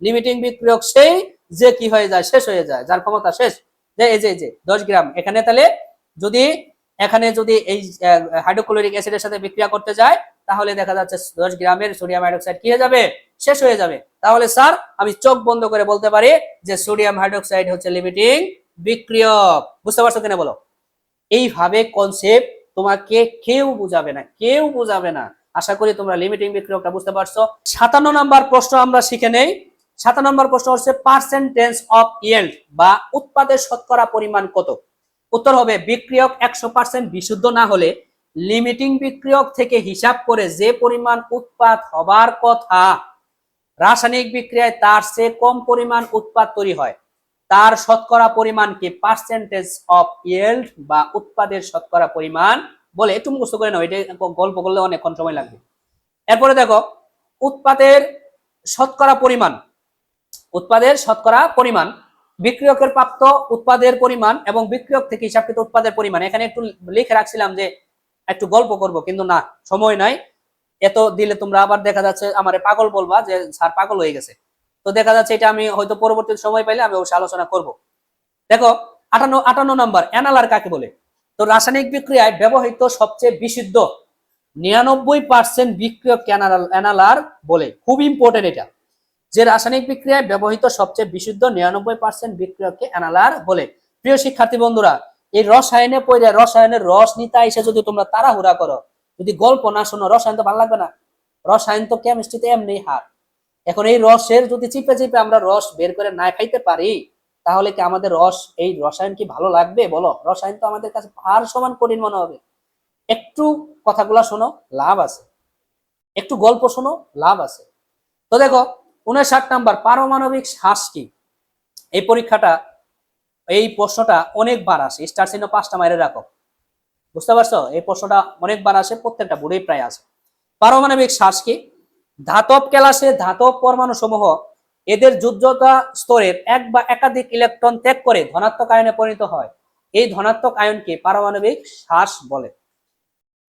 লিমিটিং বিক্রিয়ক সেই যে কি হয়ে যায়, শেষ হয়ে যায়, যার ক্ষমতা শেষ। যে এই যে 10 গ্রাম এখানে, তাহলে যদি এই হাইড্রোক্লোরিক অ্যাসিডের সাথে বিক্রিয়া করতে যায়, তাহলে দেখা যাচ্ছে 10 গ্রামের সোডিয়াম হাইড্রোক্সাইড কি হয়ে যাবে, শেষ হয়ে যাবে। তাহলে স্যার আমি চোখ বন্ধ করে বলতে পারি যে সোডিয়াম হাইড্রোক্সাইড হচ্ছে লিমিটিং বিক্রিয়ক। বুঝতে পারছো কিনা বলো? এইভাবে কনসেপ্ট তোমাকে কেউ বুঝাবে না। আশা করি তোমরা লিমিটিং বিক্রিয়কটা বুঝতে পারছো। 57 নম্বর প্রশ্ন আমরা শিখে নেই। 57 নম্বর প্রশ্ন হচ্ছে পার্সেন্টেজ অফ ইয়েল্ড বা উৎপাদের শতকরা পরিমাণ কত। উত্তর হবে বিক্রিয়ক 100% বিশুদ্ধ না হলে লিমিটিং বিক্রিয়ক থেকে হিসাব করে যে পরিমাণ উৎপাদ হবার কথা, রাসায়নিক বিক্রিয়ায় তার চেয়ে কম পরিমাণ উৎপাদ তৈরি হয়, তার শতকরা পরিমাণকে পার্সেন্টেজ অফ ইয়েল্ড বা উৎপাদের শতকরা পরিমাণ বলে। একটু মুখস্থ করে নাও, এটা গল্প করলে অনেকক্ষণ সময় লাগবে। এরপরে দেখো উৎপাদের শতকরা পরিমাণ, বিক্রিয়কের প্রাপ্ত উৎপাদের পরিমাণ এবং বিক্রিয়ক থেকে হিসাবকৃত উৎপাদের পরিমাণ। এখানে একটু লিখে রাখছিলাম যে একটু গল্প করব, কিন্তু না, সময় নাই, এত দিলে তোমরা আবার দেখা যাচ্ছে আমারে পাগল বলবা যে স্যার পাগল হয়ে গেছে। তো দেখা যাচ্ছে এটা আমি হয়তো পরবর্তী সময় পাইলে আমি অবশ্যই আলোচনা করব। দেখো 58 নম্বর, অ্যানালার কাকে বলে। তো রাসায়নিক বিক্রিয়ায় ব্যবহৃত সবচেয়ে বিশুদ্ধ 99% বিক্রিয়ককে অ্যানালার বলে। খুব ইম্পর্টেন্ট এটা, যে রাসায়নিক বিক্রিয়ায় ব্যবহৃত সবচেয়ে বিশুদ্ধ 99% বিক্রিয়ককে অ্যানালার বলে। প্রিয় শিক্ষার্থী বন্ধুরা, এই রসায়নে পড়ে রসায়নের রস নিতে এসে যদি তোমরা তাড়াহুড়া করো, যদি গল্প না শোনো, রসায়ন তো ভালো লাগবে না। রসায়ন তো কেমিস্ট্রিতে এমনি হার। এখন এই রসের যদি চিপে আমরা রস বের করে না খাইতে পারি, তাহলে কি আমাদের এই রসায়ন কি ভালো লাগবে বলো? রসায়ন তো আমাদের কাছে আর সমান কঠিন মনে হবে। একটু কথাগুলা শোনো, লাভ আছে। একটু গল্প শোনো, লাভ আছে। তো দেখো 59 নাম্বার, পারমাণবিক শ্বাস কি? এই পরীক্ষাটা, এই প্রশ্নটা অনেকবার আসে, স্টার চিহ্ন 5টা মাইরে রাখো। বুঝতে পারছো? এই প্রশ্নটা অনেকবার আসে, প্রত্যেকটা বোর্ডেই প্রায় আসে। পারমাণবিক শ্বাস কি? ধাতব কেলাসে ধাতব পরমাণু সমূহ এদের যোজ্যতা স্তরের এক বা একাধিক ইলেকট্রন ত্যাগ করে ধনাত্মক আয়নে পরিণত হয়। এই ধনাত্মক আয়নকে পারমাণবিক শ্বাস বলে।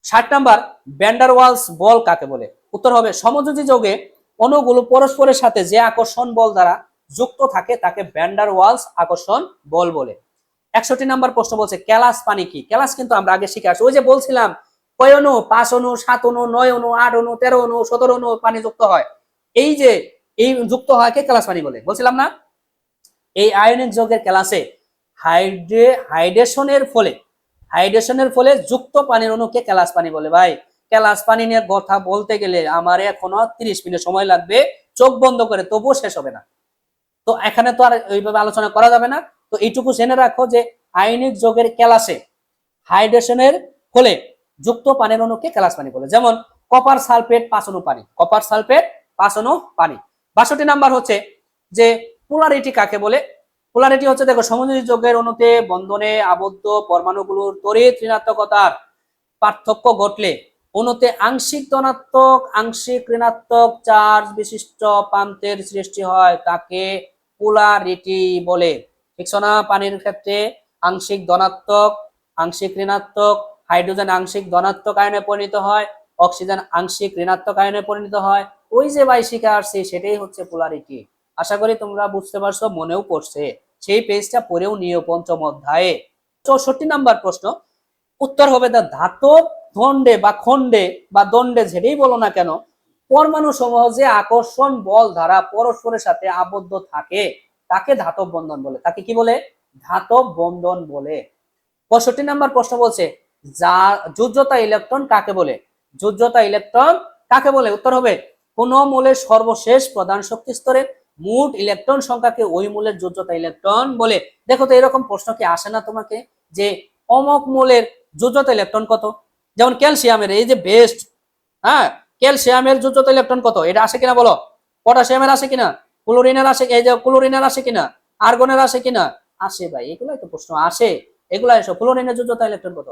60 নাম্বার, ভ্যান্ডার ওয়ালস বল কাকে বলে? উত্তর হবে সমযোজী যৌগে অণুগুলো পরস্পরের সাথে যে আকর্ষণ বল দ্বারা যুক্ত থাকে তাকে ভ্যান্ডার ওয়ালস আকর্ষণ বল বলে। 61 নাম্বার প্রশ্ন বলছে ক্যালাস পানি কি? ক্যালাস কিন্তু আমরা আগে শিখে আসছি, ওই যে বলছিলাম কয় অণু, 5 অণু, 7 অণু, 9 অণু, 8 অণু, 13 অণু, 17 অণু পানি যুক্ত হয়। এই যে এই যুক্ত হয় কে ক্যালাস পানি বলে বলছিলাম না? এই আয়নিক যৌগের ক্যালাসে হাইড্রেশনের ফলে যুক্ত পানির অণুকে ক্যালাস পানি বলে। ভাই ক্যালাস পানি নিয়ে কথা বলতে গেলে আমার এখনো 30 মিনিট সময় লাগবে, চোখ বন্ধ করে, তবুও শেষ হবে না। তো এখানে তো আর ওইভাবে আলোচনা করা যাবে না। তো এইটুকু জেনে রাখো যে আয়নিক যৌগের ক্যালাসে হাইড্রেশনের ফলে যুক্ত পানির অণুকে ক্যালাস পানি বলে। যেমন কপার সালফেট 5 অণু পানি, কপার সালফেট 5 অণু পানি। 62 নাম্বার হচ্ছে যে পোলারিটি কাকে বলে? পোলারিটি হচ্ছে দেখো সমযোজী যৌগের অণুতে বন্ধনে আবদ্ধ পরমাণুগুলোর তড়িৎ ঋণাত্মকতার পার্থক্য ঘটলে অণুতে আংশিক ধনাত্মক আংশিক ঋণাত্মক চার্জ বিশিষ্ট প্রান্তের সৃষ্টি হয়, তাকে পোলারিটি বলে। ঠিক না? পানির ক্ষেত্রে আংশিক ধনাত্মক আংশিক ঋণাত্মক, হাইড্রোজেন আংশিক ধনাত্মক আয়নে পরিণত হয়, অক্সিজেন আংশিক ঋণাত্মক আয়নে পরিণত হয়। ওই যে ভাই শিখে আসছি, সেটাই হচ্ছে পোলারিটি। আশা করি তোমরা বুঝতে পারছো, মনেও পড়ছে, সেই পেজটা পড়েও নিও পঞ্চম অধ্যায়ে। 64 নাম্বার প্রশ্ন, উত্তর হবে ধাতব দণ্ডে বা খণ্ডে বা দণ্ডে যেটাই বলো না কেন পরমাণু সমূহ যে আকর্ষণ বল দ্বারা পরস্পরের সাথে আবদ্ধ থাকে তাকে ধাতব বন্ধন বলে। তাকে কি বলে? ধাতব বন্ধন বলে। 65 নাম্বার প্রশ্ন বলছে যা যোজ্যতা ইলেকট্রন কাকে বলে? যোজ্যতা ইলেকট্রন কাকে বলে? উত্তর হবে কোন মূলের সর্বশেষ প্রধান শক্তি স্তরের মোট ইলেকট্রন সংখ্যাকে ওই মূলের যোজ্যতা ইলেকট্রন বলে। দেখো তো এরকম প্রশ্ন কি আসে না তোমাকে যে অমক মূলের যোজ্যতা ইলেকট্রন কত? যেমন ক্যালসিয়ামের এই যে বেস্ট, হ্যাঁ, ক্যালসিয়ামের যোজ্যতা ইলেকট্রন কত? এটা আসে কিনা বলো? পটাশিয়ামের আসে কিনা? ক্লোরিনের আসে? এই যে ক্লোরিনের আসে কিনা? আর্গনের আসে কিনা? আসে ভাই, এগুলাই তো প্রশ্ন আসে, এগুলা এসো। ক্লোরিনের যোজ্যতা ইলেকট্রন কত?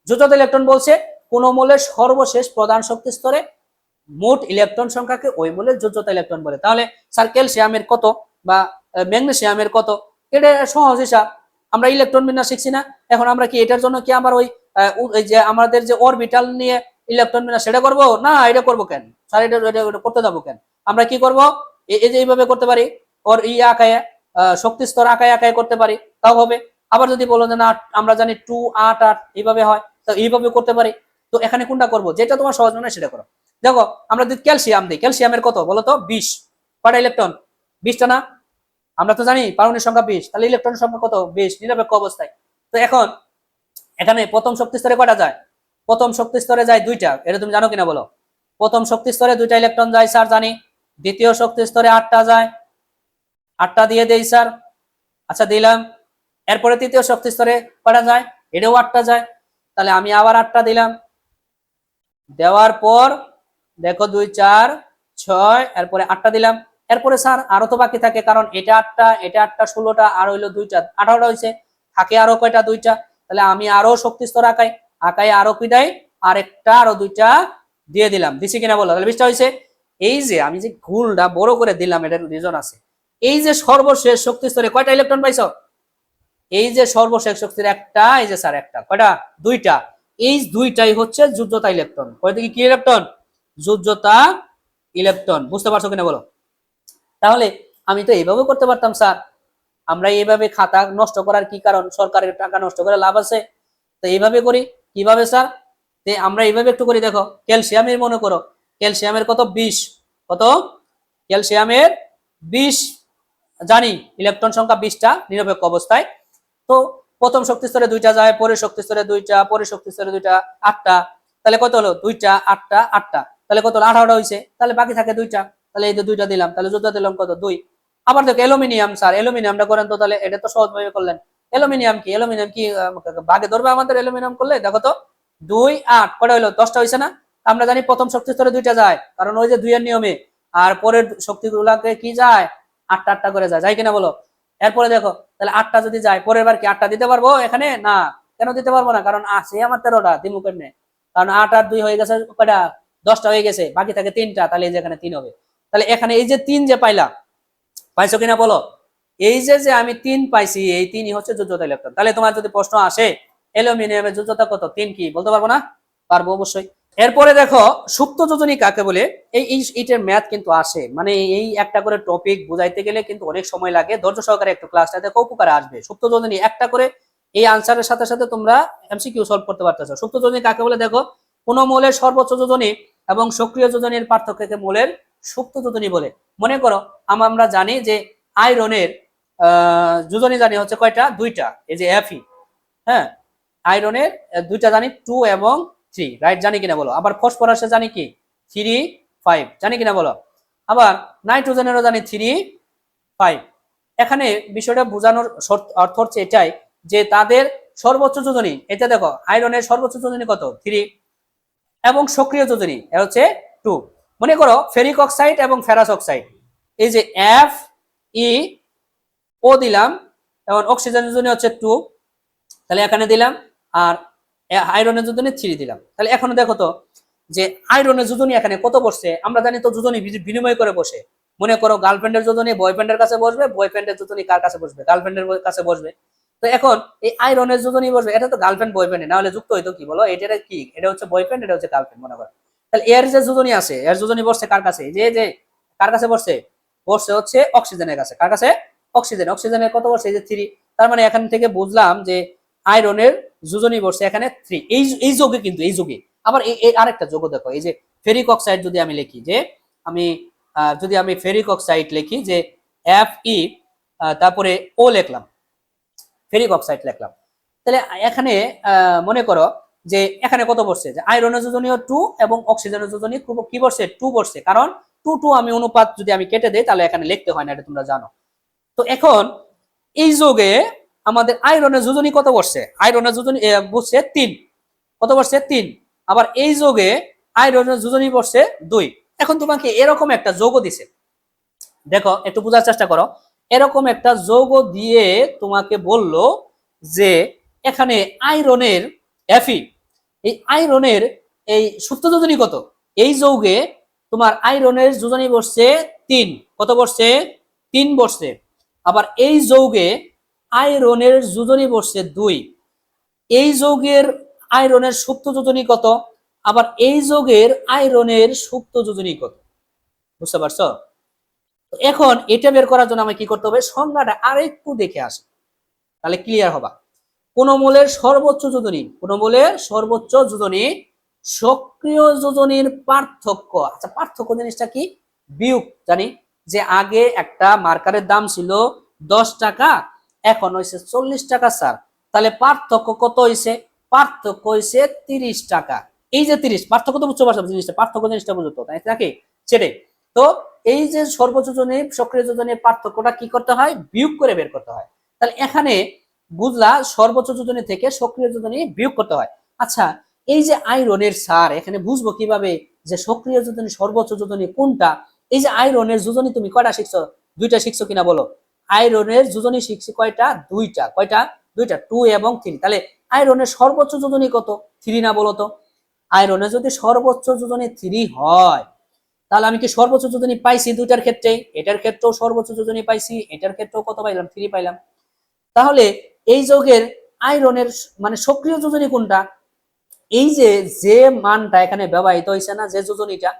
যোজ্যতা ইলেকট্রন বলছে কোন মূলের সর্বশেষ প্রধান শক্তি স্তরে মোট ইলেকট্রন সংখ্যাকে ওই মূলের যোজ্যতা ইলেকট্রন বলে। তাহলে স্যার ক্যালসিয়ামের কত বা ম্যাগনেসিয়ামের কত? এটা সহজ হিসাব, আমরা ইলেকট্রন বিন্যাস শিখছি না? এখন আমরা কি এটার জন্য কি আমার ওই যে আমাদের যে অরবিটাল নিয়ে ইলেকট্রন বিন্যাস সেটা করবো না? এটা করবো কেন স্যার? এটা করতে যাবো কেন? আমরা কি করব, এই যে এইভাবে করতে পারি, ওর আঁকায় শক্তি স্তর আঁকায় আঁকায় করতে পারি, তাও হবে। আবার যদি বলো যে না আমরা জানি 2 8 8 এইভাবে হয়, তো এইভাবে করতে পারি। তো এখানে কোনটা করব? যেটা তোমার সহজ মনে হয় সেটা করো। দেখো আমরা যদি ক্যালসিয়াম দিই, ক্যালসিয়ামের কত বলো তো? 20। কয়টা ইলেকট্রন? 20টা না? আমরা তো জানি পারমাণবিক সংখ্যা 20, তাহলে ইলেকট্রনের সংখ্যা কত? 20 নিরপেক্ষ অবস্থায়। তো এখন এখানে প্রথম শক্তি স্তরে কয়টা যায়? প্রথম শক্তি স্তরে যায় 2টা, এটা তুমি জানো কিনা বলো? প্রথম শক্তি স্তরে 2টা ইলেকট্রন যায় স্যার, জানি। দ্বিতীয় শক্তি স্তরে 8টা যায়, 8টা দিয়ে দেই স্যার। আচ্ছা দিলাম। এরপরে তৃতীয় শক্তি স্তরে কয়টা যায়? এটাও 8টা যায়, তাহলে আমি আবার 8টা দিলাম। দেওয়ার পর দেখো 2 4 6, এরপরে 8টা দিলাম। এরপরে স্যার আরো তো বাকি থাকে, কারণ এটা 8টা, এটা 8টা, 16টা, আর হইলো 2টা, 18টা হয়েছে। থাকে আরো কয়টা? 2টা। তাহলে আমি আরো শক্তি স্তর আঁকাই, আঁকাই আরো কি দেয়? আরেকটা, আরো 2টা দিয়ে দিলাম। দিছি কিনা বলো? তাহলে 20টা হয়েছে। এই যে আমি যে ঘুলটা বড় করে দিলাম, এটার রিজন আছে। এই যে সর্বশেষ শক্তি স্তরে কয়টা ইলেকট্রন পাইছো? এই যে সর্বশেষ শক্তির একটা, এই যে স্যার একটা, কয়টা? 2টা। এই 2টাই হচ্ছে যোজ্যতা ইলেকট্রন। কয়টা কি ইলেকট্রন? যোজ্যতা ইলেকট্রন। বুঝতে পারছো কিনা বলো? তাহলে আমি তো এইভাবে করতে পারতাম স্যার, আমরা এইভাবে খাতা নষ্ট করার কি কারণ? সরকারের টাকা নষ্ট করে লাভ আছে? তো এইভাবে করি। কিভাবে স্যার? আমরা এইভাবে একটু করি, দেখো ক্যালসিয়ামের মনে করো, ক্যালসিয়ামের কত? 20। কত? ক্যালসিয়ামের 20 জানি, ইলেকট্রন সংখ্যা 20টা নিরপেক্ষ অবস্থায়। তো প্রথম শক্তি স্তরে 2টা যায়, পরের শক্তি স্তরে 2টা, পরের শক্তি স্তরে 2টা, 8টা। তাহলে কত হলো? 2টা 8টা 8টা, তাহলে কত হলো? 18টা হয়েছে। তাহলে বাকি থাকে 2টা, তাহলে এই যে 2টা দিলাম, তাহলে যোদ্ধা দিলাম কত? 2। আবার দেখো অ্যালুমিনিয়াম, স্যার অ্যালুমিনিয়ামটা করেন তো, তাহলে এটা তো সহজ ভাবে করলেন। অ্যালুমিনিয়াম কি? অ্যালুমিনিয়াম কি ভাগে ধরবে আমাদের? অ্যালুমিনিয়াম করলে দেখো তো 2 8 কটা হলো? 10টা হয়েছে না? আমরা জানি প্রথম শক্তি স্তরে 2টা যায়, কারণ ওই যে 2 এর নিয়মে। আর পরের শক্তিগুলাকে কি যায়, 8টা 8টা করে যায় কিনা বলো। এরপরে দেখো, তাহলে 8টা যদি যায়, পরের বার কি 8টা দিতে পারবো এখানে? না। কেন দিতে পারবো না? কারণ আছে আমার 13টা, দিমু কেমনে? কারণ 8 আর 2 হয়ে গেছে কয়টা, 10টা হয়ে গেছে, বাকি থাকে 3টা, তাহলে এই যে এখানে 3 হবে। তাহলে এখানে এই যে 3 যে পাইলাম, পাইছো কিনা বলো। এই যে আমি 3 পাইছি, এই 3ই হচ্ছে যোজ্যতা ইলেকট্রন। তাহলে তোমার যদি প্রশ্ন আসে অ্যালুমিনিয়ামের যোজ্যতা কত, 3 কি বলতে পারবো না? পারবো অবশ্যই। এরপরে দেখো সুপ্ত যোজনী কাকে বলে। এইটার ম্যাথ কিন্তু আসে, মানে এই একটা করে টপিক বুঝাইতে গেলে কিন্তু অনেক সময় লাগে। ধৈর্য সহকারে একটু ক্লাসটা দেখো, উপকারে আসবে। সুপ্ত যোজনী একটা করে এই আনসারের সাথে সাথে তোমরা এমসিকিউ সলভ করতে পারতেছো। সুপ্ত যোজনী কাকে বলে দেখো, কোন মৌলের সর্বোচ্চ যোজনী এবং সক্রিয় যোজনীর পার্থক্যকে মৌলের সুপ্ত যোজনী বলে। মনে করো আমরা জানি যে আয়রনের যোজনী জানি হচ্ছে কয়টা, 2টা, এই যে Fe। হ্যাঁ, আয়রনের 2টা জানি, 2 এবং 3, রাইট? জানি কিনা বলো। আবার ফসফরাসে জানি কি 3 5, জানি কিনা বলো। আবার নাইট্রোজেনেরও জানি 3 5। এখানে বিষয়টা বোঝানোর অর্থ হচ্ছে এটাই যে তাদের সর্বোচ্চ যোজনী, এটা দেখো আয়রনের সর্বোচ্চ যোজনী কত, 3, এবং সক্রিয় যোজনী এটা হচ্ছে 2। মনে করো ফেরিক অক্সাইড এবং ফেরাস অক্সাইড, এই যে Fe দিলাম, এবং অক্সিজেন যোজনী হচ্ছে 2, তাহলে এখানে দিলাম। আর আয়রনের যোজনী 3 দিলাম। তাহলে এখন দেখো তো যে আয়রনের যোজনী এখানে কত বসছে। আমরা জানি তো যোজনী বিনিময় করে বসে। মনে করো গার্লফ্রেন্ডের যোজনী বয়ফ্রেন্ডের কাছে বসবে, বয়ফ্রেন্ডের যোজনী কার কাছে বসবে, গার্লফ্রেন্ডের কাছে বসবে। তো এখন এই আয়রনের যোজনী বসবে, এটা তো গার্লফ্রেন্ড বয়ফ্রেন্ড না হলে যুক্ত হইতো কি বলো, এটা কি, এটা হচ্ছে বয়ফ্রেন্ড, এটা হচ্ছে গার্লফ্রেন্ড মনে করো। তাহলে এর যে যোজনী আছে, এর যোজনী বসছে কার কাছে, যে যে কার কাছে বসছে, বসছে হচ্ছে অক্সিজেনের কাছে। কার কাছে? অক্সিজেন। অক্সিজেনের কত বসছে, এই যে 3। তার মানে এখান থেকে বুঝলাম যে আয়রনের যোজনী বসছে এখানে 3। এই যোগে কিন্তু এই যোগে আবার এই আরেকটা যোগ দেখো, এই যে ফেরিক অক্সাইড যদি আমি লিখি, যে আমি যদি আমি ফেরিক অক্সাইড লিখি যে Fe, তারপরে ও লিখলাম, ফেরিক অক্সাইড লিখলাম। তাহলে এখানে মনে করো যে এখানে কত বসছে, যে আয়রনের যোজনীয় 2 এবং অক্সিজেনের যোজনী কি বসছে, 2 বসছে। কারণ 2 2 আমি অনুপাত যদি আমি কেটে দেই তাহলে এখানে লিখতে হয় না, এটা তোমরা জানো। তো এখন এই যোগে আমাদের আয়রনের যোজনী কত বসছে, আয়রনের যোজনী বসছে 3। কত বসছে, 3। আবার এই যোগে আয়রনের যোজনী বসছে 2। এখন তোমাকে এরকম একটা যোগ দিছে, দেখো একটু বোঝার চেষ্টা করো। এরকম একটা যোগ দিয়ে তোমাকে বলল যে এখানে আয়রনের Fe, এই আয়রনের এই সুপ্ত যোজনী কত। এই যৌগে তোমার আয়রনের যোজনী বসছে 3। কত বসছে, 3 বসছে। আবার এই যৌগে আয়রনের যোজনী বসছে 2। এই যৌগের আয়রনের সুপ্ত যোজনী কত, আবার এই যৌগের আয়রনের সুপ্ত যোজনী কত। বুঝতে পারছো? এখন এটা বের করার জন্য আমাকে কি করতে হবে, সংজ্ঞাটা আরেকটু দেখে আসি, তাহলে ক্লিয়ার হবা। কোন মৌলের সর্বোচ্চ যোজনী, কোন মৌলের সর্বোচ্চ যোজনী সক্রিয় যোজনীর পার্থক্য। আচ্ছা, পার্থক্য জিনিসটা কি, বিয়োগ জানি, যে আগে একটা মার্কারের দাম ছিল 10 টাকা, এখন হয়েছে 40 টাকা স্যার। তাহলে পার্থক্য কত হয়েছে, পার্থক্য হয়েছে 30 টাকা। এই যে 30, পার্থক্য তো বুঝতে পারছো জিনিসটা, পার্থক্য জিনিসটা বুঝতো তাই নাকি, সেটাই তো। এই যে সর্বোচ্চ যোজনী সক্রিয় যোজনীর পার্থক্যটা কি করতে হয়, বিয়োগ করে বের করতে হয়। তাহলে এখানে বুঝলা সর্বোচ্চ যোজনী থেকে সক্রিয় যোজনী বিয়োগ করতে হয়। আচ্ছা, এই যে আয়রনের সার, এখানে বুঝবো কিভাবে যে সক্রিয় যোজনী সর্বোচ্চ যোজনী কোনটা। এই যে আয়রনের যোজনী তুমি কয়টা শিখছো, 2টা শিখছো কিনা বলো। আয়রনের যোজনী শিখছি কয়টা, 2টা। কয়টা, 2টা, 2 এবং 3। তাহলে আয়রনের সর্বোচ্চ যোজনী কত, 3 না বলো তো। আয়রনের যদি সর্বোচ্চ যোজনী 3 হয়, তাহলে আমি কি সর্বোচ্চ যোজনী পাইছি 2টার ক্ষেত্রে, এটার ক্ষেত্রেও সর্বোচ্চ যোজনী পাইছি, এটার ক্ষেত্রেও কত পাইলাম, 3 পাইলাম। তাহলে এই যৌগের আয়রনের মানে সক্রিয় যোজনী কোনটা, এই যে যে মানটা এখানে ব্যবহৃত হয়েছে না, যে যোজনীটা,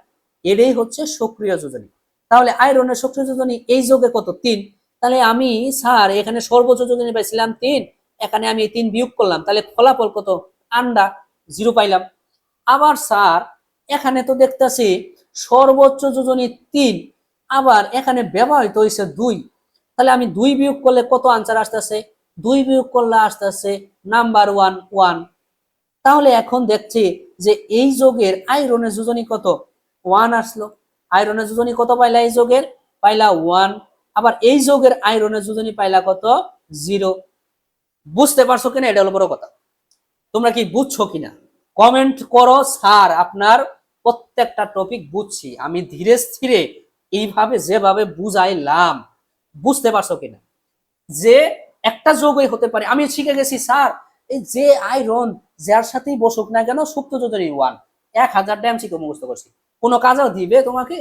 এটাই হচ্ছে সক্রিয় যোজনী। তাহলে আয়রনের সক্রিয় যোজনী এই যৌগে কত, 3। তাহলে আমি স্যার এখানে সর্বোচ্চ যোজনী পাইছিলাম 3, এখানে আমি 3 বিয়োগ করলাম, তাহলে ফলাফল কত, আন্ডা 0 পাইলাম। আবার স্যার এখানে তো দেখতেছি সর্বোচ্চ যোজনী 3, আবার এখানে ব্যবহৃত হয়েছে 2, তাহলে আমি 2 বিয়োগ করলে কত আনসার আসতেছে, 2 বিয়োগ করলে আসতেছে নাম্বার 1 1। তাহলে এখন দেখছি যে এই যোগের আয়রনের যোজনী কত, 1 আসলো। আয়রনের যোজনী কত পাইলা, এই যোগের পাইলা 1। আবার এই যোগের আয়রনের যোজনী পাইলা কত, 0। বুঝতে পারছো কিনা, এটা হলো বড় কথা। তোমরা কি বুঝছো কিনা কমেন্ট করো, স্যার আপনার প্রত্যেকটা টপিক বুঝছি, আমি ধীরে স্থিরে এইভাবে যেভাবে বুঝাইলাম, বুঝতে পারছো কিনা যে একটা যোগই হতে পারে। আমি শিখে গেছি স্যার, এই যে আয়রন যার সাথেই বসুক না কেন সুপ্ত যোজনী ওয়ান, 1000 ড্যাম শিখে মুখস্থ করছি, কোনো কাজও দিবে তোমাকে,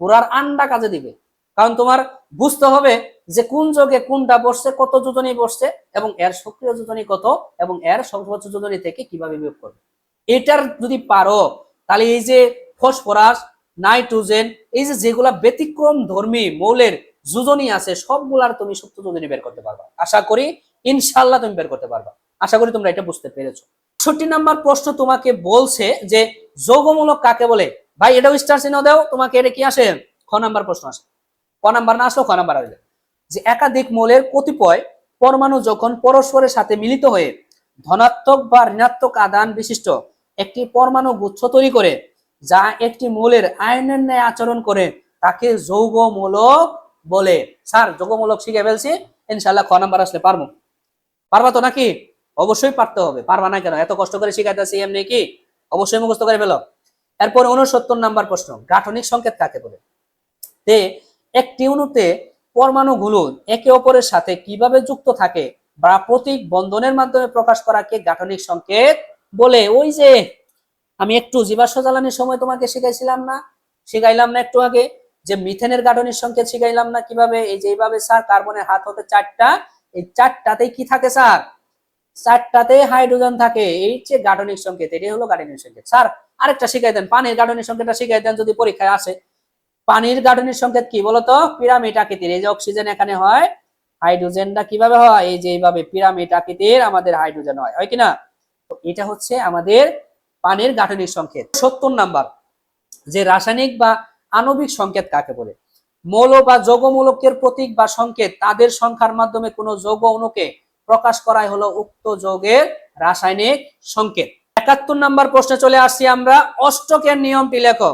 পুরার আন্ডা কাজে দিবে। কারণ তোমার বুঝতে হবে যে কোন যোগে কোনটা বসছে, কত যোজনী বসছে, এবং এর সক্রিয় যোজনী কত, এবং এর সর্বোচ্চ যোজনী থেকে কিভাবে বিয়োগ করবে। এটার যদি পারো তাহলে এই যে ফসফরাস, নাইট্রোজেন, এই যে যেগুলা ব্যতিক্রম ধর্মী মৌলের যোজনী আছে সবগুলার তুমি সুপ্ত যোজনী বের করতে পারবা। আশা করি ইনশাল্লাহ তুমি বের করতে পারবা। আশা করি তোমরা এটা বুঝতে পেরেছো। ৬৬ নাম্বার প্রশ্ন তোমাকে বলছে যে যৌগমূলক কাকে বলে। ভাই এটাও স্টার চিহ্ন দাও, তোমাকে এটা কি আসে, খ নাম্বার প্রশ্ন আসে। ক নাম্বার না আসলো খ নাম্বার আসবে। যে একাধিক মৌলের কতিপয় পরমাণু যখন পরস্পরের সাথে মিলিত হয়ে ধনাত্মক বা ঋণাত্মক আদান বিশিষ্ট একটি পরমাণু গুচ্ছ তৈরি করে, যা একটি মৌলের আয়নের ন্যায় আচরণ করে, তাকে যৌগমূলক বলে। স্যার যৌগমূলক শিখে ফেলছি, ইনশাল্লাহ খ নাম্বার আসলে পারবো। পারবা তো নাকি? অবশ্যই পারতে হবে, পারবা না কেন, এত কষ্ট করে শিখাইতেছি এমনি কি, অবশ্যই মুখস্থ করে ফেলো। এরপর ৬৯ নাম্বার প্রশ্ন, গাঠনিক সংকেত কাকে বলে। তে একটি অণুতে পরমাণুগুলো একে অপরের সাথে কিভাবে যুক্ত থাকে বা প্রতীক বন্ধনের মাধ্যমে প্রকাশ করাকে গাঠনিক সংকেত বলে। ওই যে আমি একটু জীবাশ্ম জ্বালানির সময় তোমাকে শিখাইলাম না একটু আগে, যে মিথেনের গাঠনিক সংকেত শিখাইলাম না কিভাবে, এই যে এইভাবে স্যার কার্বনের হাত হতে 4টা, এই 4টাতেই কি থাকে স্যার, 4টাতে হাইড্রোজেন থাকে, এই যে গাঠনিক সংকেত, এটাই হলো গাঠনিক সংকেত। স্যার আরেকটা শিখাই দেন, পানির গাঠনিক সংকেতটা শিখাই দেন যদি পরীক্ষায় আসে। পানির গাঠনিক সংকেত কি বলতো, পিরামিড আকৃতির। এই যে অক্সিজেন এখানে হয়, হাইড্রোজেনটা কিভাবে হয়, এই যে এইভাবে পিরামিড আকৃতির আমাদের হাইড্রোজেন হয় কিনা। এটা হচ্ছে আমাদের পানির গাঠনিক সংকেত। ৭০ নাম্বার, যে রাসায়নিক বা আণবিক সংকেত কাকে বলে। মৌল বা যৌগমূলকের প্রতীক বা সংকেত তাদের সংখ্যার মাধ্যমে কোনো যৌগ অণুকে প্রকাশ করাই হলো উক্ত যৌগের রাসায়নিক সংকেত। ৭১ নাম্বার প্রশ্নে চলে আসছি আমরা, অষ্টকের নিয়মটি লেখো।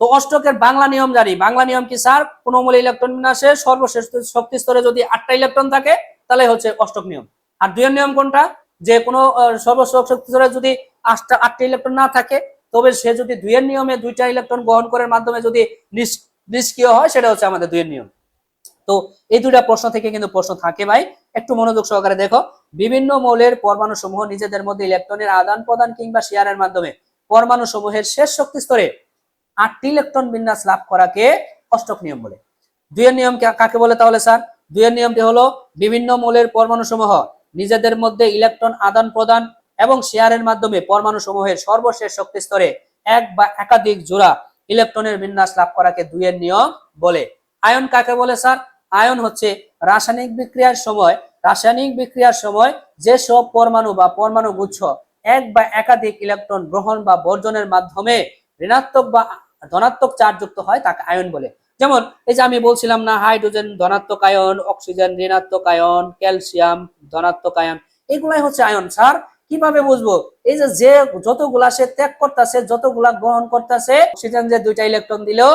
তো অষ্টকের বাংলা নিয়ম জানি, বাংলা নিয়ম কি স্যার, কোন মৌলে ইলেকট্রন বিন্যাসে সর্বশেষ শক্তি স্তরে যদি 8টা ইলেকট্রন থাকে তাহলে হচ্ছে অষ্টক নিয়ম। আর দুইয়ের নিয়ম কোনটা, যে কোনো সর্বশেষ শক্তি স্তরে যদি 8টা ইলেকট্রন না থাকে, তবে সে যদি দুইয়ের নিয়মে 2টা ইলেকট্রন গ্রহণ করার মাধ্যমে যদি নিষ্ক্রিয় হয়, সেটা হচ্ছে আমাদের দুইয়ের নিয়ম। তো এই দুইটা প্রশ্ন থেকে কিন্তু প্রশ্ন থাকে ভাই, একটু মনোযোগ সহকারে দেখো। বিভিন্ন মৌলের পরমাণু সমূহ নিজেদের মধ্যে ইলেকট্রনের আদান প্রদান কিংবা শেয়ারের মাধ্যমে পরমাণু সমূহের শেষ শক্তি স্তরে 8টি ইলেকট্রন বিন্যাস লাভ করাকে অষ্টক নিয়ম বলে। দুইয়ের নিয়ম কাকে বলে তাহলে স্যার, দুইয়ের নিয়মটি হলো বিভিন্ন মৌলের পরমাণু সমূহ নিজেদের মধ্যে ইলেকট্রন আদান প্রদান এবং শেয়ারের মাধ্যমে পরমাণু সমূহের সর্বশেষ শক্তি স্তরে এক বা একাধিক জোড়া ইলেকট্রনের বিন্যাস লাভ করাকে দুইয়ের নিয়ম বলে। আয়ন কাকে বলে স্যার, আয়ন হচ্ছে রাসায়নিক বিক্রিয়ার সময় যেসব পরমাণু বা পরমাণু গুচ্ছ এক বা একাধিক ইলেকট্রন গ্রহণ বা বর্জনের মাধ্যমে ঋণাত্মক বা ধনাত্মক চার্জ যুক্ত হয় তাকে আয়ন বলে। যেমন এই যে আমি বলছিলাম না, হাইড্রোজেন ধনাত্মক আয়ন, অক্সিজেন ঋণাত্মক আয়ন, ক্যালসিয়াম ধনাত্মক আয়ন, এগুলাই হচ্ছে আয়ন। স্যার কিভাবে বুঝবো, এই যে যতগুলা সে ত্যাগ করতেছে, যতগুলা গ্রহণ করতেছে, অক্সিজেন যে 2টা ইলেকট্রন দিলেও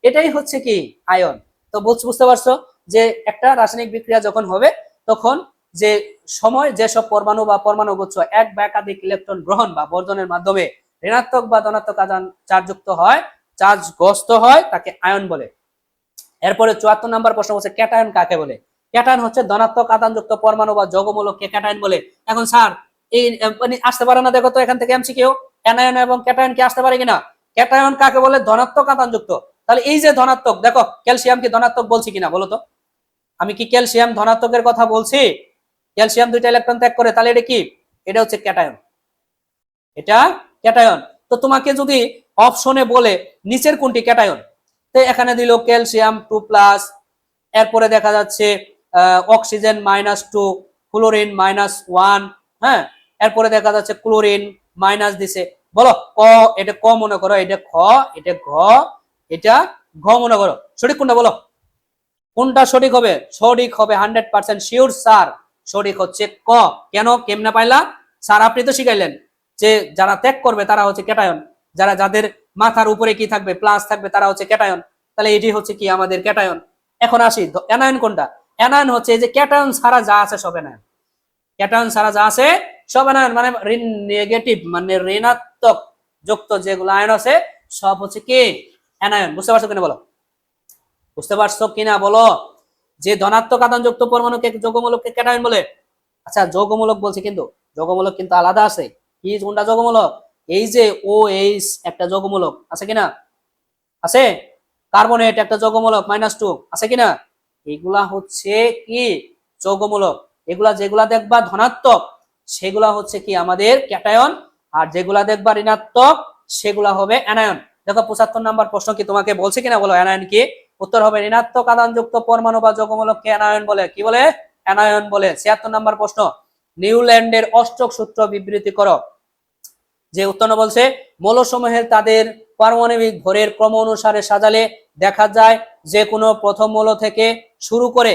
এটাই হচ্ছে কি আয়ন। তো বুঝতে পারছো যে একটা রাসায়নিক বিক্রিয়া যখন হবে তখন যে সময় যেসব পরমাণু বা পরমাণু গুচ্ছ এক বা একাধিক ইলেকট্রন গ্রহণ বা বর্জনের মাধ্যমে ঋণাত্মক বা ধনাত্মক আদান চার্জযুক্ত হয়, চার্জগ্রস্ত হয়, তাকে আয়ন বলে। এরপরে ৭৪ নাম্বার প্রশ্ন হচ্ছে ক্যাটায়ন কাকে বলে। ক্যাটায়ন হচ্ছে ধনাত্মক আদানযুক্ত পরমাণু বা যৌগমূলককে ক্যাটায়ন বলে। এখন স্যার এই আসতে পারে না, দেখো তো এখান থেকে এমসিকিউ, অ্যানায়ন এবং ক্যাটায়ন কি আসতে পারে কিনা। ক্যাটায়ন কাকে বলে, ধনাত্মক আদানযুক্ত। তাহলে এই যে ধনাত্মক, দেখো ক্যালসিয়াম কি ধনাত্মক বলছি কিনা বলো তো, আমি কি ক্যালসিয়াম ধনাত্মকের কথা বলছি, ক্যালসিয়াম 2টা ইলেকট্রন ত্যাগ করে, তাহলে এটা কি, এটা হচ্ছে ক্যাটায়ন, এটা ক্যাটায়ন। তো তোমাকে যদি অপশনে বলে নিচের কোনটি ক্যাটায়ন, তো এখানে দিল ক্যালসিয়াম 2+, এরপরে দেখা যাচ্ছে অক্সিজেন -2, ক্লোরিন -1, হ্যাঁ, এরপরে দেখা যাচ্ছে ক্লোরিন মাইনাস দিছে। বলো ক, এটা ক মনে করো, এটা খ, এটা ঘ, এটা ঘ মনে করো, সঠিক কোনটা বলো, কোনটা সঠিক হবে? সঠিক হবে 100% শিওর স্যার, সঠিক হচ্ছে ক। কেন, কেমনে পাইলা স্যার, আপনি তো শিখাইলেন যে যারা ত্যাগ করবে তারা হচ্ছে ক্যাটায়ন, যাদের মাথার উপরে কি থাকবে, প্লাস থাকবে, তারা হচ্ছে ক্যাটায়ন। তাহলে এটি হচ্ছে কি আমাদের ক্যাটায়ন। এখন আসি অ্যানায়ন কোনটা। অ্যানায়ন হচ্ছে যে ক্যাটায়ন ছাড়া যা আছে সব অ্যানায়ন, ক্যাটায়ন ছাড়া যা আছে সব অ্যানায়ন, মানে নেগেটিভ মানে ঋণাত্মক যুক্ত যেগুলো আয়ন আছে সব হচ্ছে কি অ্যানায়ন। বুঝতে পারছো কিনা বলো, বুঝতে পারছো কিনা বলো? যে ধনাত্মক আধানযুক্ত পরমাণুকে যৌগমূলককে ক্যাটায়ন বলে। আচ্ছা যৌগমূলক বলছে, কিন্তু যৌগমূলক কিন্তু আলাদা আছে। কি কোনটা যৌগমূলক? এই যে ও এইচ একটা যৌগমূলক আছে কিনা, আছে। কার্বনেট একটা যৌগমূলক -2 আছে কিনা, এগুলা হচ্ছে কি যৌগমূলক। এগুলা যেগুলা দেখবা ধনাত্মক সেগুলা হচ্ছে কি আমাদের ক্যাটায়ন, আর যেগুলা দেখবা ঋণাত্মক সেগুলা হবে অ্যানায়ন। দেখো 75 নাম্বার প্রশ্ন কি তোমাকে বলছে কিনা বলো অ্যানায়ন কি? উত্তর হবে ঋণাত্মক আধানযুক্ত পরমাণু বা যৌগমূলককে অ্যানায়ন বলে। কি বলে? অ্যানায়ন বলে। 76 নাম্বার প্রশ্ন, নিউল্যান্ডের অষ্টক সূত্র বিবৃতি করো। যে উত্তর বলছে মৌলসমূহের তাদের পারমাণবিক ভরের ক্রম অনুসারে সাজালে দেখা যায় যে কোনো প্রথম মৌল থেকে শুরু করে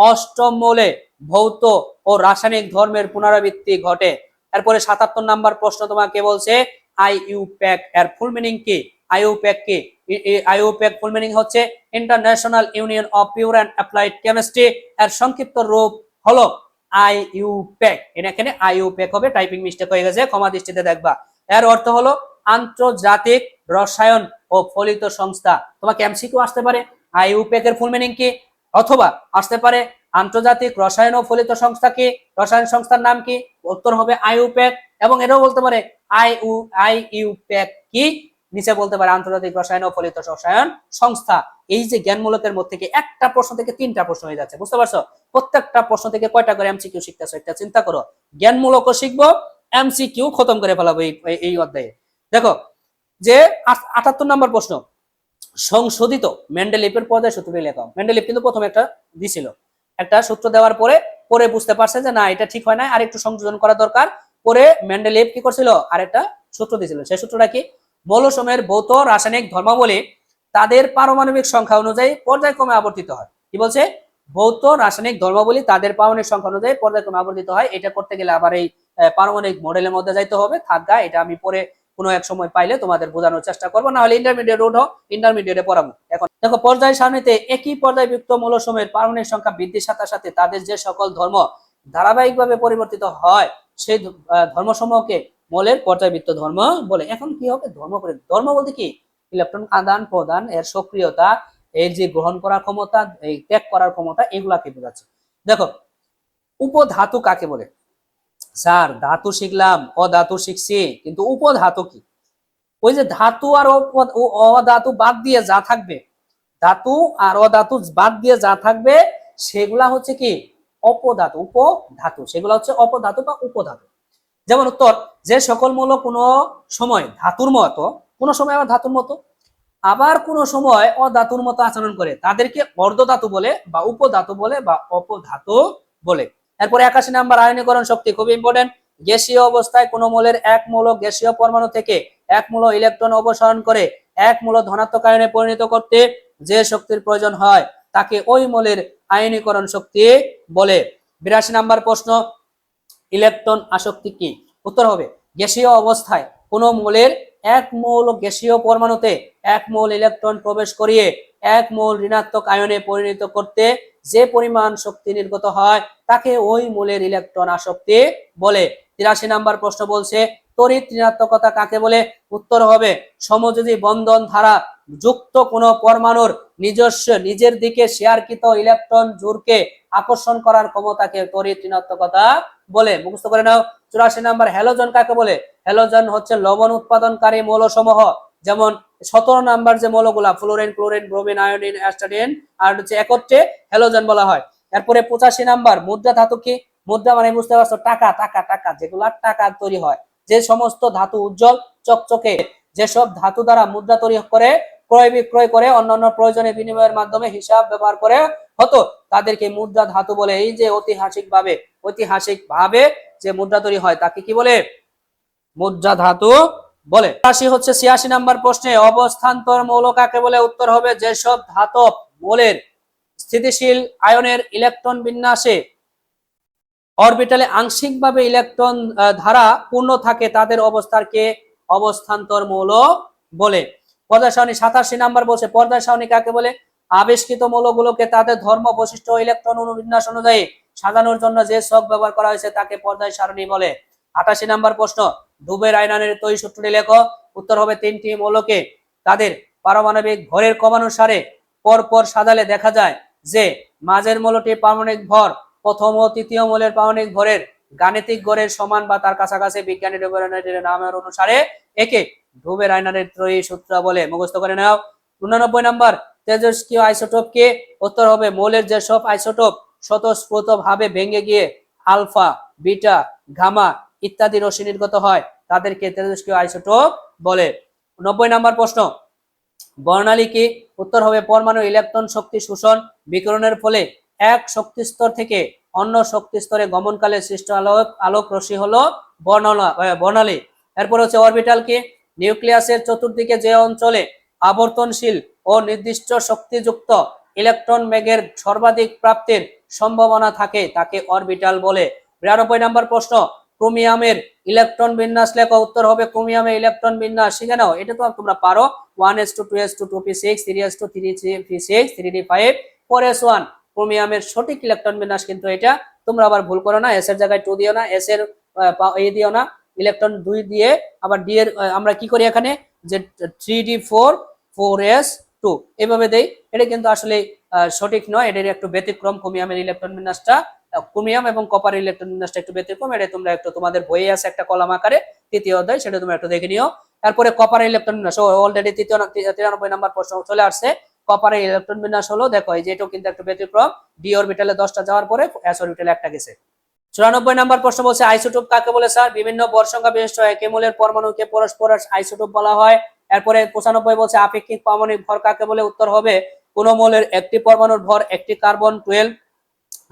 অষ্টম মৌলে ভৌত ও রাসায়নিক ধর্মের পুনরাবৃত্তি ঘটে। এরপরে 77 নাম্বার প্রশ্ন তোমাকে বলছে আইইউপ্যাক এর ফুল মিনিং কি? আইইউপ্যাক কি? আইইউপ্যাক ফুল মিনিং হচ্ছে international union of pure and applied chemistry. এর সংক্ষিপ্ত রূপ হলো আইইউপ্যাক। এখানে আইইউপ্যাক হবে, টাইপিং মিস্টেক হয়ে গেছে, ক্ষমা দৃষ্টিতে দেখবা। এর অর্থ হলো আন্তর্জাতিক রসায়ন ও ফলিত সংস্থা। তোমাকে এমসিকিউ আসতে পারে আইইউপ্যাক এর ফুল মিনিং কি, অথবা আসতে পারে আন্তর্জাতিক রসায়ন ও ফলিত সংস্থা কি, রসায়ন সংস্থার নাম কি? উত্তর হবে আইইউপ্যাক। এবং এটাও বলতে পারে আইইউপ্যাক কি, নিচে বলতে পারে আন্তর্জাতিক রসায়ন ও ফলিত রসায়ন সংস্থা। এই যে জ্ঞানমূলকের মধ্যে থেকে একটা প্রশ্ন থেকে 3টা প্রশ্ন হয়ে যাচ্ছে। বুঝতে পারছো? প্রত্যেকটা প্রশ্ন থেকে কয়টা করে এমসিকিউ শিখতেছো একটা চিন্তা করো। জ্ঞানমূলকও শিখবো, এমসিকিউ খতম করে ফেলাবো এই অধ্যায়ে। দেখো যে 78 নাম্বার প্রশ্ন, সংশোধিত মেন্ডেলিফের পর্যায় সূত্রটি লেখো। মেন্ডেলিফ কিন্তু প্রথমে একটা দিছিল, একটা সূত্র দেওয়ার পরে পরে বুঝতে পারছে যে না এটা ঠিক হয় না, আর একটু সংযোজন করা দরকার। পরে মেন্ডেলিফ কি করছিল, আরেকটা সূত্র দিয়েছিল। সেই সূত্রটা কি? মৌলসমূহের ভৌত রাসায়নিক ধর্মাবলী তাদের পারমাণবিক সংখ্যা অনুযায়ী পর্যায়ক্রমে আবর্তিত হয়। কি বলছে? ভৌত রাসায়নিক ধর্মাবলী তাদের পারমাণবিক সংখ্যা অনুযায়ী পর্যায়ক্রমে আবর্তিত হয়। এটা করতে গেলে আবার এই পারমাণবিক মডেলের মধ্যে যাইতে হবে। থাকগা, এটা আমি পরে কোনো এক সময় পাইলে তোমাদের বোঝানোর চেষ্টা করবো, না হলে ইন্টারমিডিয়েট উঠো, ইন্টারমিডিয়েটে পড়াবো। এখন দেখো পর্যায় সারণীতে একই পর্যায়যুক্ত মৌলসমূহের পারমাণবিক সংখ্যা বৃদ্ধির সাথে সাথে তাদের যে সকল ধর্ম ধারাবাহিকভাবে পরিবর্তিত হয় সেই ধর্মসমূহকে মৌলের পর্যায়বৃত্ত ধর্ম বলে। এখন কি হবে ধর্ম করে? ধর্ম বলতে কি? ইলেকট্রন আদান প্রদান, এর সক্রিয়তা, এর যে গ্রহণ করার ক্ষমতা, এই ত্যাগ করার ক্ষমতা, এগুলাকে বোঝাচ্ছে। দেখো উপধাতু কাকে বলে? স্যার ধাতু শিখলাম, অধাতু শিখছি, কিন্তু উপধাতু কি? ওই যে ধাতু আর অধাতু বাদ দিয়ে যা থাকবে, ধাতু আর অধাতু বাদ দিয়ে যা থাকবে সেগুলা হচ্ছে কি অপধাতু। উপধাতু সেগুলা হচ্ছে অপধাতু বা উপধাতু। যেমন উত্তর, যে সকল মৌল কোনো সময় ধাতুর মতো, কোনো সময় আবার ধাতুর মতো, আবার কোন সময় অধাতুর মতো আচরণ করে তাদেরকে অর্ধধাতু বলে বা উপধাতু বলে বা অপধাতু বলে। এরপরে 81 নাম্বার আয়নীকরণ শক্তি, খুব ইম্পর্টেন্ট। গ্যাসীয় অবস্থায় কোন মৌলের এক মৌল গ্যাসীয় পরমাণু থেকে এক মৌল ইলেকট্রন অপসারণ করে এক মৌল ধনাত্মক আয়নে পরিণত করতে যে শক্তির প্রয়োজন হয় তাকে ওই মৌলের আয়নীকরণ শক্তি বলে। 82 নাম্বার প্রশ্ন, ইলেকট্রন আসক্তি কি? উত্তর হবে গ্যাসীয় অবস্থায় কোন মৌলের এক মৌল গ্যাসীয় পরমাণুতে এক মৌল ইলেকট্রন প্রবেশ করিয়ে এক মৌল ঋণাত্মক আয়নে পরিণত করতে যে পরিমাণ শক্তি নির্গত হয় তাকে ওই মৌলের ইলেকট্রন আসক্তি বলে। 83 নাম্বার প্রশ্ন বলছে তড়িৎ ঋণাত্মকতা কাকে বলে? উত্তর হবে সমযোজী বন্ধন ধারা যুক্ত কোন পরমাণুর নিজের দিকে শেয়ারকৃত ইলেকট্রন জোড়কে আকর্ষণ করার ক্ষমতাকে তড়িৎ ঋণাত্মকতা বলে। মুখস্থ করে নাও। 84 নাম্বার হ্যালোজেন কাকে বলে? হ্যালোজেন হচ্ছে লবণ উৎপাদনকারী মৌলসমূহ। যেমন 17 নাম্বার যে মৌলগুলা ফ্লোরিন, ক্লোরিন, ব্রোমিন, আয়োডিন, অ্যাস্টাডিন আর হচ্ছে একত্রে হ্যালোজেন বলা হয়। এরপরে 85 নাম্বার মুদ্রা ধাতু কি? মুদ্রা মানে বুঝতে পারছো টাকা, টাকা টাকা যেগুলা টাকা তৈরি হয়। যে সমস্ত ধাতু উজ্জ্বল চকচকে, যেসব ধাতু দ্বারা মুদ্রা তৈরি করে ক্রয় বিক্রয় করে অন্যান্য প্রয়োজনে বিনিময়ের মাধ্যমে হিসাব ব্যবহার করে হতো তাদেরকে মুদ্রা ধাতু বলে। এই যে ঐতিহাসিক ভাবে যে মুদ্রা তৈরি হয় তাকে কি বলে? মুদ্রা ধাতু বলে। 86 নাম্বার প্রশ্নে অবস্থান্তর মৌল কাকে বলে? উত্তর হবে যেসব ধাতব মৌলের স্থিতিশীল আয়নের ইলেকট্রন বিন্যাসে অরবিটালে আংশিকভাবে ইলেকট্রন ধারা পূর্ণ থাকে তাদের অবস্থাকে অবস্থান্তর মৌল বলে। পর্যায় সারণী 87 নাম্বার বলছে পর্যায় সারণী কাকে বলে? আবিষ্কৃত মৌলগুলোকে তাদের ধর্ম, বৈশিষ্ট্য, ইলেকট্রন অনুবিন্যাস অনুযায়ী সাজানোর জন্য যে ছক ব্যবহার করা হয়েছে তাকে পর্যায় সারণী বলে। 88 নাম্বার প্রশ্ন ডুবের আয়নের তৈরি সূত্রটি লেখো। উত্তর হবে 3টি মৌলকে তাদের পারমাণবিক ভরের ক্রমানুসারে পরপর সাজালে দেখা যায় যে মাঝের মৌলটি পারমাণবিক ভর প্রথম ও তৃতীয় মৌলের পারমাণবিক ভরের গাণিতিক গড়ের সমান বা তার কাছাকাছি। বিজ্ঞানী ডুবেরাইনারের নামের অনুসারে একে ডুবেরাইনারের ত্রয়ী সূত্র বলে। মুখস্থ করে নাও। 89 নম্বর, তেজস্ক্রিয় আইসোটোপ কে? উত্তর হবে মৌলের যেসব আইসোটোপ স্বতঃস্ফূর্তভাবে ভেঙে গিয়ে আলফা, বিটা, গামা ইত্যাদি রশ্মি নির্গত হয় তাদেরকে তেজস্ক্রিয় আইসোটোপ বলে। 90 নম্বর প্রশ্ন, বর্ণালী কি? উত্তর হবে পরমাণু ইলেকট্রন শক্তি শোষণ বিকিরণের ফলে এক শক্তি স্তর থেকে অন্য শক্তি স্তরে গমনকালে সৃষ্ট আলোক রশ্মি হলো বর্ণালী। এরপর হচ্ছে অরবিটাল কি? নিউক্লিয়াসের চতুর্দিকে যে অঞ্চলে আবর্তনশীল ও নির্দিষ্ট শক্তিযুক্ত ইলেকট্রন বেগের সর্বাধিক প্রাপ্তির সম্ভাবনা থাকে তাকে অরবিটাল বলে। 92 নম্বর প্রশ্ন, ক্রোমিয়ামের ইলেকট্রন বিন্যাস লেখো। উত্তর হবে ক্রোমিয়ামের ইলেকট্রন বিন্যাস শিখে নাও, এটা তো তোমরা পারো। 1s2 2s2 2p6 3s2 3p6 3d5 4s1। ক্রোমিয়ামের সঠিক ইলেকট্রন বিন্যাস কিন্তু এটা। তোমরা আবার ভুল করো না, এস এর জায়গায় 2 দিও না, এস এর দিও না, ইলেকট্রন 2 দিয়ে আবার ডি এর আমরা কি করি এখানে যে 3d4 4s2 এভাবে দেই। এটা কিন্তু আসলে সঠিক নয়, এটার একটু ব্যতিক্রম। ক্রোমিয়ামের ইলেকট্রন বিন্যাসটা, ক্রোমিয়াম এবং কপার ইলেকট্রন বিন্যাসটা একটু ব্যতিক্রম। এটা তোমরা একটু তোমাদের বইয়ে আছে একটা কলাম আকারে, তৃতীয় অধ্যায়, সেটা তোমরা একটু দেখে নিও। তারপরে কপার ইলেকট্রন বিন্যাস অলরেডি 93 নম্বর প্রশ্ন চলে আসছে। কপারের ইলেকট্রন বিন্যাস হলো, দেখো এই যে এটাও কিন্তু একটু ব্যতিক্রম। ডি অরবিটালে 10টা যাওয়ার পরে এস অরবিটালে একটা গেছে। 94 নম্বর প্রশ্ন বলছে আইসোটোপ কাকে বলে স্যার? বিভিন্ন ভর সংখ্যা বিশিষ্ট একই মৌলের পরমাণুকে পরস্পর আইসোটোপ বলা হয়। এরপরে 95 বলছে আপেক্ষিক পারমাণবিক ভর কাকে বলে? উত্তর হবে কোন মৌলের একটি পরমাণুর ভর একটি কার্বন 12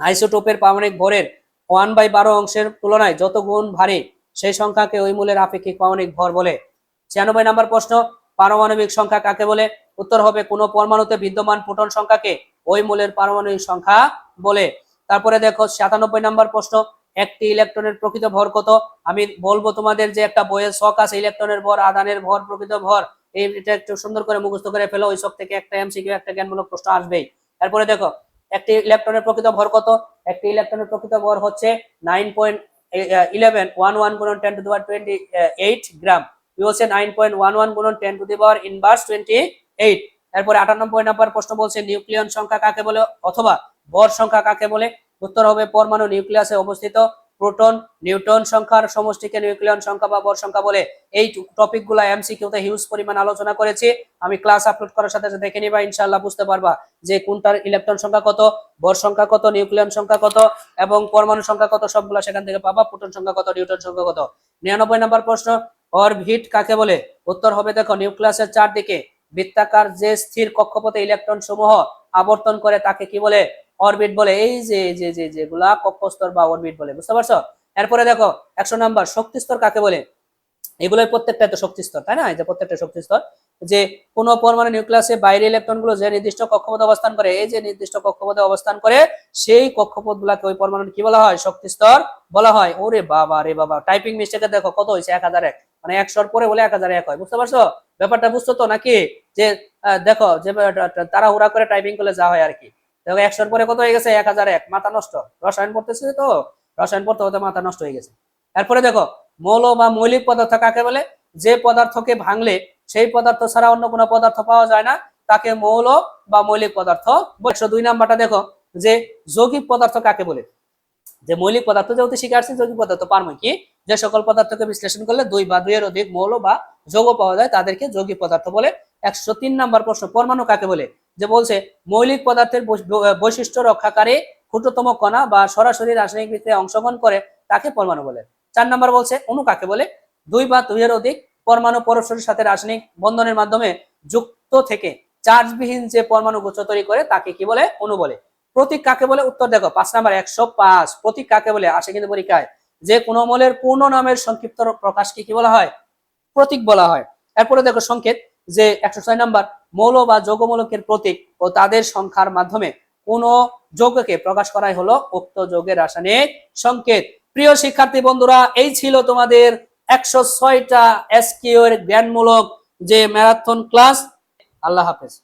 আইসোটোপের পারমাণবিক ভরের 1/12 অংশের তুলনায় যত গুণ ভারী সেই সংখ্যাকে ওই মৌলের আপেক্ষিক পারমাণবিক ভর বলে। 96 নম্বর প্রশ্ন, পারমাণবিক সংখ্যা কাকে বলে? উত্তর হবে কোন পরমাণুতে বিদ্যমান প্রোটন সংখ্যাকে ওই মৌলের পারমাণবিক সংখ্যা বলে। তারপরে দেখো 97 নম্বর প্রশ্ন, একটি ইলেকট্রনের প্রকৃত ভর কত? আমি বলবো তোমাদের যে একটা বইয়ের ছক আছে, ইলেকট্রনের ভর, আধানের ভর, প্রকৃত ভর, এটা একটু সুন্দর করে মুখস্থ করে ফেলো। ওই ছক থেকে একটা এমসিকিউ, একটা জ্ঞানমূলক প্রশ্ন আসবেই। তারপরে দেখো একটি ইলেকট্রনের প্রকৃত ভর কত? একটি ইলেকট্রনের প্রকৃত ভর হচ্ছে 9.11 11 গুণন 10 টু দি পাওয়ার 28 গ্রাম। হচ্ছে 9.11 গুণন 10 টু দি পাওয়ার ইনভার্স 28। এরপরে 98 নম্বর প্রশ্ন বলছে নিউক্লিয়ন সংখ্যা কাকে বলে অথবা ভর সংখ্যা কাকে বলে? উত্তর হবে পরমাণু নিউক্লিয়াসে অবস্থিত প্রোটন নিউট্রন সংখ্যার সমষ্টিকে নিউক্লিয়ন সংখ্যা বা ভর সংখ্যা বলে। এই টপিকগুলো এমসিকিউতে হিউজ পরিমাণ আলোচনা করেছি, আমি ক্লাস আপলোড করার সাথে সাথে দেখে নিবা, ইনশাআল্লাহ বুঝতে পারবা যে কোনটার ইলেকট্রন সংখ্যা কত, ভর সংখ্যা কত, নিউক্লিয়ন সংখ্যা কত এবং পরমাণু সংখ্যা কত, সবগুলো সেখান থেকে পাবা। প্রোটন সংখ্যা কত, নিউট্রন সংখ্যা কত। 99 নম্বর প্রশ্ন, অরবিট কাকে বলে? উত্তর হবে দেখো নিউক্লিয়াসের চারদিকে বৃত্তাকার যে স্থির কক্ষপথে ইলেকট্রন সমূহ আবর্তন করে তাকে কি বলে? অরবিট বলে। এই যে যে যে যেগুলা কক্ষস্তর বা অরবিট বলে, বুঝতে পারছো? এরপরে দেখো 100 নাম্বার, শক্তি স্তর কাকে বলে? এগুলোর প্রত্যেকটা তো শক্তি স্তর, তাই না? এই যে প্রত্যেকটা শক্তি স্তর, যে কোন পরমাণু নিউক্লিয়াসে বাইরে ইলেকট্রনগুলো যে নির্দিষ্ট কক্ষপথে অবস্থান করে, এই যে নির্দিষ্ট কক্ষপথে অবস্থান করে, সেই কক্ষপথগুলোকে ওই পরমাণু কি বলা হয়? শক্তি স্তর বলা হয়। ওরে বাবা রে বাবা, টাইপিং মিস্টেকে দেখো কত হয়েছে, 1001। মানে 100 পরে বলে 1001 হয়, বুঝতে পারছো? ব্যাপারটা বুঝছো তো নাকি? যে দেখো যে তারা হুড়া করে টাইপিং করলে যা হয় আর কি। দেখো 100 পরে কত হয়ে গেছে? 1001। মাথা নষ্ট, রসায়ন পড়তেছে তো, রসায়ন পড়তে হতে মাথা নষ্ট হয়ে গেছে। এরপরে দেখো মৌল বা মৌলিক পদার্থ কাকে বলে? যে পদার্থকে ভাঙলে সেই পদার্থ ছাড়া অন্য কোনো পদার্থ পাওয়া যায় না তাকে মৌল বা মৌলিক পদার্থ। 102 নাম্বারটা দেখো যে যৌগিক পদার্থ কাকে বলে? যে মৌলিক পদার্থ যেহেতু শিখে আসছে, যৌগিক পদার্থ পারবো কি? যে সকল পদার্থকে বিশ্লেষণ করলে 2 বা 2 এর অধিক মৌল বা যৌগ পাওয়া যায় তাদেরকে যৌগিক পদার্থ বলে। 103 নাম্বার প্রশ্ন, পরমাণু কাকে বলে? যে বলছে মৌলিক পদার্থের বৈশিষ্ট্য রক্ষাকারী ক্ষুদ্রতম কণা বা সরাসরি রাসায়নিক বিক্রিয়ায় অংশগ্রহণ করে তাকে পরমাণু বলে। 4 নাম্বার বলছে অণু কাকে বলে? 2 বা 2 এর অধিক পরমাণু পরস্পরের সাথে রাসায়নিক বন্ধনের মাধ্যমে যুক্ত থেকে চার্জবিহীন যে পরমাণু গুচ্ছ তৈরি করে তাকে কি বলে? অণু বলে। প্রতীক কাকে বলে? উত্তর দেখো 5 নাম্বার 105। প্রতীক কাকে বলে? আসে কিন্তু পরীক্ষায়, যে কোন মৌলের পূর্ণ নামের সংক্ষিপ্ত প্রকাশকে কি বলা হয়? প্রতীক বলা হয়। এরপরে দেখো সংকেত, যে 106 নাম্বার, মৌল বা যৌগমূলকের প্রতীক ও তাদের সংখ্যার মাধ্যমে কোন যৌগকে প্রকাশ করাই হলো উক্ত যৌগের রাসায়নিক সংকেত। প্রিয় শিক্ষার্থী বন্ধুরা, এই ছিল তোমাদের 106টা এসকিউ এর জ্ঞানমূলক যে ম্যারাথন ক্লাস। আল্লাহ হাফেজ।